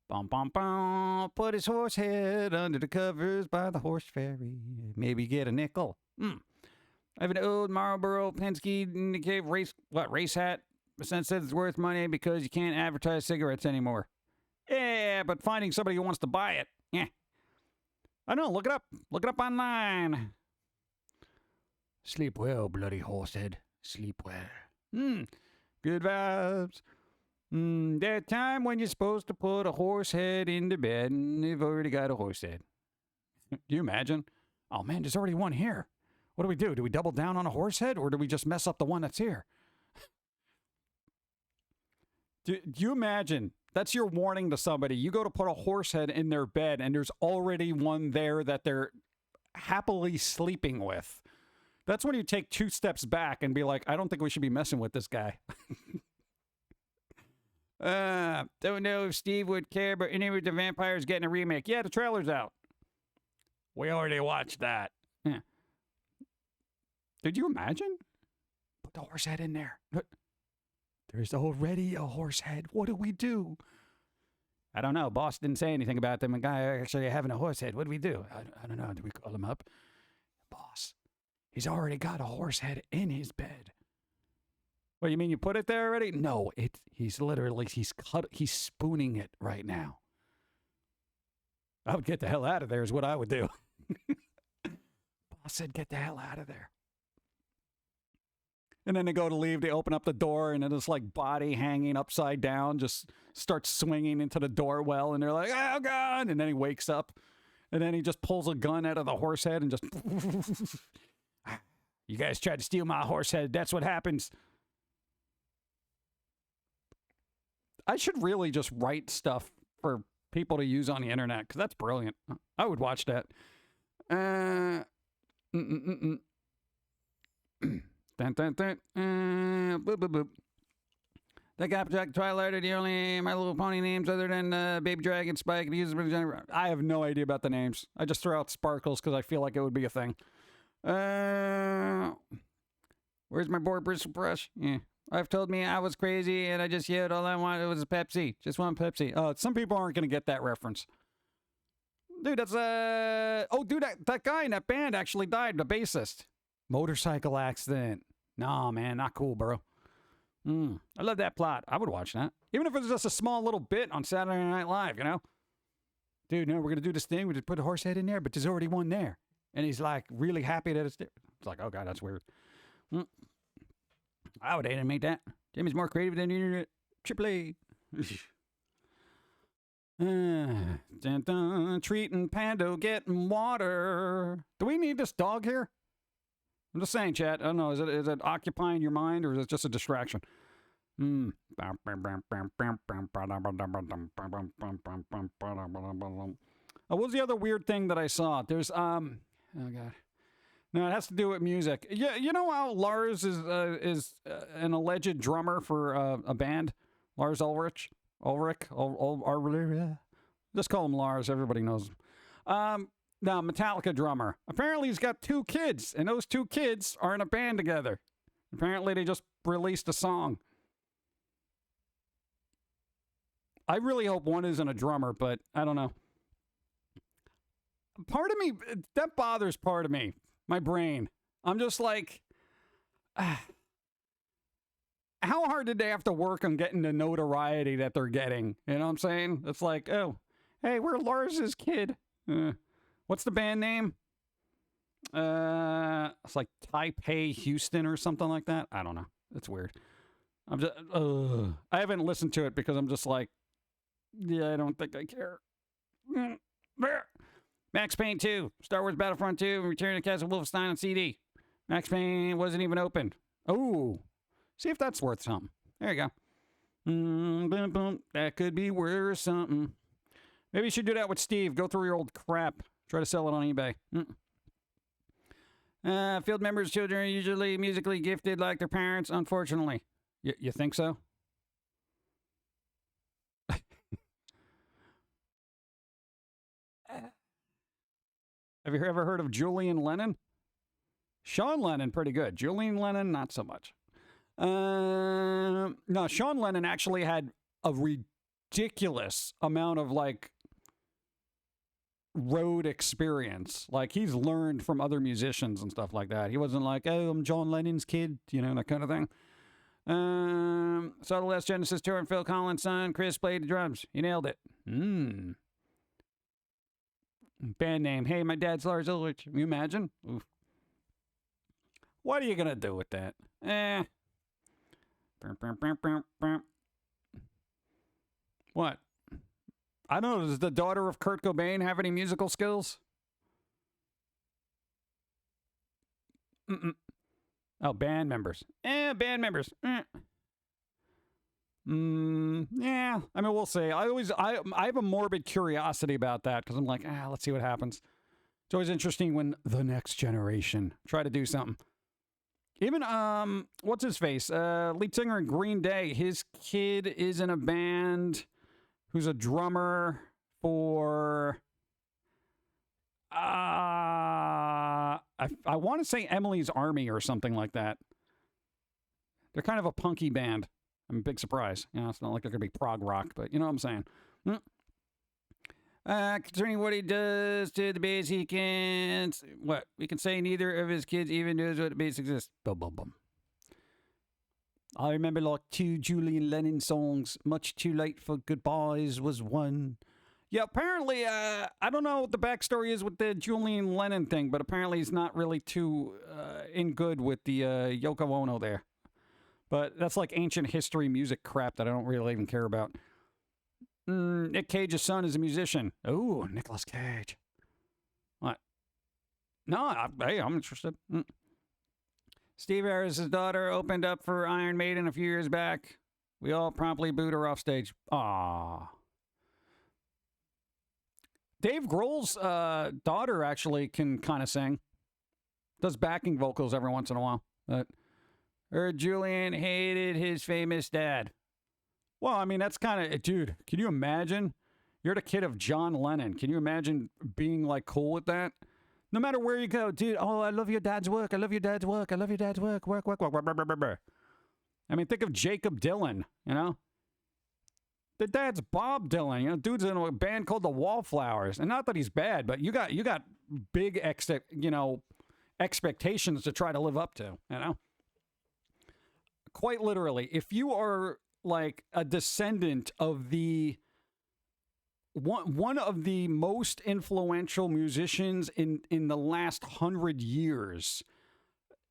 Bum, bum, bum. Put his horse head under the covers by the horse ferry. Maybe get a nickel. I have an old Marlboro Penske in the cave race hat. The sense says it's worth money because you can't advertise cigarettes anymore. Yeah, but finding somebody who wants to buy it. Yeah. I don't know. Look it up. Look it up online. Sleep well, bloody horsehead. Sleep well. Good vibes. That time when you're supposed to put a horse head into bed and they've already got a horse head. Do you imagine? Oh man, there's already one here. What do? Do we double down on a horse head, or do we just mess up the one that's here? Do you imagine? That's your warning to somebody. You go to put a horse head in their bed and there's already one there that they're happily sleeping with. That's when you take 2 steps back and be like, I don't think we should be messing with this guy. Don't know if Steve would care, but any of the vampires getting a remake. Yeah, the trailer's out. We already watched that. Yeah. Did you imagine? Put the horse head in there. There's already a horse head. What do we do? I don't know. Boss didn't say anything about them. A guy actually having a horse head. What do we do? I don't know. Do we call him up? Boss. He's already got a horse head in his bed. What, you mean you put it there already? No, he's spooning it right now. I would get the hell out of there is what I would do. Boss said, get the hell out of there. And then they go to leave, they open up the door, and then this like body hanging upside down just starts swinging into the doorwell, and they're like, oh God! And then he wakes up, and then he just pulls a gun out of the horse head and just... You guys tried to steal my horse head. That's what happens. I should really just write stuff for people to use on the internet, because that's brilliant. I would watch that. Dun, dun, dun. Boop, boop, boop. That Applejack, Twilight are the only My Little Pony names other than Baby Dragon, Spike, and I have no idea about the names. I just throw out Sparkles because I feel like it would be a thing. Where's my board bristle brush? Yeah. Wife told me I was crazy and I just yelled all I wanted was a Pepsi. Just one Pepsi. Some people aren't going to get that reference. Dude, that's oh, dude, that guy in that band actually died, the bassist. Motorcycle accident. Nah, man, not cool, bro. I love that plot. I would watch that. Even if it was just a small little bit on Saturday Night Live, you know? Dude, no, we're going to do this thing. We just put a horse head in there, but there's already one there. And he's like really happy that it's there. It's like, oh, God, that's weird. I would animate that. Jimmy's more creative than the internet. Triple A. Dun, dun, treating Pando, getting water. Do we need this dog here? I'm just saying, chat. I don't know. Is it occupying your mind or is it just a distraction? Oh, what was the other weird thing that I saw? There's oh God. No, it has to do with music. Yeah, you know how Lars is an alleged drummer for a band, Lars Ulrich. Just call him Lars. Everybody knows him. Now, Metallica drummer. Apparently, he's got 2 kids, and those 2 kids are in a band together. Apparently, they just released a song. I really hope one isn't a drummer, but I don't know. Part of me, that bothers part of me, my brain. I'm just like, how hard did they have to work on getting the notoriety that they're getting? You know what I'm saying? It's like, oh, hey, we're Lars's kid. What's the band name? It's like Taipei Houston or something like that. I don't know. It's weird. I'm just, I haven't listened to it because I'm just like, yeah, I don't think I care. Max Payne 2, Star Wars Battlefront 2, Return to Castle Wolfenstein on CD. Max Payne wasn't even opened. Oh, see if that's worth something. There you go. That could be worth something. Maybe you should do that with Steve. Go through your old crap. Try to sell it on eBay. Field members' children are usually musically gifted like their parents, unfortunately. You think so? Have you ever heard of Julian Lennon? Sean Lennon, pretty good. Julian Lennon, not so much. No, Sean Lennon actually had a ridiculous amount of, like, road experience. Like, he's learned from other musicians and stuff like that. He wasn't like, oh, I'm John Lennon's kid, you know, that kind of thing. Saw the last Genesis tour and Phil Collins' son, Chris, played the drums. He nailed it. Band name. Hey, my dad's Lars Ulrich. Can you imagine? Oof. What are you going to do with that? What? I don't know. Does the daughter of Kurt Cobain have any musical skills? Oh, band members. Band members. Yeah. I mean, we'll see. I have a morbid curiosity about that because I'm like, let's see what happens. It's always interesting when the next generation try to do something. Even, what's his face? Lead singer in Green Day. His kid is in a band who's a drummer for, I want to say Emily's Army or something like that. They're kind of a punky band. I'm a big surprise. You know, it's not like they're going to be prog rock, but you know what I'm saying. Concerning what he does to the bass, he can... What? We can say neither of his kids even knows what the bass exists. Bum, bum, bum. I remember like 2 Julian Lennon songs. Much Too Late for Goodbyes was one. Yeah, apparently, I don't know what the backstory is with the Julian Lennon thing, but apparently he's not really too in good with the Yoko Ono there. But that's like ancient history music crap that I don't really even care about. Nick Cage's son is a musician. Oh, Nicolas Cage. What? No, hey, I'm interested. Steve Harris' daughter opened up for Iron Maiden a few years back. We all promptly booed her off stage. Aww. Dave Grohl's daughter actually can kind of sing. Does backing vocals every once in a while. But Julian hated his famous dad. Well, I mean, that's kind of... Dude, can you imagine? You're the kid of John Lennon. Can you imagine being, like, cool with that? No matter where you go, dude, oh, I love your dad's work. I love your dad's work. I love your dad's work. Work. I mean, think of Jacob Dylan, you know? The dad's Bob Dylan. You know, dude's in a band called the Wallflowers. And not that he's bad, but you got big expectations to try to live up to, you know? Quite literally, if you are like a descendant of the one of the most influential musicians in the last 100 years,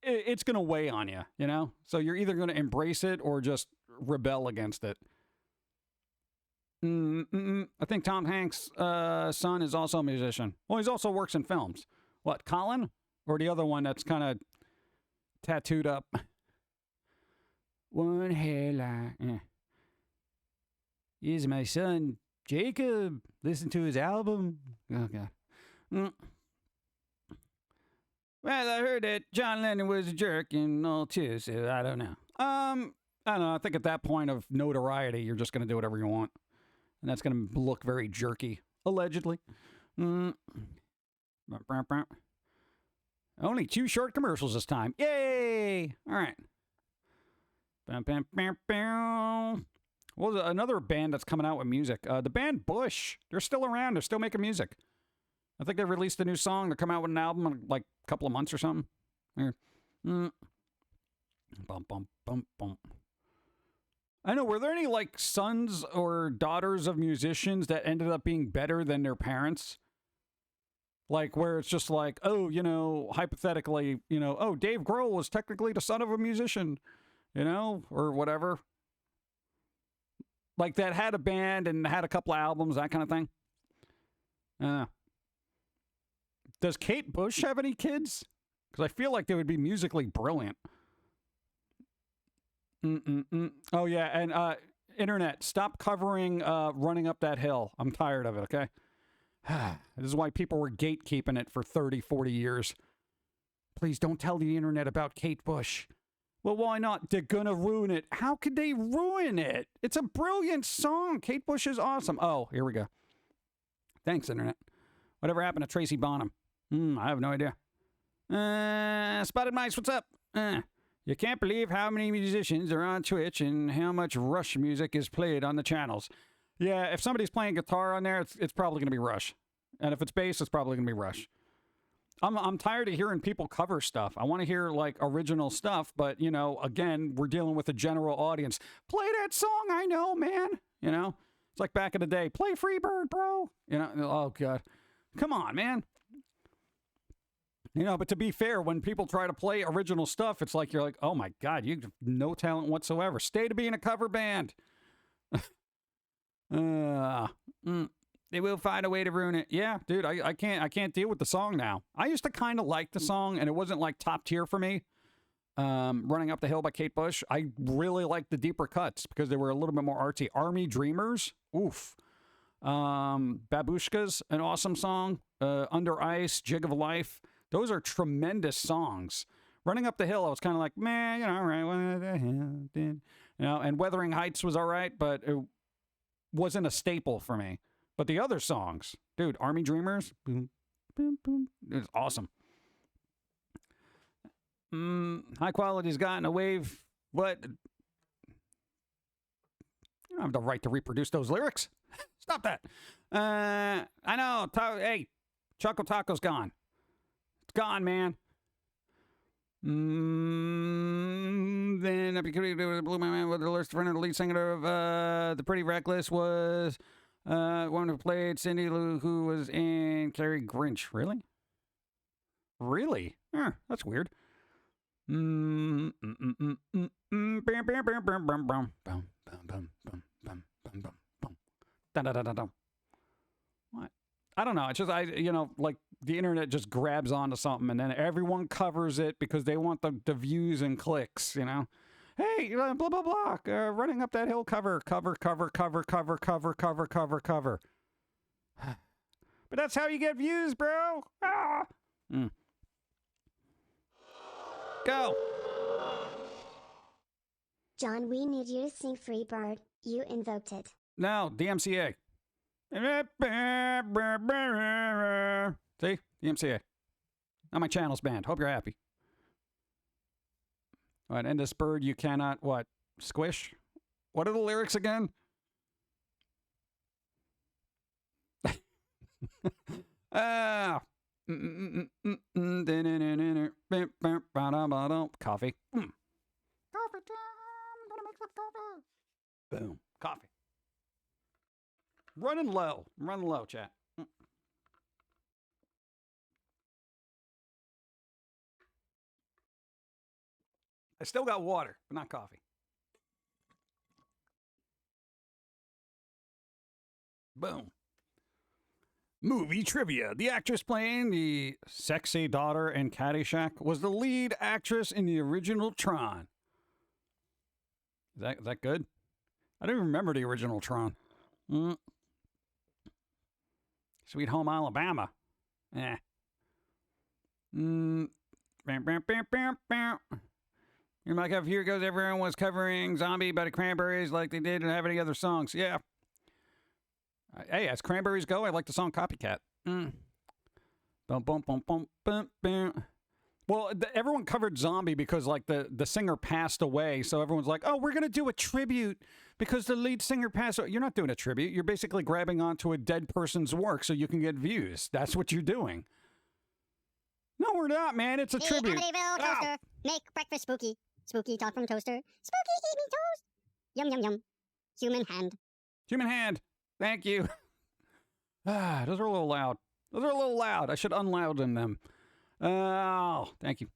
it's going to weigh on you, you know? So you're either going to embrace it or just rebel against it. I think Tom Hanks' son is also a musician. Well, he also works in films. What, Colin? Or the other one that's kind of tattooed up? One hairline. Yeah. Here's my son, Jacob. Listen to his album. Oh, God. Well, I heard that John Lennon was a jerk and all too, so I don't know. I don't know. I think at that point of notoriety, you're just going to do whatever you want. And that's going to look very jerky, allegedly. Only 2 short commercials this time. Yay! All right. Well, another band that's coming out with music. The band Bush. They're still around. They're still making music. I think they released a new song. They're coming out with an album in like a couple of months or something. Here. Bum, bum, bum, bum. I know. Were there any like sons or daughters of musicians that ended up being better than their parents? Like where it's just like, oh, you know, hypothetically, you know, oh, Dave Grohl was technically the son of a musician, you know, or whatever. Like that had a band and had a couple of albums, that kind of thing. Does Kate Bush have any kids? Because I feel like they would be musically brilliant. Oh, yeah, and internet, stop covering Running Up That Hill. I'm tired of it, okay? This is why people were gatekeeping it for 30, 40 years. Please don't tell the internet about Kate Bush. Well, why not? They're gonna ruin it. How could they ruin it? It's a brilliant song. Kate Bush is awesome. Oh, here we go. Thanks, internet. Whatever happened to Tracy Bonham? I have no idea. Spotted Mice, what's up? You can't believe how many musicians are on Twitch and how much Rush music is played on the channels. Yeah, if somebody's playing guitar on there, it's probably going to be Rush. And if it's bass, it's probably going to be Rush. I'm tired of hearing people cover stuff. I want to hear, like, original stuff, but, you know, again, we're dealing with a general audience. Play that song I know, man. You know? It's like back in the day. Play Freebird, bro. You know? Oh, God. Come on, man. You know, but to be fair, when people try to play original stuff, it's like you're like, oh, my God, you have no talent whatsoever. Stay to being a cover band. They will find a way to ruin it. Yeah, dude, I can't deal with the song now. I used to kind of like the song, and it wasn't like top tier for me. Running Up the Hill by Kate Bush. I really liked the deeper cuts because they were a little bit more artsy. Army Dreamers, oof. Babushka's an awesome song. Under Ice, Jig of Life. Those are tremendous songs. Running Up the Hill, I was kind of like, man, you know, all right, what the hell did... You know, and Wuthering Heights was all right, but it wasn't a staple for me. But the other songs, dude, Army Dreamers, boom, boom, boom, it was awesome. High Quality's gotten a wave. What? You don't have the right to reproduce those lyrics. Stop that. I know. Hey, Choco Taco's gone. It's gone, man. Then I blew my mind with the list friend of the lead singer of The Pretty Reckless was one who played Cindy Lou, who was in Carrie Grinch. Really? Really? That's weird. What? I don't know. It's just, you know, like the internet just grabs onto something and then everyone covers it because they want the views and clicks, you know? Hey, blah, blah, blah. Running Up That Hill cover. But that's how you get views, bro. Ah! Go. John, we need you to sing Free Bird. You invoked it. No, DMCA. See? DMCA. Now my channel's banned. Hope you're happy. What? And this bird you cannot, what? Squish? What are the lyrics again? Ah. Coffee. Coffee time. I'm gonna make some coffee. Boom. Coffee. Running low. I'm running low, chat. I still got water, but not coffee. Boom. Movie trivia. The actress playing the sexy daughter in Caddyshack was the lead actress in the original Tron. Is that good? I don't even remember the original Tron. Sweet Home Alabama. Eh. Bam, bam, bam, bam, bam. You might have Here Goes Everyone was covering Zombie by the Cranberries like they didn't have any other songs. Yeah. Hey, as Cranberries go, I like the song Copycat. Bum, bum, bum, bum, bum, bum. Well, everyone covered Zombie because, like, the singer passed away. So everyone's like, oh, we're going to do a tribute because the lead singer passed away. You're not doing a tribute. You're basically grabbing onto a dead person's work so you can get views. That's what you're doing. No, we're not, man. It's a tribute. Amityville toaster. Make breakfast spooky. Spooky talk from toaster. Spooky eat me toast. Yum, yum, yum. Human hand. Human hand. Thank you. Those are a little loud. Those are a little loud. I should unlouden them. Oh, thank you.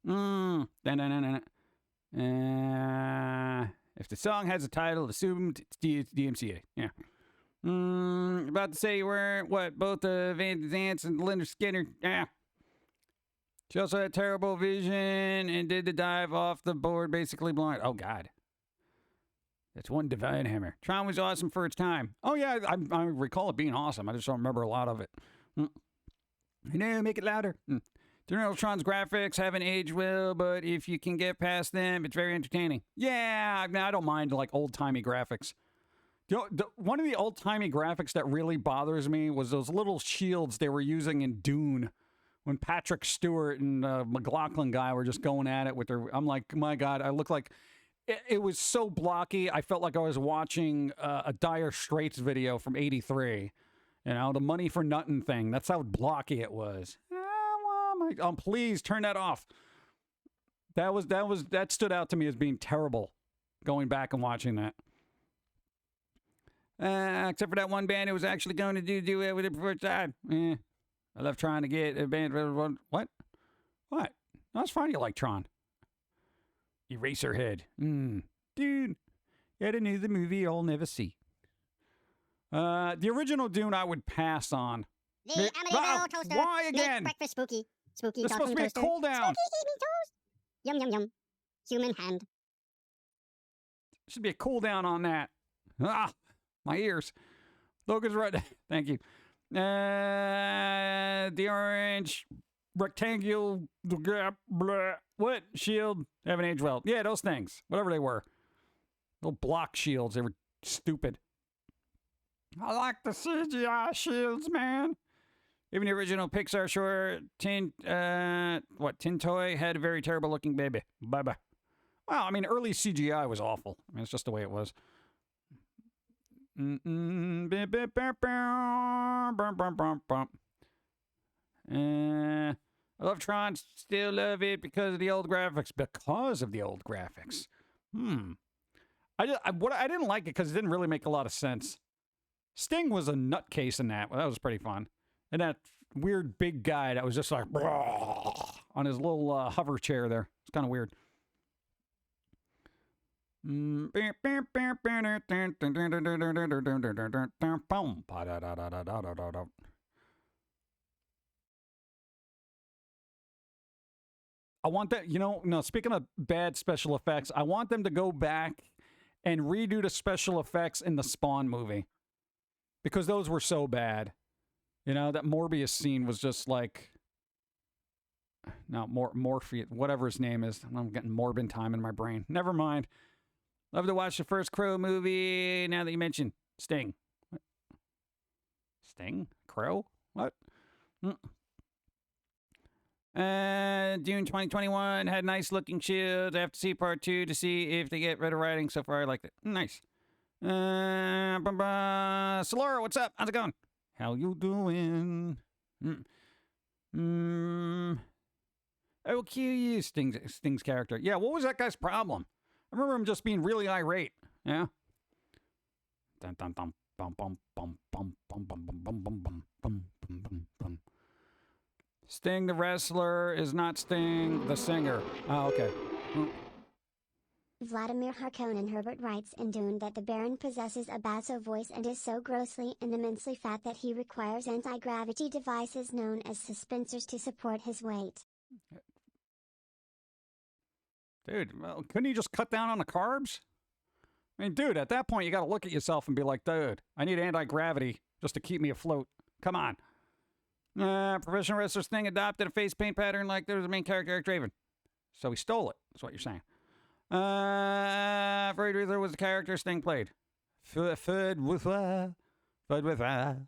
If the song has a title, assumed it's DMCA. Yeah. About to say you weren't, both Van Zant and Leonard Skinner. Yeah. She also had terrible vision and did the dive off the board, basically blind. Oh, God. That's one divine hammer. Tron was awesome for its time. Oh, yeah, I recall it being awesome. I just don't remember a lot of it. Make it louder. General Tron's graphics haven't aged well, but if you can get past them, it's very entertaining. Yeah, I mean, I don't mind, like, old-timey graphics. One of the old-timey graphics that really bothers me was those little shields they were using in Dune when Patrick Stewart and McLaughlin guy were just going at it with their... I'm like, my God, I look like... It was so blocky, I felt like I was watching a Dire Straits video from '83. You know, the Money for Nothing thing. That's how blocky it was. Please turn that off. That stood out to me as being terrible, going back and watching that. Except for that one band who was actually going to do it with it before time. I love trying to get a band. What? What? That's fine. You like Tron. Eraserhead. Dude, yet another movie I'll never see. The original Dune I would pass on. The Amityville toaster. Why again? Make breakfast spooky. Spooky There's talk supposed from to be a toaster. cool down. Spooky eat me toast. Yum, yum, yum. Human hand. Should be a cool down on that. My ears. Logan's right. Thank you. The orange rectangular what shield haven't aged well. Yeah, those things, whatever they were, little block shields. They were stupid. I like the CGI shields, man. Even the original Pixar short Tin Toy had a very terrible looking baby. Bye bye. Well, I mean, early CGI was awful. I mean, it's just the way it was. I love Tron, still love it because of the old graphics. Because of the old graphics. I didn't like it because it didn't really make a lot of sense. Sting was a nutcase in that. Well, that was pretty fun. And that weird big guy that was just like on his little hover chair there. It's kind of weird. I want that, speaking of bad special effects, I want them to go back and redo the special effects in the Spawn movie. Because those were so bad. That Morbius scene was just like... No, Morpheus, whatever his name is. I'm getting Morbin time in my brain. Never mind. Love to watch the first Crow movie, now that you mention Sting. What? Sting? Crow? What? June 2021 had nice looking shields. I have to see part 2 to see if they get rid of writing. So far, I liked it. Nice. Solora, what's up? How's it going? How you doing? I will kill you, Sting's character. Yeah, what was that guy's problem? I remember him just being really irate. Yeah. Dun, dun, dun, bum, bum, bum, bum, bum, bum, bum, bum, bum, bum, bum, bum, bum, bum. Sting the wrestler is not Sting the singer. Oh, okay. Vladimir Harkonnen Herbert writes in Dune that the Baron possesses a basso voice and is so grossly and immensely fat that he requires anti-gravity devices known as suspensors to support his weight. Dude, well, couldn't he just cut down on the carbs? I mean, dude, at that point, you got to look at yourself and be like, dude, I need anti-gravity just to keep me afloat. Come on. Professional wrestler's thing adopted a face paint pattern like there was a main character, Eric Draven. So he stole it, is what you're saying. Freddy Ruther was the character Sting played. Fud with Are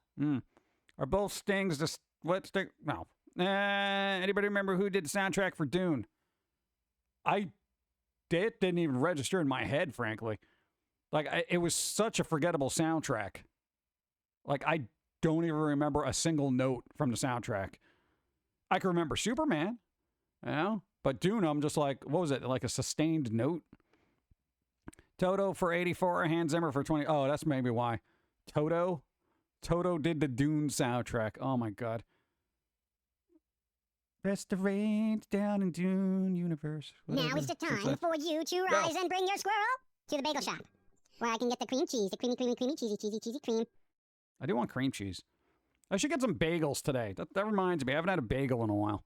both Stings the... What Sting? No. Anybody remember who did the soundtrack for Dune? It didn't even register in my head, frankly. Like, it was such a forgettable soundtrack. Like, I don't even remember a single note from the soundtrack. I can remember Superman, you know? But Dune, I'm just like, what was it? Like a sustained note? Toto for 84, Hans Zimmer for 20. Oh, that's maybe why. Toto did the Dune soundtrack. Oh, my God. Rest the rains down in Dune universe. Whatever. Now is the time for you to rise and bring your squirrel to the bagel shop, where I can get the cream cheese, the creamy, cheesy cream. I do want cream cheese. I should get some bagels today. That reminds me, I haven't had a bagel in a while.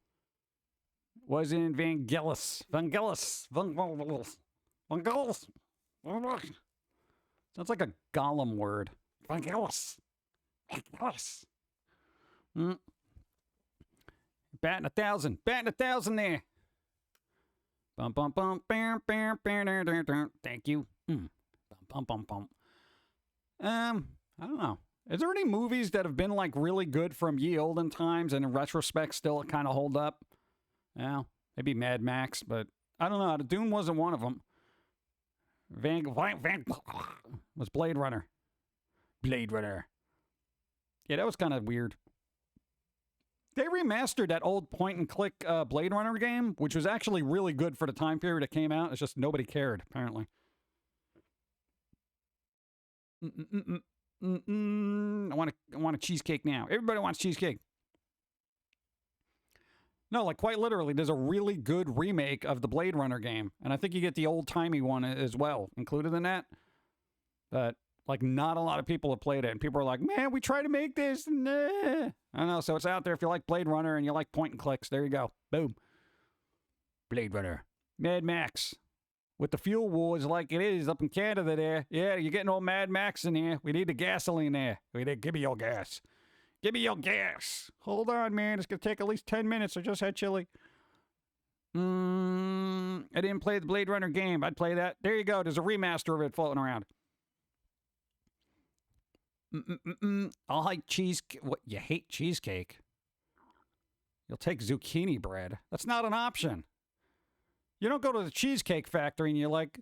Was in Vangelis. Sounds like a Gollum word. Vangelis. Batting 1,000 there. Bum bum bum bam bam bam. Thank you. Bum bum bum. I don't know. Is there any movies that have been like really good from ye olden times and in retrospect still kind of hold up? Yeah, maybe Mad Max, but I don't know. Dune wasn't one of them. Van was Blade Runner. Yeah, that was kind of weird. They remastered that old point-and-click Blade Runner game, which was actually really good for the time period it came out. It's just nobody cared, apparently. I want a cheesecake now. Everybody wants cheesecake. No, like quite literally, there's a really good remake of the Blade Runner game, and I think you get the old-timey one as well, included in that. But like, not a lot of people have played it, and people are like, man, we try to make this. Nah. I don't know, so it's out there if you like Blade Runner and you like point and clicks. There you go. Boom. Blade Runner. Mad Max. With the fuel wars like it is up in Canada there. Yeah, you're getting all Mad Max in here. We need the gasoline there. Give me your gas. Give me your gas. Hold on, man. It's going to take at least 10 minutes. I just had chili. I didn't play the Blade Runner game. I'd play that. There you go. There's a remaster of it floating around. I'll like cheesecake. What? You hate cheesecake? You'll take zucchini bread. That's not an option. You don't go to the Cheesecake Factory and you're like,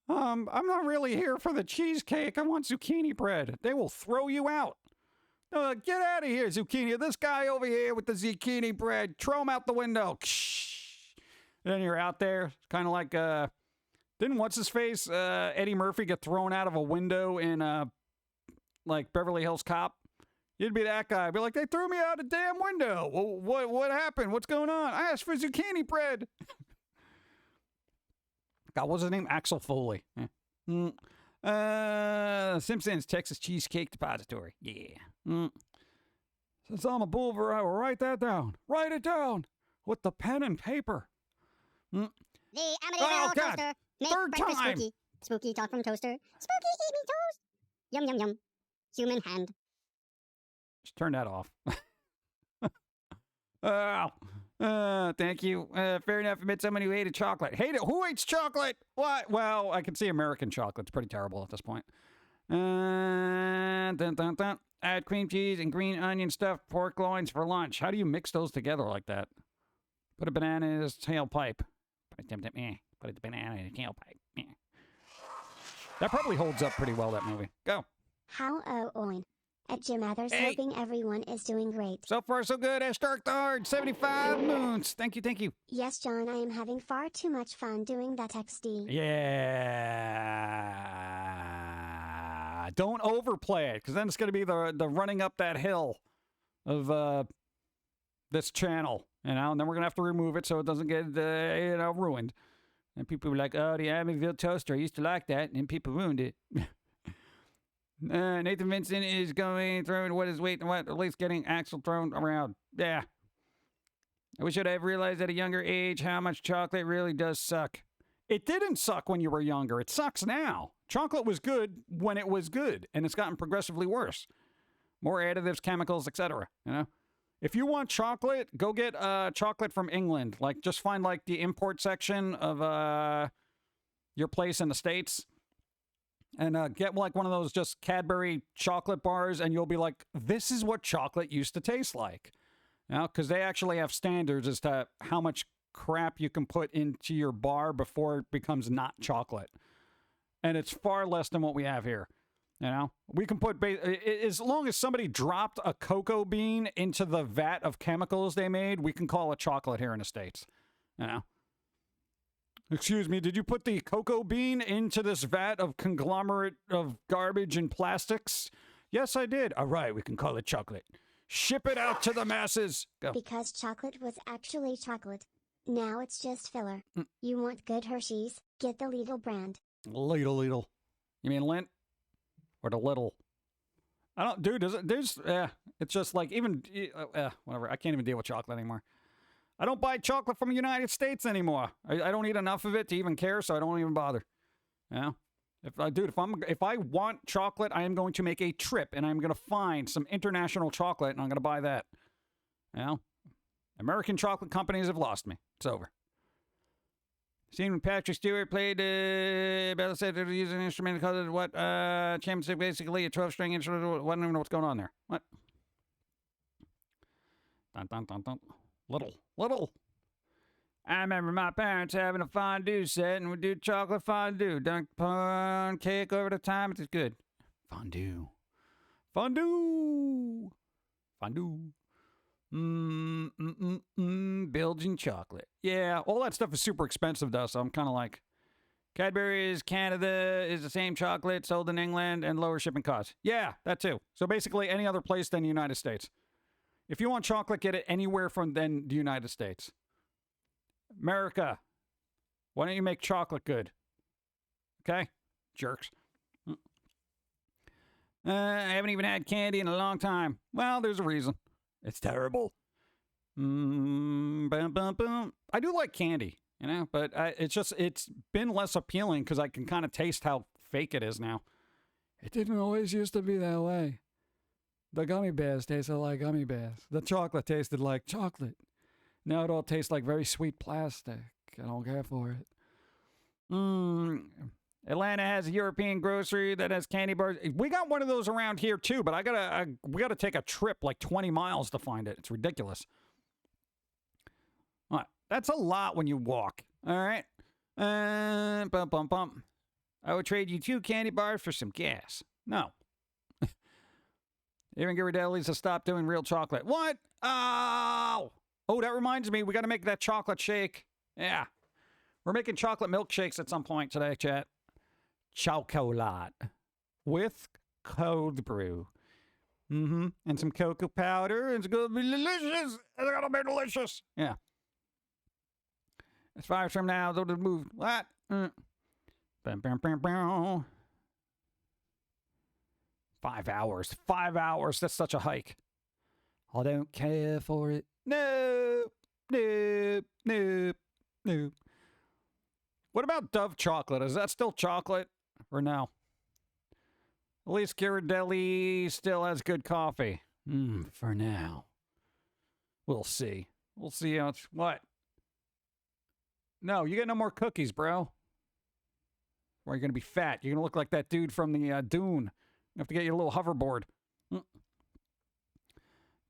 I'm not really here for the cheesecake. I want zucchini bread. They will throw you out. Get out of here, zucchini. This guy over here with the zucchini bread. Throw him out the window. Then you're out there. Kind of like, didn't what's-his-face, Eddie Murphy get thrown out of a window in, like Beverly Hills Cop? You'd be that guy. Be like, they threw me out a damn window. Well, what happened? What's going on? I asked for zucchini bread. God, what's his name? Axel Foley. Simpsons Texas Cheesecake Depository. Yeah. Since I'm a Bulver, I will write that down. Write it down with the pen and paper. The Amarillo toaster. Make Third breakfast time. spooky. Spooky talk from toaster. Spooky eat me toast. Yum yum yum. Human hand. Just turn that off. Thank you. Fair enough. I met someone who hated chocolate. Hated? Who hates chocolate? What? Well, I can see American chocolate. It's pretty terrible at this point. Add cream cheese and green onion stuffed pork loins for lunch. How do you mix those together like that? Put a banana in his tailpipe. Put the banana in his tailpipe. That probably holds up pretty well, that movie. Go. How Owen. At Jim Mathers, Hey. hoping everyone is doing great. So far, so good. Dark the Hard, 75 moons. Thank you, thank you. Yes, John, I am having far too much fun doing that XD. Yeah. Don't overplay it, because then it's going to be the running up that hill of this channel, and then we're going to have to remove it so it doesn't get, ruined. And people were like, oh, the Amityville toaster, I used to like that, and people ruined it. Nathan Vincent is going throwing what is weight and what, at least getting Axel thrown around. Yeah. I wish I'd have realized at a younger age how much chocolate really does suck. It didn't suck when you were younger. It sucks now. Chocolate was good when it was good, and it's gotten progressively worse. More additives, chemicals, etc. If you want chocolate, go get chocolate from England. Like, just find like the import section of your place in the States. And get like one of those just Cadbury chocolate bars, and you'll be like, this is what chocolate used to taste like. Because they actually have standards as to how much crap you can put into your bar before it becomes not chocolate. And it's far less than what we have here. We can put, as long as somebody dropped a cocoa bean into the vat of chemicals they made, we can call it chocolate here in the States. Excuse me, did you put the cocoa bean into this vat of conglomerate of garbage and plastics? Yes, I did. All right, we can call it chocolate. Ship it out to the masses. Go. Because chocolate was actually chocolate. Now it's just filler. You want good Hershey's? Get the Lidl brand. Lidl. You mean Lint? Or the Little? I don't, dude, it's just like, even, whatever. I can't even deal with chocolate anymore. I don't buy chocolate from the United States anymore. I don't eat enough of it to even care, so I don't even bother. If I want chocolate, I am going to make a trip, and I'm going to find some international chocolate, and I'm going to buy that. American chocolate companies have lost me. It's over. Seen when Patrick Stewart played Battleship, they were using an instrument called what? Championship, basically a 12-string instrument. I don't even know what's going on there. What? Dun, dun, dun, dun. Little. I remember my parents having a fondue set, and we do chocolate fondue. Dunk pound cake over the time. It's good. Fondue. Belgian chocolate. Yeah, all that stuff is super expensive, though, so I'm kind of like, Cadbury's Canada is the same chocolate sold in England and lower shipping costs. Yeah, that too. So basically any other place than the United States. If you want chocolate, get it anywhere from then the United States. America, why don't you make chocolate good? Okay? Jerks. I haven't even had candy in a long time. Well, there's a reason. It's terrible. I do like candy, but it's been less appealing because I can kind of taste how fake it is now. It didn't always used to be that way. The gummy bears tasted like gummy bears. The chocolate tasted like chocolate. Now it all tastes like very sweet plastic. I don't care for it. Atlanta has a European grocery that has candy bars. We got one of those around here too, but we gotta take a trip like 20 miles to find it. It's ridiculous. All right, that's a lot when you walk. All right. Bum. I would trade you 2 candy bars for some gas. No. Even Ghirardelli's to stop doing real chocolate. What? Oh, that reminds me. We got to make that chocolate shake. Yeah. We're making chocolate milkshakes at some point today, chat. Chocolat. With cold brew. And some cocoa powder. It's going to be delicious. It's going to be delicious. Yeah. As far as from now, they'll move. What? 5 hours. 5 hours. That's such a hike. I don't care for it. Nope. What about Dove chocolate? Is that still chocolate or no? At least Ghirardelli still has good coffee. For now. We'll see. We'll see how it's... What? No, you get no more cookies, bro. Or you're going to be fat. You're going to look like that dude from the Dune. You have to get your little hoverboard.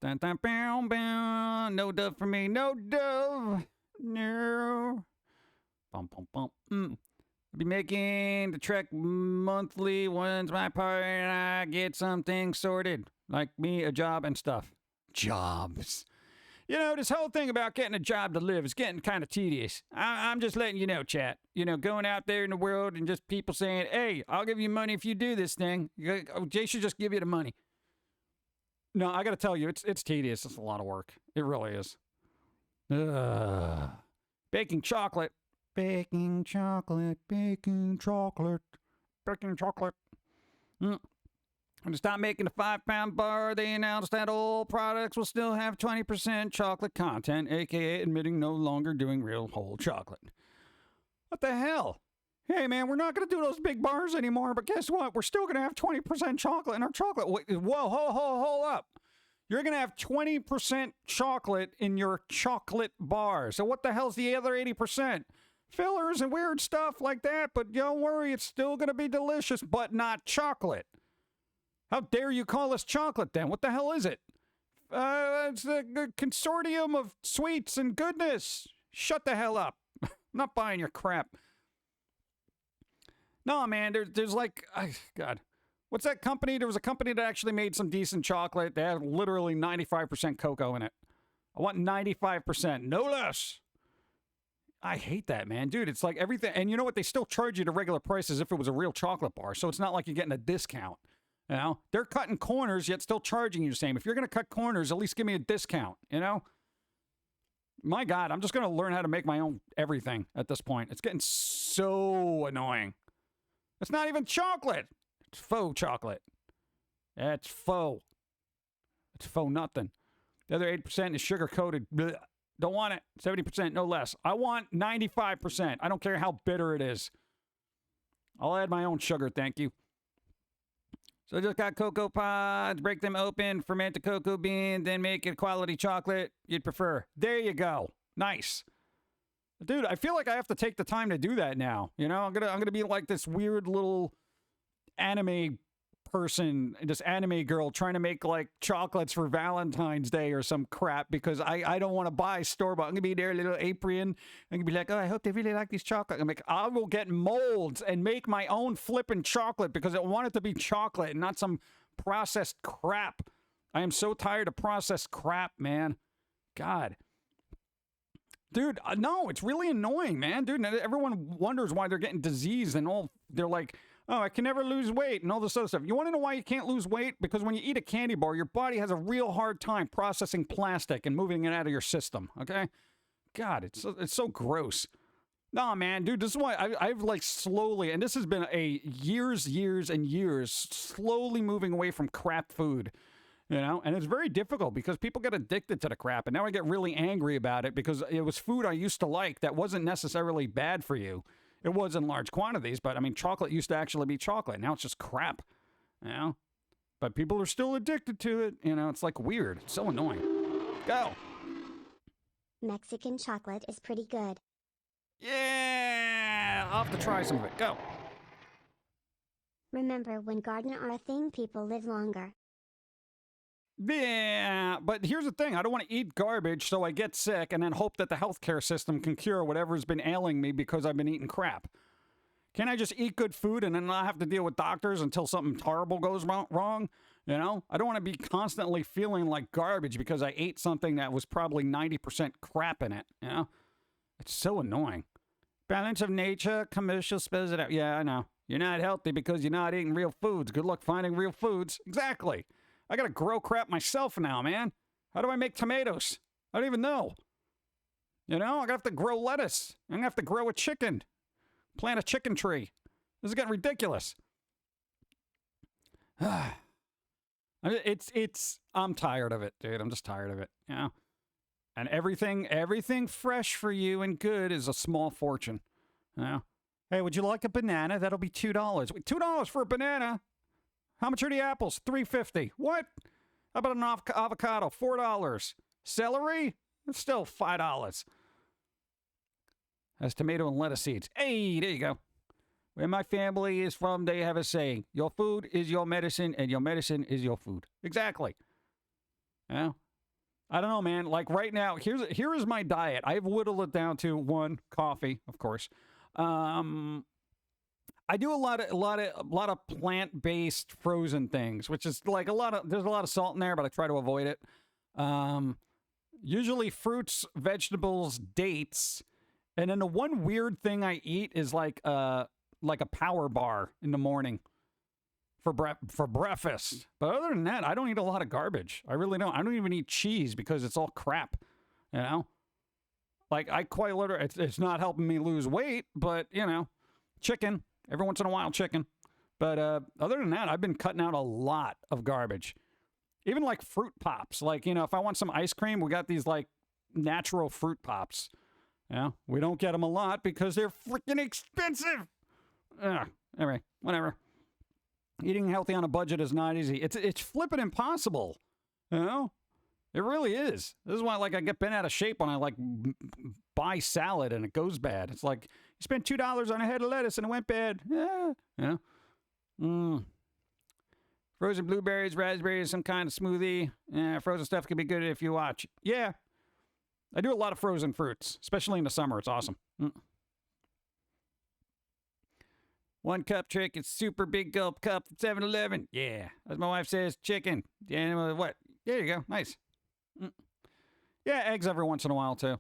Dun, dun, bow, bow. No Dove for me. No Dove. No. Bum. I'll be making the trek monthly once my part and I get something sorted. Like me, a job and stuff. Jobs. You know, this whole thing about getting a job to live is getting kind of tedious. I'm just letting you know, chat. You know, going out there in the world and just people saying, hey, I'll give you money if you do this thing. Jay should just give you the money. No, I got to tell you, it's tedious. It's a lot of work. It really is. Baking chocolate. Baking chocolate. Baking chocolate. Baking chocolate. When they stopped making the 5-pound bar, they announced that all products will still have 20% chocolate content, aka admitting no longer doing real whole chocolate. What the hell? Hey man, we're not going to do those big bars anymore, but guess what? We're still going to have 20% chocolate in our chocolate. Whoa, hold up. You're going to have 20% chocolate in your chocolate bar. So what the hell's the other 80%? Fillers and weird stuff like that, but don't worry, it's still going to be delicious, but not chocolate. How dare you call us chocolate then? What the hell is it? It's the consortium of sweets and goodness. Shut the hell up. I'm not buying your crap. No, man, there's like, God. What's that company? There was a company that actually made some decent chocolate. They had literally 95% cocoa in it. I want 95%, no less. I hate that, man. Dude, it's like everything. And you know what? They still charge you the regular price as if it was a real chocolate bar. So it's not like you're getting a discount. You know, they're cutting corners, yet still charging you the same. If you're going to cut corners, at least give me a discount, you know? My God, I'm just going to learn how to make my own everything at this point. It's getting so annoying. It's not even chocolate. It's faux chocolate. It's faux. It's faux nothing. The other 8% is sugar-coated. Blech. Don't want it. 70%, no less. I want 95%. I don't care how bitter it is. I'll add my own sugar, thank you. So I just got cocoa pods, break them open, ferment the cocoa bean, then make it quality chocolate you'd prefer. There you go. Nice. Dude, I feel like I have to take the time to do that now. You know, I'm gonna be like this weird little anime person, this anime girl trying to make like chocolates for Valentine's Day or some crap because I don't want to buy store-bought. I'm gonna be there, little apron. I'm gonna be like, oh, I hope they really like these chocolate. I will get molds and make my own flippin' chocolate because I want it to be chocolate and not some processed crap. I am so tired of processed crap, man. God. Dude, no, it's really annoying, man. Dude, everyone wonders why they're getting disease and all. They're like, oh, I can never lose weight and all this other stuff. You want to know why you can't lose weight? Because when you eat a candy bar, your body has a real hard time processing plastic and moving it out of your system, okay? God, it's so gross. Nah, man, dude, this is why I've like slowly, and this has been a years and years, slowly moving away from crap food. You know, and it's very difficult because people get addicted to the crap. And now I get really angry about it because it was food I used to like that wasn't necessarily bad for you. It was in large quantities, but I mean, chocolate used to actually be chocolate. Now it's just crap, you know? But people are still addicted to it. You know, it's like weird. It's so annoying. Go. Mexican chocolate is pretty good. Yeah! I'll have to try some of it. Go. Remember, when garden are a thing, people live longer. Yeah, but here's the thing. I don't want to eat garbage so I get sick and then hope that the healthcare system can cure whatever's been ailing me because I've been eating crap. Can't I just eat good food and then not have to deal with doctors until something horrible goes wrong? You know? I don't want to be constantly feeling like garbage because I ate something that was probably 90% crap in it, you know? It's so annoying. Balance of nature, commercial spells it out. Yeah, I know. You're not healthy because you're not eating real foods. Good luck finding real foods. Exactly. I gotta grow crap myself now, man. How do I make tomatoes? I don't even know. You know, I'm gonna have to grow lettuce. I'm gonna have to grow a chicken. Plant a chicken tree. This is getting ridiculous. I'm tired of it, dude. I'm just tired of it, you know? And everything fresh for you and good is a small fortune, you know? Hey, would you like a banana? That'll be $2. Wait, $2 for a banana? How much are the apples? $3.50. What? How about an avocado? $4. Celery? It's still $5. Has tomato and lettuce seeds. Hey, there you go. Where my family is from, they have a saying: your food is your medicine, and your medicine is your food. Exactly. Yeah. I don't know, man. Like right now, here is my diet. I've whittled it down to 1, coffee, of course. I do a lot of plant-based frozen things, which is like there's a lot of salt in there, but I try to avoid it. Usually fruits, vegetables, dates, and then the one weird thing I eat is like a power bar in the morning for breakfast. But other than that, I don't eat a lot of garbage. I really don't. I don't even eat cheese because it's all crap, you know? Like, I quite literally, it's not helping me lose weight, but, you know, chicken, every once in a while, chicken. But other than that, I've been cutting out a lot of garbage. Even like fruit pops. Like, you know, if I want some ice cream, we got these like natural fruit pops. You know, we don't get them a lot because they're freaking expensive. Anyway, whatever. Eating healthy on a budget is not easy. It's flipping impossible. You know? It really is. This is why, like, I get bent out of shape when I, like, buy salad and it goes bad. It's like, you spent $2 on a head of lettuce and it went bad. Yeah. You know? Frozen blueberries, raspberries, some kind of smoothie. Yeah, frozen stuff can be good if you watch. Yeah. I do a lot of frozen fruits, especially in the summer. It's awesome. 1 cup trick, it's super big gulp cup from 7-Eleven. Yeah. As my wife says, chicken. Yeah, what? There you go. Nice. Yeah, eggs every once in a while, too.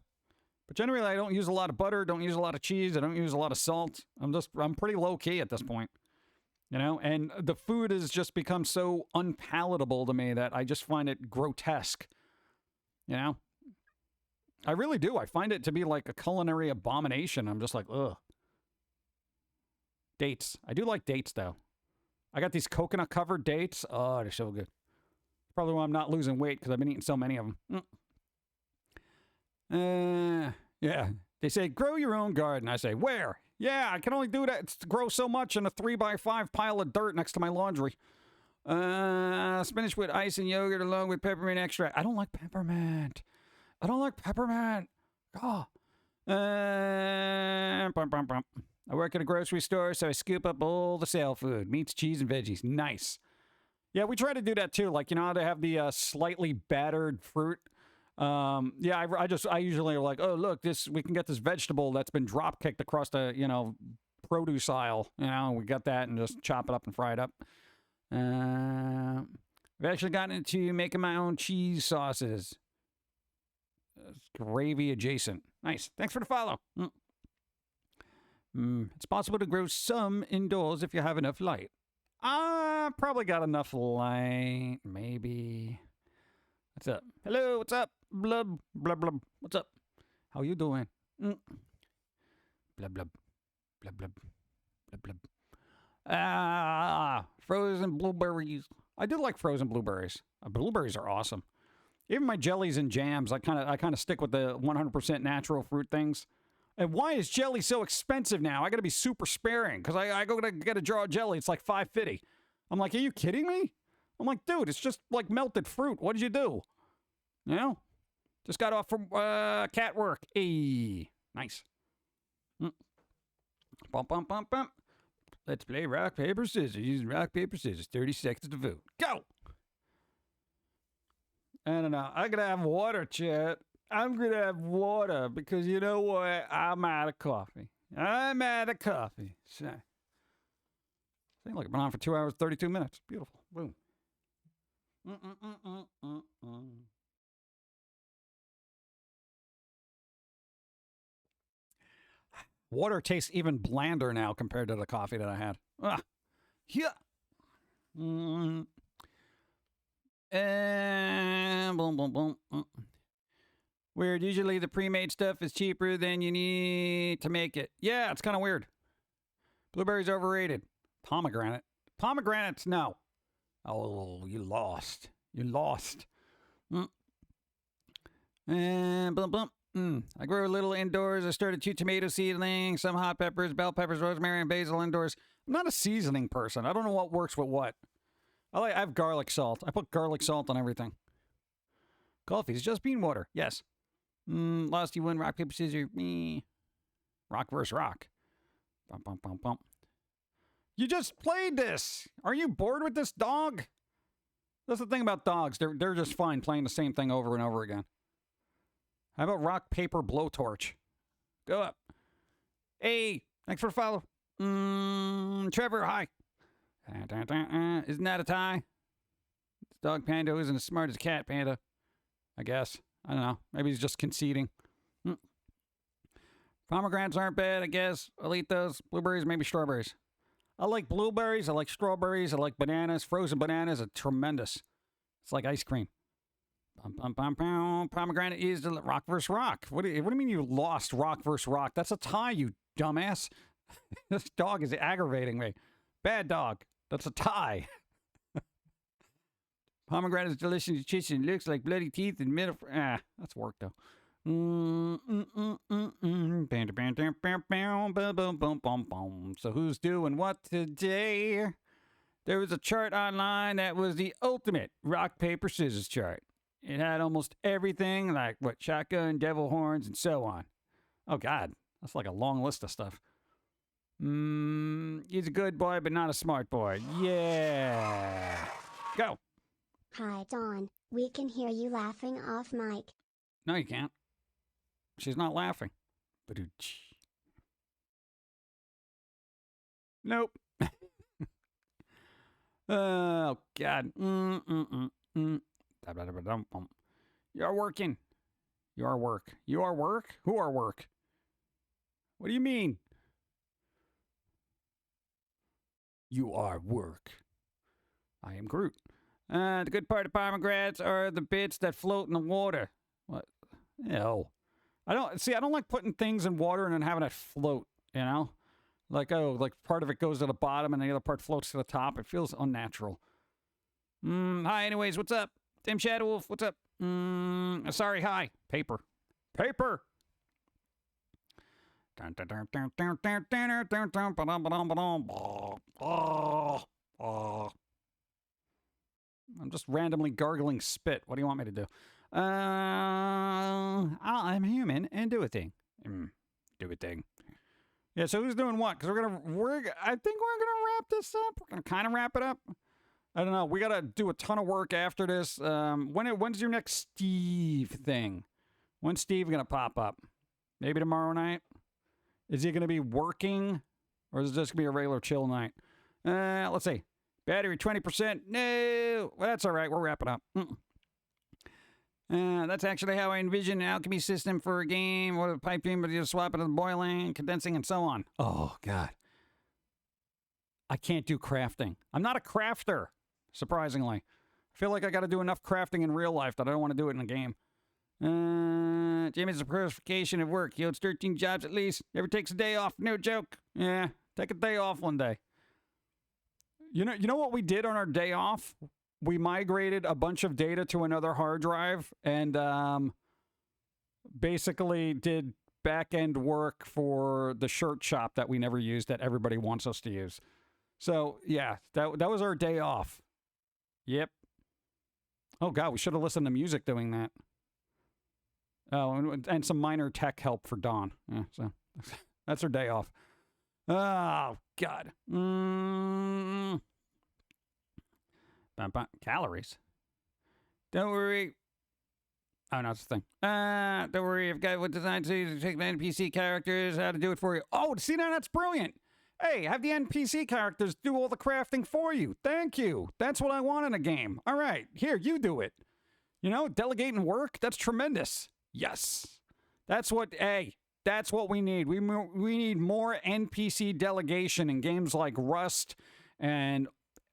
But generally, I don't use a lot of butter, don't use a lot of cheese, I don't use a lot of salt. I'm pretty low-key at this point. You know, and the food has just become so unpalatable to me that I just find it grotesque. You know? I really do. I find it to be like a culinary abomination. I'm just like, ugh. Dates. I do like dates, though. I got these coconut-covered dates. Oh, they're so good. Probably why I'm not losing weight, because I've been eating so many of them. Yeah. They say, grow your own garden. I say, where? Yeah, I can only do that. It's to grow so much in a 3x5 pile of dirt next to my laundry. Spinach with ice and yogurt along with peppermint extract. I don't like peppermint. Oh. I work at a grocery store, so I scoop up all the sale food. Meats, cheese, and veggies. Nice. Yeah, we try to do that too. Like, you know how they have the slightly battered fruit? Yeah, I usually are like, oh, look, we can get this vegetable that's been drop kicked across the, you know, produce aisle. You know, we got that and just chop it up and fry it up. I've actually gotten into making my own cheese sauces. Gravy adjacent. Nice. Thanks for the follow. It's possible to grow some indoors if you have enough light. Probably got enough light. Maybe. What's up? Hello, what's up? Blub, blub, blub. What's up? How you doing? Blub, blub. Blub, blub. Blub, blub. Frozen blueberries. I do like frozen blueberries. Blueberries are awesome. Even my jellies and jams, I kind of stick with the 100% natural fruit things. And why is jelly so expensive now? I got to be super sparing because I go to get a jar of jelly. It's like $5.50. I'm like, are you kidding me? I'm like, dude, it's just like melted fruit. What did you do? You know? Just got off from cat work. Hey, nice. Bump, bump, bump, bump. Let's play rock, paper, scissors. Using rock, paper, scissors. 30 seconds to vote. Go! I don't know. I gotta have water, chat. I'm gonna have water because you know what? I'm out of coffee. So, seems like I've been on for 2 hours, 32 minutes. Beautiful. Boom. Water tastes even blander now compared to the coffee that I had. Yeah. Boom, boom, boom. Weird. Usually the pre-made stuff is cheaper than you need to make it. Yeah, it's kind of weird. Blueberries overrated. Pomegranate. Pomegranates, no. Oh, you lost. And boom, boom. I grow a little indoors. I started 2 tomato seedlings, some hot peppers, bell peppers, rosemary, and basil indoors. I'm not a seasoning person. I don't know what works with what. I have garlic salt. I put garlic salt on everything. Coffee is just bean water. Yes. Lost you win. Rock, paper, scissors. Me. Rock versus rock. Bump, bump, bump, bump. You just played this. Are you bored with this dog? That's the thing about dogs. They're just fine playing the same thing over and over again. How about rock, paper, blowtorch? Go up. Hey, thanks for the follow. Trevor, hi. Isn't that a tie? This dog panda isn't as smart as a cat panda, I guess. I don't know. Maybe he's just conceding. Pomegranates aren't bad, I guess. I'll eat those. Blueberries, maybe strawberries. I like blueberries. I like strawberries. I like bananas. Frozen bananas are tremendous. It's like ice cream. Pomegranate is the rock versus rock. What do you mean you lost rock versus rock? That's a tie, you dumbass. This dog is aggravating me. Bad dog. That's a tie. Pomegranate is delicious nutrition. Looks like bloody teeth in middle. That's work though. So who's doing what today? There was a chart online that was the ultimate rock, paper, scissors chart. It had almost everything, like what, shotgun, devil horns, and so on. Oh, God. That's like a long list of stuff. He's a good boy, but not a smart boy. Yeah. Go. Hi, Dawn. We can hear you laughing off mic. No, you can't. She's not laughing. Ba-doo-ch. Nope. Oh, God. You're working. Your work. Your work? Who are work? What do you mean? You are work. I am Groot. The good part of pomegranates are the bits that float in the water. What? Ew. I don't like putting things in water and then having it float, you know? Like part of it goes to the bottom and the other part floats to the top. It feels unnatural. Hi, anyways, what's up? Tim Shadowwolf, what's up? Sorry, hi. Paper. Paper! I'm just randomly gargling spit. What do you want me to do? I'm human and do a thing. Do a thing. Yeah, so who's doing what? Because I think we're gonna wrap this up. We're gonna kind of wrap it up. I don't know. We gotta do a ton of work after this. When's your next Steve thing? When's Steve gonna pop up? Maybe tomorrow night? Is he gonna be working? Or is it just gonna be a regular chill night? Let's see. Battery 20%. No! Well, that's all right. We're wrapping up. That's actually how I envision an alchemy system for a game. What a pipe dream, but you swap it to boiling, condensing, and so on. Oh, God. I can't do crafting. I'm not a crafter, surprisingly. I feel like I got to do enough crafting in real life that I don't want to do it in a game. Jamie's a personification of work. He owns 13 jobs at least. Never takes a day off. No joke. Yeah, take a day off one day. You know what we did on our day off? We migrated a bunch of data to another hard drive and basically did back-end work for the shirt shop that we never used that everybody wants us to use. So, yeah, that was our day off. Yep. Oh, God, we should have listened to music doing that. Oh, and some minor tech help for Dawn. Yeah, so that's her day off. Oh, God. Calories. Don't worry. Oh, no, it's the thing. Don't worry. I've got what designed to take the NPC characters, how to do it for you. Oh, see, now that's brilliant. Hey, have the NPC characters do all the crafting for you. Thank you. That's what I want in a game. All right, here, you do it. You know, delegating work, that's tremendous. Yes. That's what we need. We need more NPC delegation in games like Rust and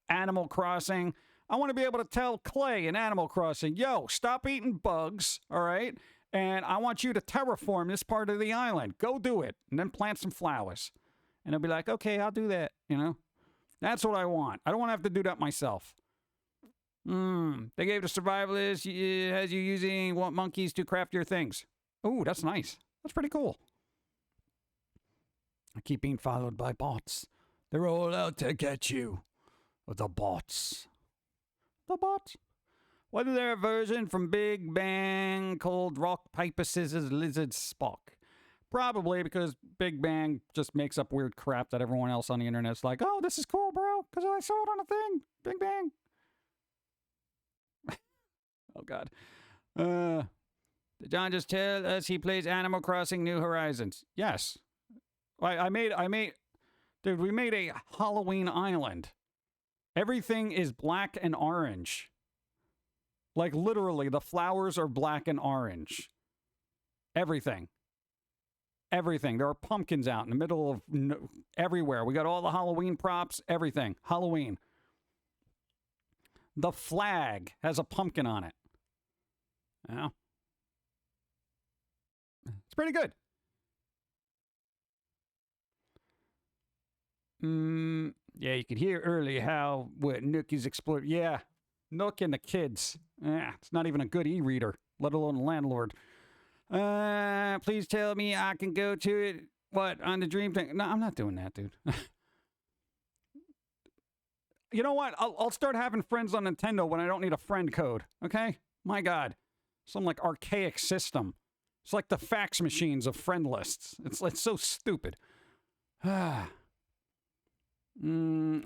Animal Crossing. I want to be able to tell Clay in Animal Crossing, yo, stop eating bugs, all right? And I want you to terraform this part of the island. Go do it. And then plant some flowers. And I'll be like, okay, I'll do that, you know? That's what I want. I don't want to have to do that myself. They gave the survivalist, has you using monkeys to craft your things. Ooh, that's nice. That's pretty cool. I keep being followed by bots. They're all out to get you. The bots. The bots. Wasn't there a version from Big Bang called Rock, Paper, Scissors, Lizard, Spock? Probably because Big Bang just makes up weird crap that everyone else on the internet's like, oh, this is cool, bro, because I saw it on a thing. Big Bang. Oh, God. Did John just tell us he plays Animal Crossing New Horizons? Yes. I made Dude, we made a Halloween island. Everything is black and orange. Like, literally, the flowers are black and orange. Everything. Everything. There are pumpkins out in the middle of everywhere. We got all the Halloween props, everything. Halloween. The flag has a pumpkin on it. Yeah. It's pretty good. Yeah, you could hear earlier how Nook is explored. Yeah, Nook and the kids. Yeah, it's not even a good e-reader, let alone a landlord. Please tell me I can go to it. What, on the dream thing? No, I'm not doing that, dude. You know what? I'll start having friends on Nintendo when I don't need a friend code, okay? My God. Some, like, archaic system. It's like the fax machines of friend lists. It's so stupid.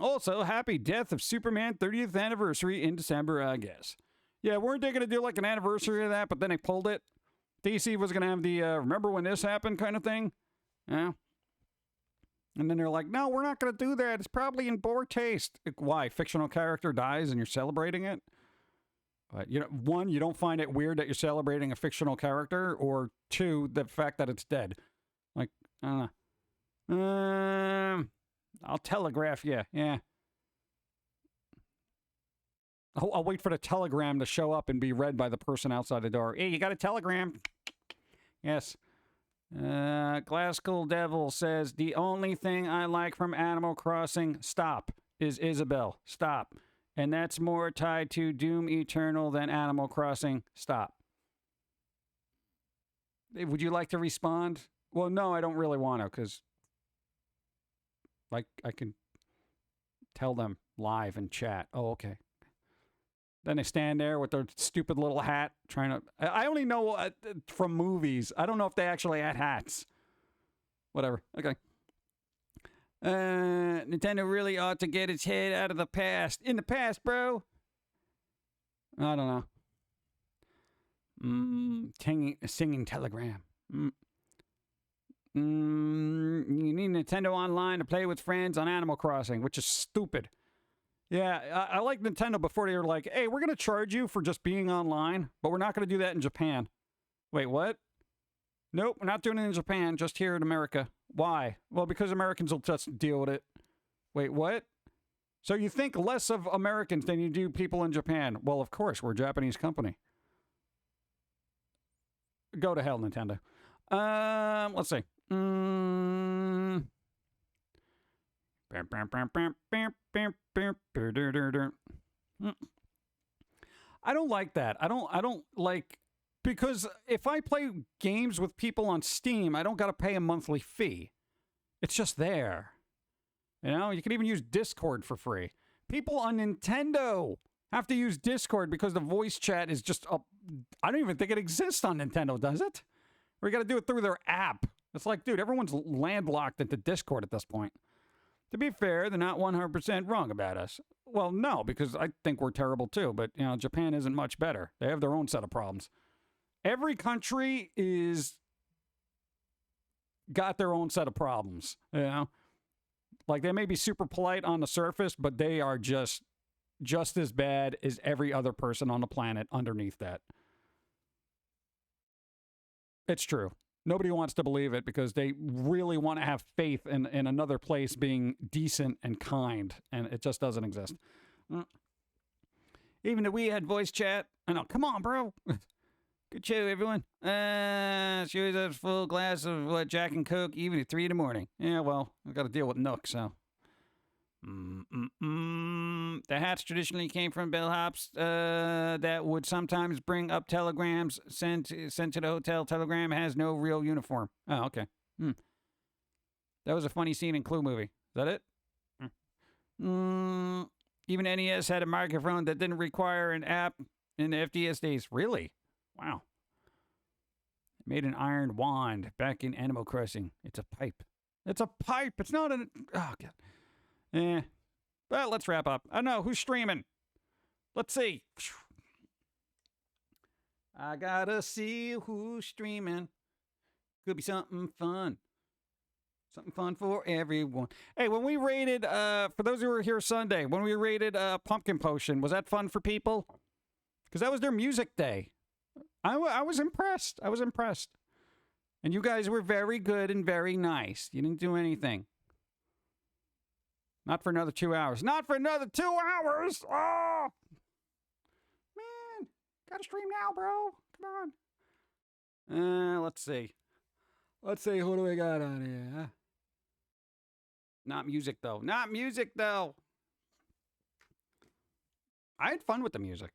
Also, happy death of Superman 30th anniversary in December, I guess. Yeah, weren't they going to do, like, an anniversary of that, but then they pulled it? DC was going to have the, remember when this happened kind of thing? Yeah. And then they're like, no, we're not going to do that. It's probably in poor taste. Why? Fictional character dies and you're celebrating it? But, you know, one, you don't find it weird that you're celebrating a fictional character, or two, the fact that it's dead. Like, I don't know. I'll telegraph you. Yeah. I'll wait for the telegram to show up and be read by the person outside the door. Hey, you got a telegram? Yes. Glasgow Devil says, the only thing I like from Animal Crossing, stop, is Isabelle. Stop. And that's more tied to Doom Eternal than Animal Crossing. Stop. Would you like to respond? Well, no, I don't really want to, because, like, I can tell them live and chat. Oh, okay. Then they stand there with their stupid little hat trying to... I only know from movies. I don't know if they actually had hats. Whatever. Okay. Nintendo really ought to get its head out of the past. In the past, bro. I don't know. Singing telegram. You need Nintendo Online to play with friends on Animal Crossing, which is stupid. Yeah, I like Nintendo before they were like, hey, we're going to charge you for just being online, but we're not going to do that in Japan. Wait, what? Nope, we're not doing it in Japan, just here in America. Why? Well, because Americans will just deal with it. Wait, what? So you think less of Americans than you do people in Japan? Well, of course, we're a Japanese company. Go to hell, Nintendo. Let's see. I don't like that. I don't like, because if I play games with people on Steam, I don't got to pay a monthly fee. It's just there. You know, you can even use Discord for free. People on Nintendo have to use Discord because the voice chat is just up. I don't even think it exists on Nintendo, does it? Or you got to do it through their app. It's like, dude, everyone's landlocked into Discord at this point. To be fair, they're not 100% wrong about us. Well, no, because I think we're terrible too. But, you know, Japan isn't much better. They have their own set of problems. Every country is got their own set of problems, you know? Like, they may be super polite on the surface, but they are just as bad as every other person on the planet underneath that. It's true. Nobody wants to believe it because they really want to have faith in another place being decent and kind, and it just doesn't exist. Even if we had voice chat, I know, come on, bro. Good show, everyone. She always has a full glass of Jack and Coke, even at 3 in the morning. Yeah, well, I've got to deal with Nook, so. The hats traditionally came from bellhops that would sometimes bring up telegrams sent to the hotel. Telegram has no real uniform. Oh, okay. That was a funny scene in Clue movie. Is that it? Even NES had a microphone that didn't require an app in the FDS days. Really? Wow. Made an iron wand back in Animal Crossing. It's a pipe. It's a pipe. It's not an... Oh, God. Well, let's wrap up. I don't know. Who's streaming? Let's see. I gotta see who's streaming. Could be something fun. Something fun for everyone. Hey, when we rated, for those who were here Sunday, when we rated Pumpkin Potion, was that fun for people? Because that was their music day. I was impressed. I was impressed. And you guys were very good and very nice. You didn't do anything. Not for another 2 hours. Not for another 2 hours! Oh! Man, gotta stream now, bro. Come on. Let's see. Let's see, who do we got on here? Huh? Not music, though. Not music, though. I had fun with the music.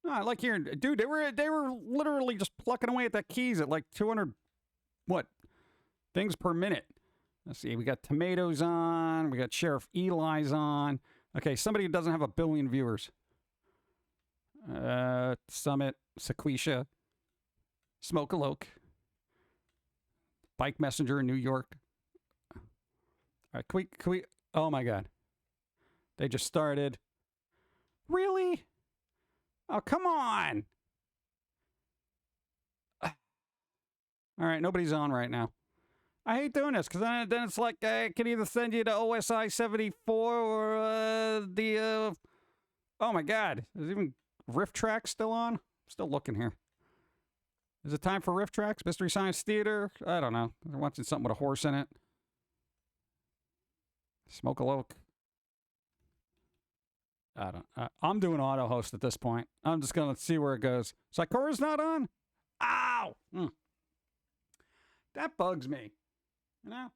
No, I like hearing, dude. They were literally just plucking away at that keys at like 200 things per minute. Let's see. We got Tomatoes on. We got Sheriff Eli's on. Okay, somebody who doesn't have a billion viewers. Summit, Sequisha, Smoke-a-Loke, Bike Messenger in New York. All right, can we? Oh my God, they just started. Really? Oh, come on. All right, nobody's on right now. I hate doing this because then it's like I can either send you to OSI 74 or the. Oh my God, is even Riff Tracks still on? Still looking here. Is it time for Riff Tracks? Mystery Science Theater? I don't know. They're watching something with a horse in it. Smoke-a-Loke. I don't. I'm doing auto host at this point. I'm just gonna see where it goes. Sakura's not on. Ow! That bugs me. You know.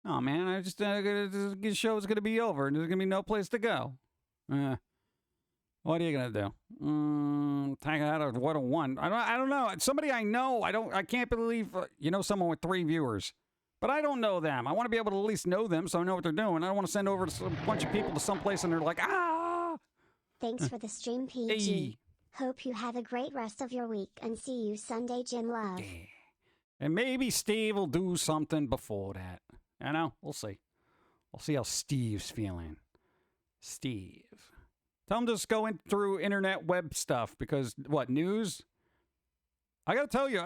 Oh man, I just the show's gonna be over and there's gonna be no place to go. What are you gonna do? Take out of what a one. I don't know. Somebody I know. I can't believe someone with 3 viewers. But I don't know them. I want to be able to at least know them so I know what they're doing. I don't want to send over to a bunch of people to someplace and they're like, ah! Thanks for the stream, PG. Hey. Hope you have a great rest of your week and see you Sunday, Jim Love. Yeah. And maybe Steve will do something before that. You know, we'll see. We'll see how Steve's feeling. Steve. Tell him to just go in through internet web stuff because, news? I got to tell you,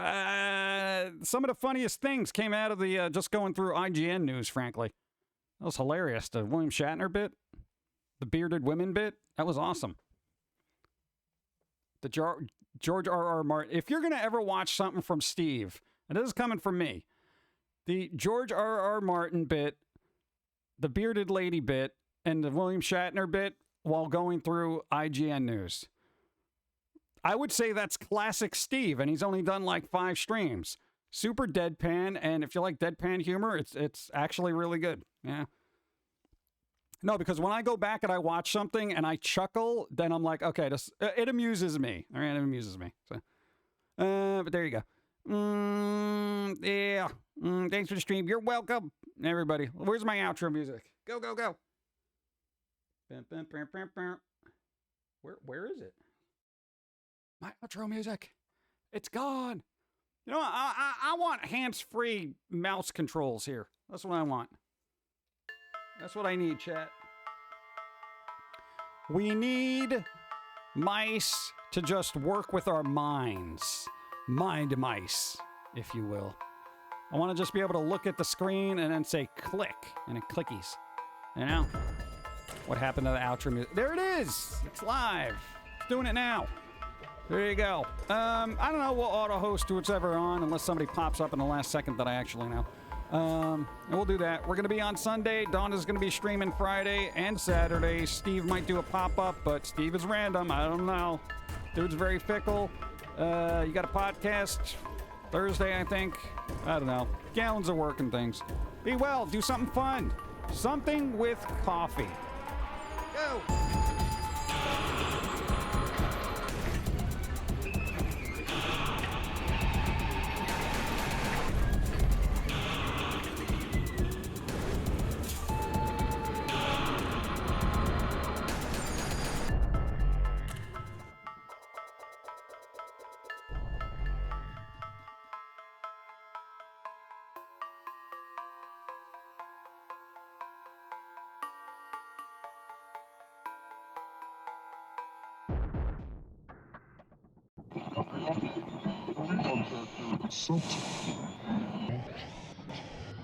some of the funniest things came out of the just going through IGN news, frankly. That was hilarious. The William Shatner bit, the bearded women bit, that was awesome. The George R.R. Martin. If you're going to ever watch something from Steve, and this is coming from me, the George R.R. Martin bit, the bearded lady bit, and the William Shatner bit while going through IGN news. I would say that's classic Steve, and he's only done like 5 streams. Super deadpan, and if you like deadpan humor, it's actually really good. Yeah. No, because when I go back and I watch something and I chuckle, then I'm like, okay, this it amuses me. All right, it amuses me. So, but there you go. Yeah. Thanks for the stream. You're welcome, everybody. Where's my outro music? Go, go, go. Where is it? My outro music. It's gone. You know, I want hands-free mouse controls here. That's what I want. That's what I need, chat. We need mice to just work with our minds. Mind mice, if you will. I want to just be able to look at the screen and then say click, and it clickies. You know? What happened to the outro music? There it is. It's live. It's doing it now. There you go. I don't know. We'll auto-host to whatever on unless somebody pops up in the last second that I actually know. And we'll do that. We're going to be on Sunday. Donna's going to be streaming Friday and Saturday. Steve might do a pop-up, but Steve is random. I don't know. Dude's very fickle. You got a podcast Thursday, I think. I don't know. Gallons of work and things. Be well. Do something fun. Something with coffee. Go.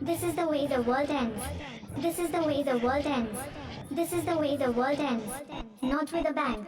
This is the way the world ends. This is the way the world ends. This is the way the world ends. Not with a bang.